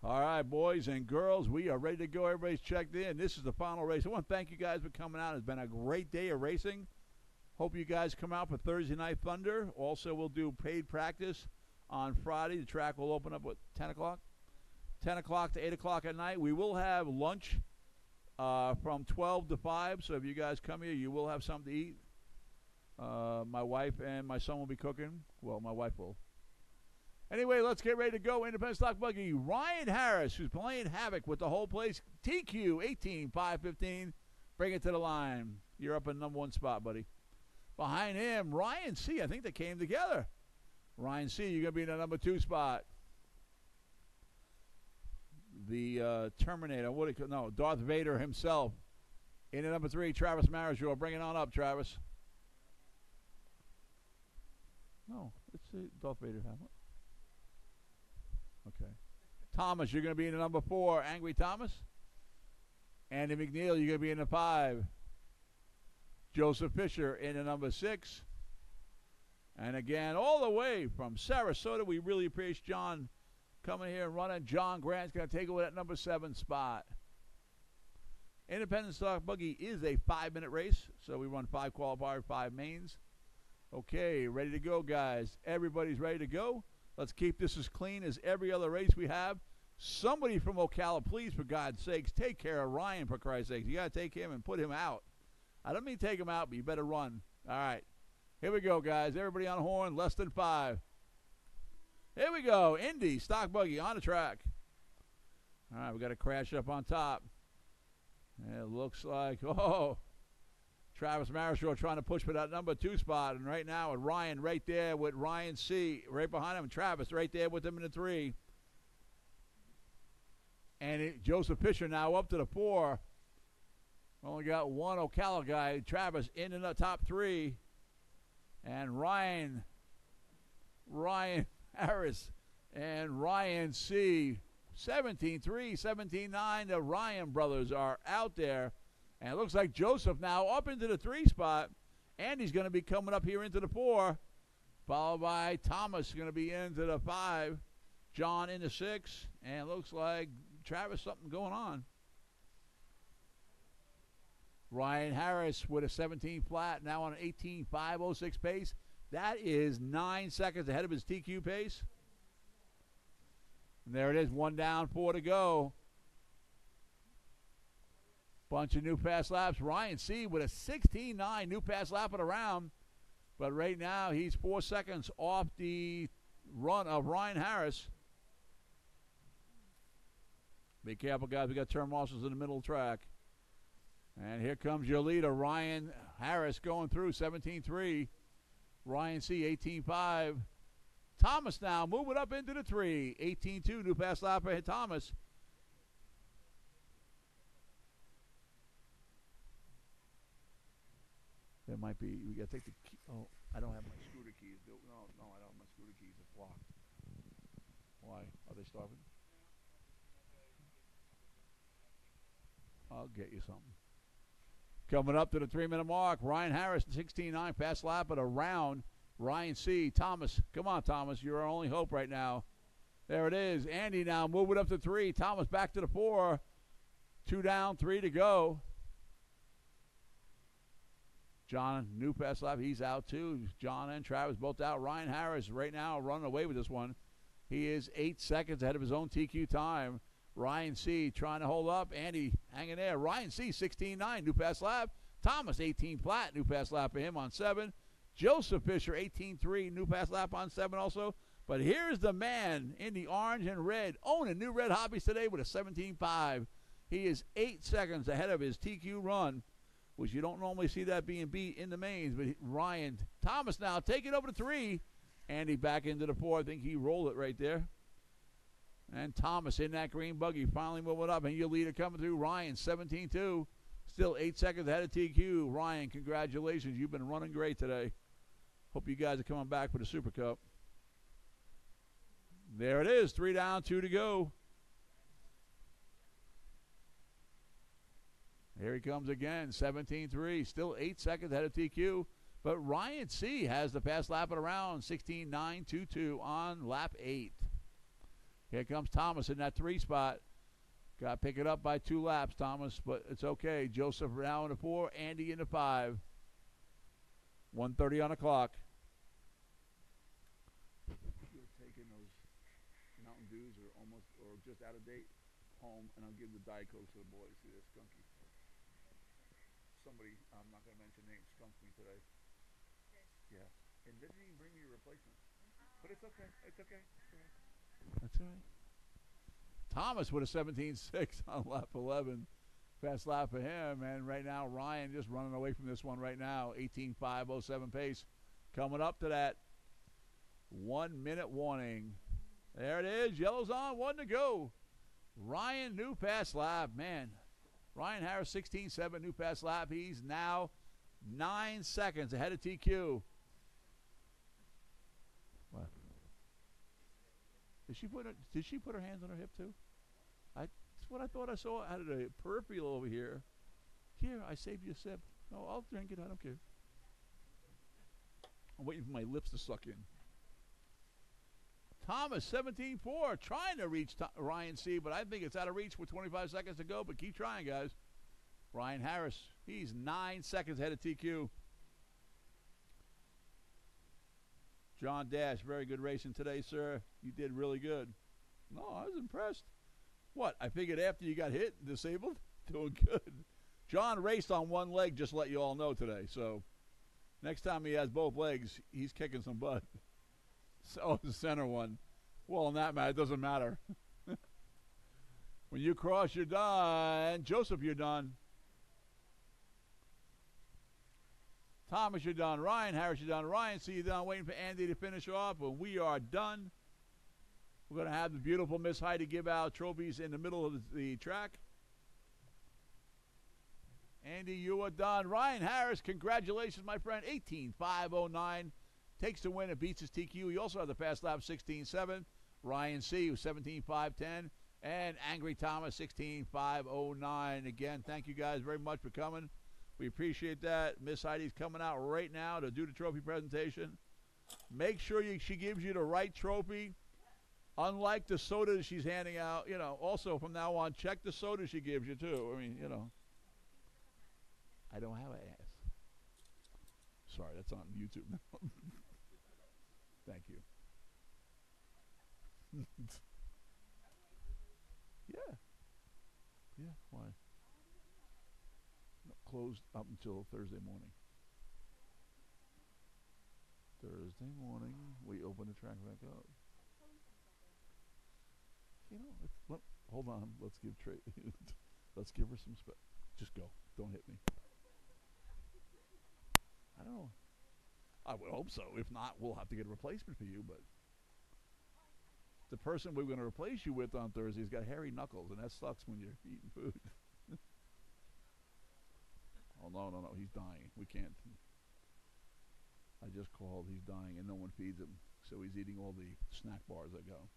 All right, boys and girls, we are ready to go. Everybody's checked in. This is the final race. I want to thank you guys for coming out. It's been a great day of racing. Hope you guys come out for Thursday Night Thunder. Also, we'll do paid practice on Friday. The track will open up at 10 o'clock? 10 o'clock to 8 o'clock at night. We will have lunch from 12 to 5. So if you guys come here, you will have something to eat. My wife and my son will be cooking. Well, my wife will. Anyway, let's get ready to go. Independent Stock Buggy, Ryan Harris, who's playing havoc with the whole place. TQ, 18.515. Bring it to the line. You're up in number 1 spot, buddy. Behind him, Ryan C. I think they came together. Ryan C., you're going to be in the number 2 spot. The Terminator, Darth Vader himself. In the number 3, Travis Marijour. Bring it on up, Travis. No, let's see. Darth Vader Hamlet. Okay. Thomas, you're going to be in the number 4. Angry Thomas. Andy McNeil, you're going to be in the 5. Joseph Fisher in the number 6. And again, all the way from Sarasota, we really appreciate John coming here and running. John Grant's going to take over that number 7 spot. Independent Stock Buggy is a 5-minute race, so we run 5 qualifiers, 5 mains. Okay, ready to go, guys. Everybody's ready to go. Let's keep this as clean as every other race we have. Somebody from Ocala, please, for God's sakes, take care of Ryan, for Christ's sakes. You got to take him and put him out. I don't mean take him out, but you better run. All right. Here we go, guys. Everybody on horn, less than 5. Here we go. Indy, Stock Buggy on the track. All right, we got a crash up on top. And it looks like, Travis Marijour trying to push for that number 2 spot. And right now with Ryan right there with Ryan C. right behind him. And Travis right there with him in the 3. And Joseph Fisher now up to the 4. Only got one Ocala guy. Travis in the top 3. And Ryan Harris and Ryan C. 17-3, 17-9. The Ryan brothers are out there. And it looks like Joseph now up into the 3 spot. Andy's going to be coming up here into the 4. Followed by Thomas going to be into the 5. John in the 6. And it looks like Travis, something going on. Ryan Harris with a 17 flat, now on an 18.506 pace. That is 9 seconds ahead of his TQ pace. And there it is, 1 down, 4 to go. Bunch of new fast laps. Ryan C. with a 16.9 new fast lap of the round. But right now, he's 4 seconds off the run of Ryan Harris. Be careful, guys. We got turn marshals in the middle of the track. And here comes your leader, Ryan Harris, going through 17.3. Ryan C. 18.5. Thomas now moving up into the 3. 18.2 new pass lap for Thomas. There might be, we got to take the key. Oh, I don't have my scooter keys. No, I don't have my scooter keys. It's locked. Why? Are they starving? I'll get you something. Coming up to the 3-minute mark, Ryan Harris, 16.9, fast lap at a round. Ryan C. Thomas, come on, Thomas, you're our only hope right now. There it is. Andy now moving up to 3. Thomas back to the 4. 2 down, 3 to go. John, new fast lap, he's out too. John and Travis both out. Ryan Harris right now running away with this one. He is 8 seconds ahead of his own TQ time. Ryan C. trying to hold up. Andy hanging there. Ryan C. 16.9, new pass lap. Thomas 18 flat, new pass lap for him on 7. Joseph Fisher 18.3, new pass lap on 7 also. But here's the man in the orange and red, owning New Red Hobbies today with a 17.5. He is 8 seconds ahead of his TQ run, which you don't normally see that being beat in the mains. But Ryan Thomas now taking over to 3. Andy back into the 4. I think he rolled it right there. And Thomas in that green buggy finally moving up. And your leader coming through, Ryan, 17.2. Still 8 seconds ahead of TQ. Ryan, congratulations. You've been running great today. Hope you guys are coming back for the Super Cup. There it is. 3 down, 2 to go. Here he comes again, 17.3. Still 8 seconds ahead of TQ. But Ryan C. has the fast lap at around 16.922 on lap 8. Here comes Thomas in that 3 spot. Got to pick it up by 2 laps, Thomas, but it's okay. Joseph now in the 4, Andy in the 5. 1:30 on the clock. You're taking those Mountain Dews or just out of date home, and I'll give the Diet Coke to the boys. See, they're skunky. Somebody, I'm not going to mention names, skunked me today. Yeah. And didn't even bring me a replacement. But it's okay. It's okay. That's all right. Thomas with a 17.6 on lap 11. Fast lap for him. And right now, Ryan just running away from this one right now. 18.507 pace. Coming up to that 1 minute warning. There it is. Yellow's on. 1 to go. Ryan, new pass lap. Man, Ryan Harris, 16.7, new pass lap. He's now 9 seconds ahead of TQ. What? Did she put her hands on her hip too? That's what I thought I saw out of the peripheral over here. Here, I saved you a sip. No, I'll drink it. I don't care. I'm waiting for my lips to suck in. Thomas, 17.4, trying to reach Ryan C., but I think it's out of reach with 25 seconds to go, but keep trying, guys. Ryan Harris, he's 9 seconds ahead of TQ. John Dash, very good racing today, sir. You did really good. No, I was impressed. What? I figured after you got hit and disabled, doing good. John raced on one leg, just to let you all know today. So next time he has both legs, he's kicking some butt. So the center one. Well, in that matter, it doesn't matter. When you cross, you're done. Joseph, you're done. Thomas, you're done. Ryan Harris, you're done. Ryan, see you done. Waiting for Andy to finish off, but we are done. We're going to have the beautiful Miss Heidi give out trophies in the middle of the track. Andy, you are done. Ryan Harris, congratulations, my friend. 18.509. Takes the win and beats his TQ. He also had the fast lap, 16.7. Ryan C., who's 17.510. And Angry Thomas, 16.509. Again, thank you guys very much for coming. We appreciate that. Miss Heidi's coming out right now to do the trophy presentation. Make sure she gives you the right trophy. Unlike the soda that she's handing out, also from now on, check the soda she gives you, too. I mean, I don't have an ass. Sorry, that's on YouTube now. Thank you. Yeah. Yeah, why? No, closed up until Thursday morning. Thursday morning, we open the track back up. Hold on. Let's give let's give her some just go. Don't hit me. I don't know. I would hope so. If not, we'll have to get a replacement for you. But the person we're going to replace you with on Thursday has got hairy knuckles, and that sucks when you're eating food. Oh, no. He's dying. We can't. I just called. He's dying, and no one feeds him. So he's eating all the snack bars that go.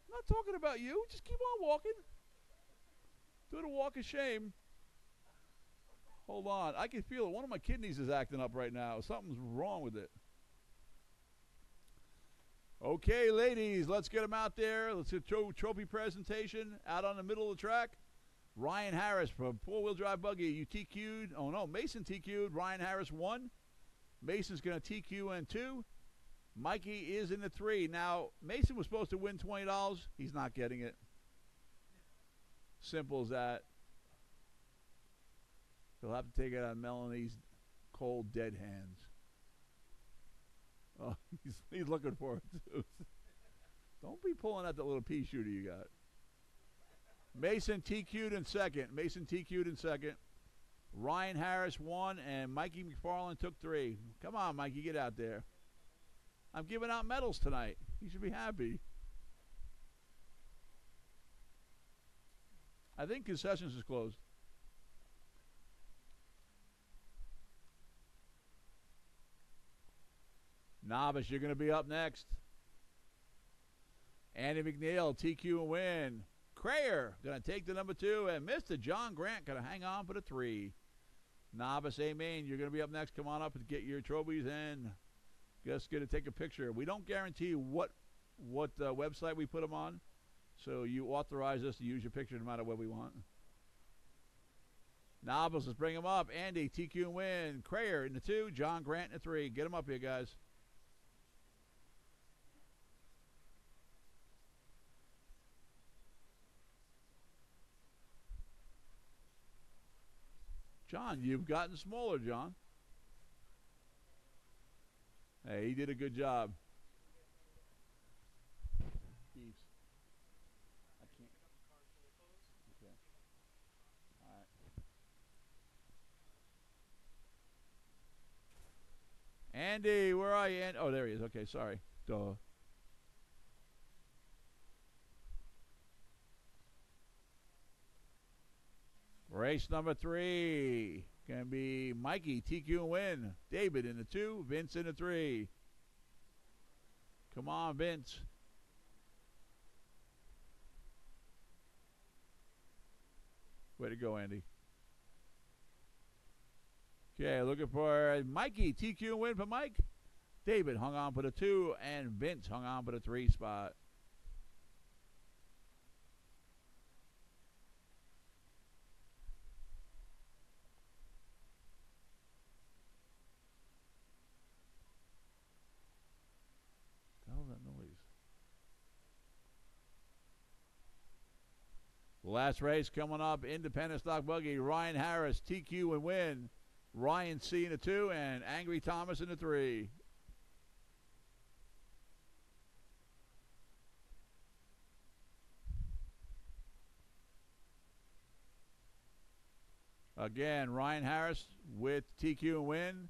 I'm not talking about you. Just keep on walking. Do the walk of shame. Hold on. I can feel it. One of my kidneys is acting up right now. Something's wrong with it. Okay, ladies, let's get them out there. Let's get a trophy presentation out on the middle of the track. Ryan Harris from four-wheel drive buggy. You TQ'd. Oh, no. Mason TQ'd. Ryan Harris won. Mason's going to TQ in 2. Mikey is in the 3. Now, Mason was supposed to win $20. He's not getting it. Simple as that. He'll have to take it out of Melanie's cold, dead hands. Oh, he's looking for it, too. Don't be pulling out that little pea shooter you got. Mason TQ'd in second. Ryan Harris won, and Mikey McFarland took 3. Come on, Mikey, get out there. I'm giving out medals tonight. You should be happy. I think concessions is closed. Novice, you're going to be up next. Andy McNeil, TQ and win. Crayer going to take the number 2, and Mr. John Grant going to hang on for the 3. Novice, amen. You're going to be up next. Come on up and get your trophies and just going to take a picture. We don't guarantee what website we put them on, so you authorize us to use your picture no matter what we want. Novice, let's bring them up. Andy, TQ and win. Crayer in the 2, John Grant in the 3. Get them up here, guys. John, you've gotten smaller, John. Hey, he did a good job. Beefs. I can't. Okay. All Andy, where are you? Oh, there he is. Okay, sorry. Duh. Race number 3. Gonna be Mikey, TQ and win. David in the 2, Vince in the 3. Come on, Vince. Way to go, Andy. Okay, looking for Mikey, TQ and win for Mike. David hung on for the 2, and Vince hung on for the 3 spot. What the hell is that noise? Last race coming up, Independent Stock Buggy, Ryan Harris, TQ and win. Ryan C in the 2, and Angry Thomas in the 3. Again, Ryan Harris with TQ and win.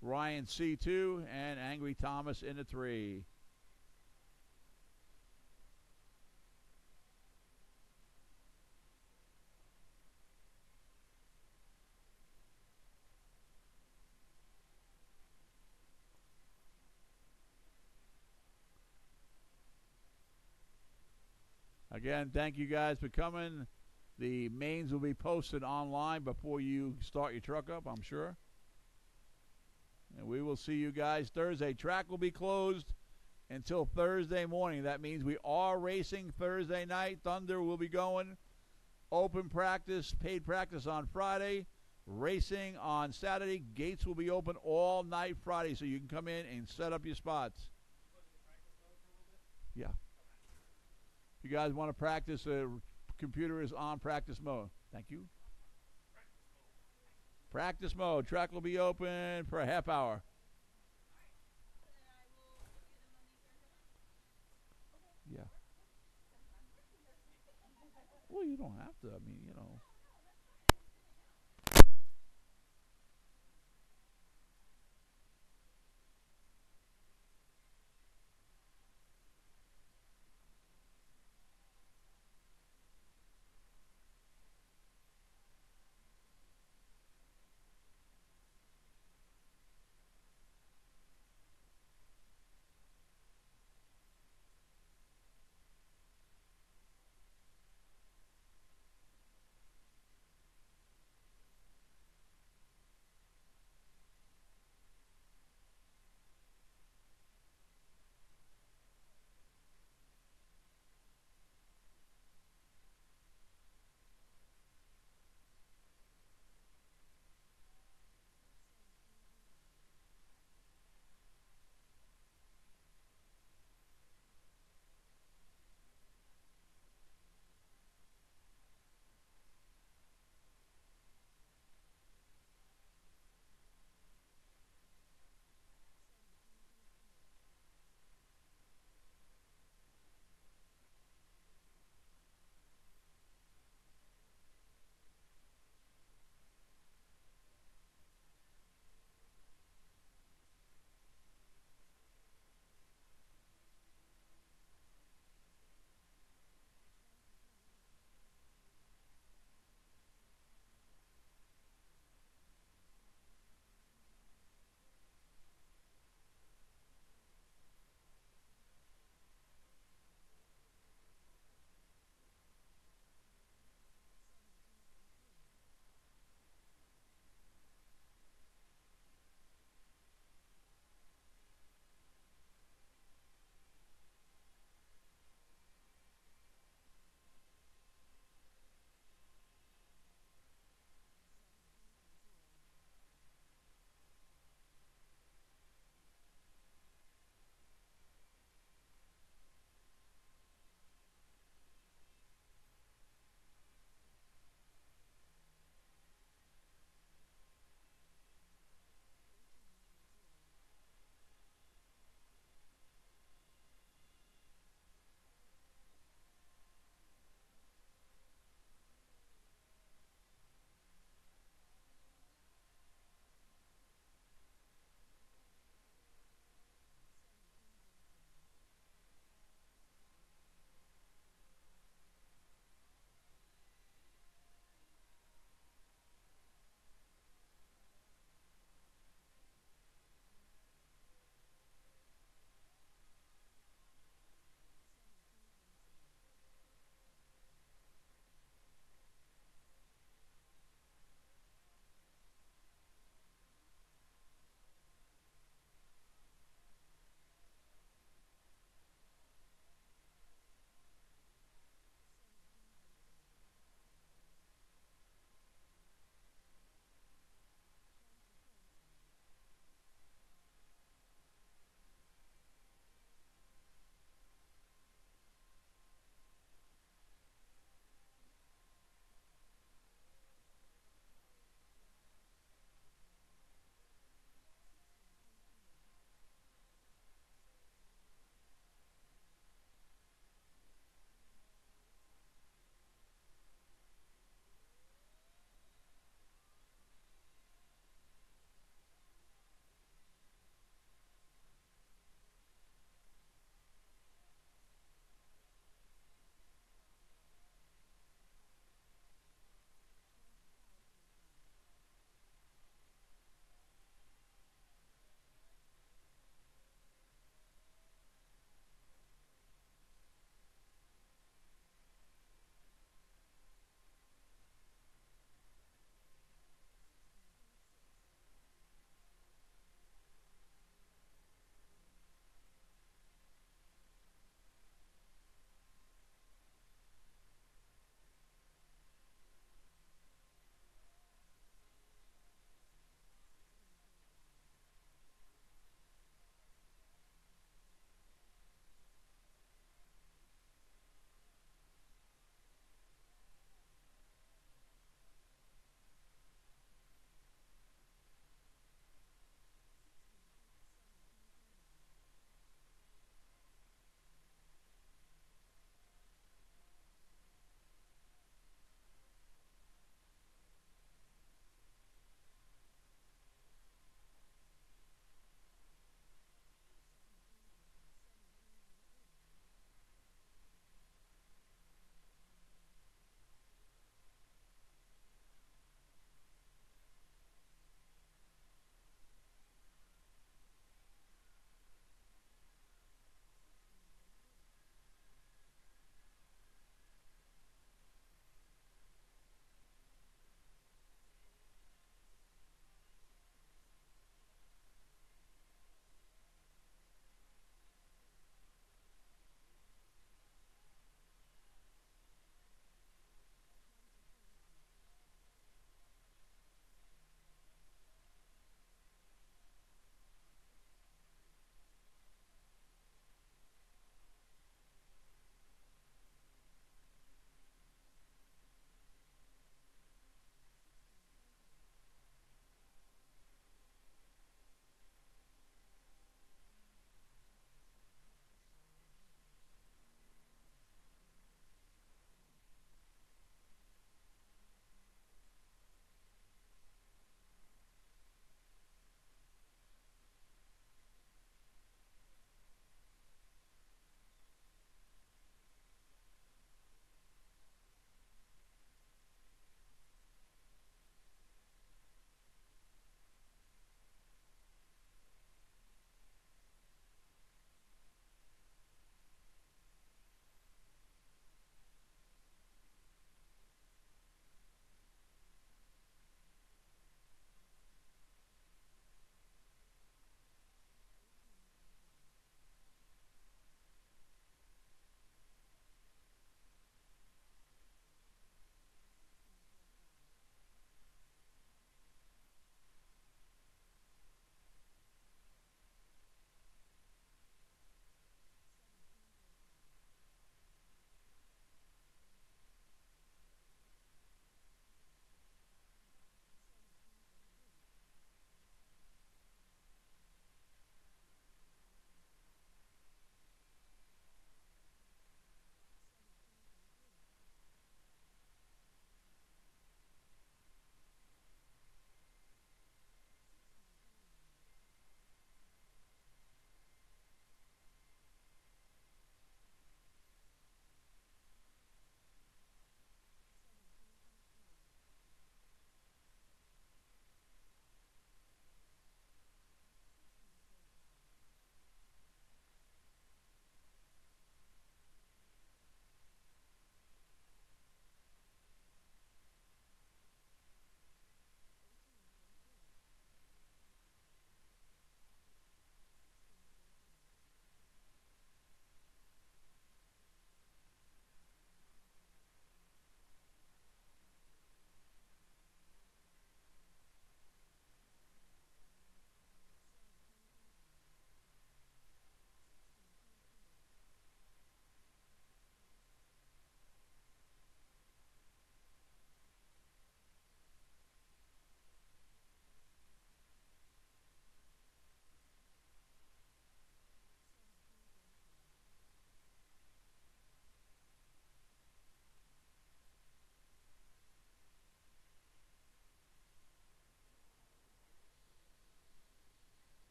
Ryan C2 and Angry Thomas in the 3. Again, thank you guys for coming. The mains will be posted online before you start your truck up, I'm sure. And we will see you guys Thursday. Track will be closed until Thursday morning. That means we are racing Thursday night. Thunder will be going. Open practice, paid practice on Friday. Racing on Saturday. Gates will be open all night Friday, so you can come in and set up your spots. Yeah. If you guys want to practice, the computer is on practice mode. Thank you. Practice mode. Track will be open for a half hour. Yeah. Well, you don't have to. I mean, you know.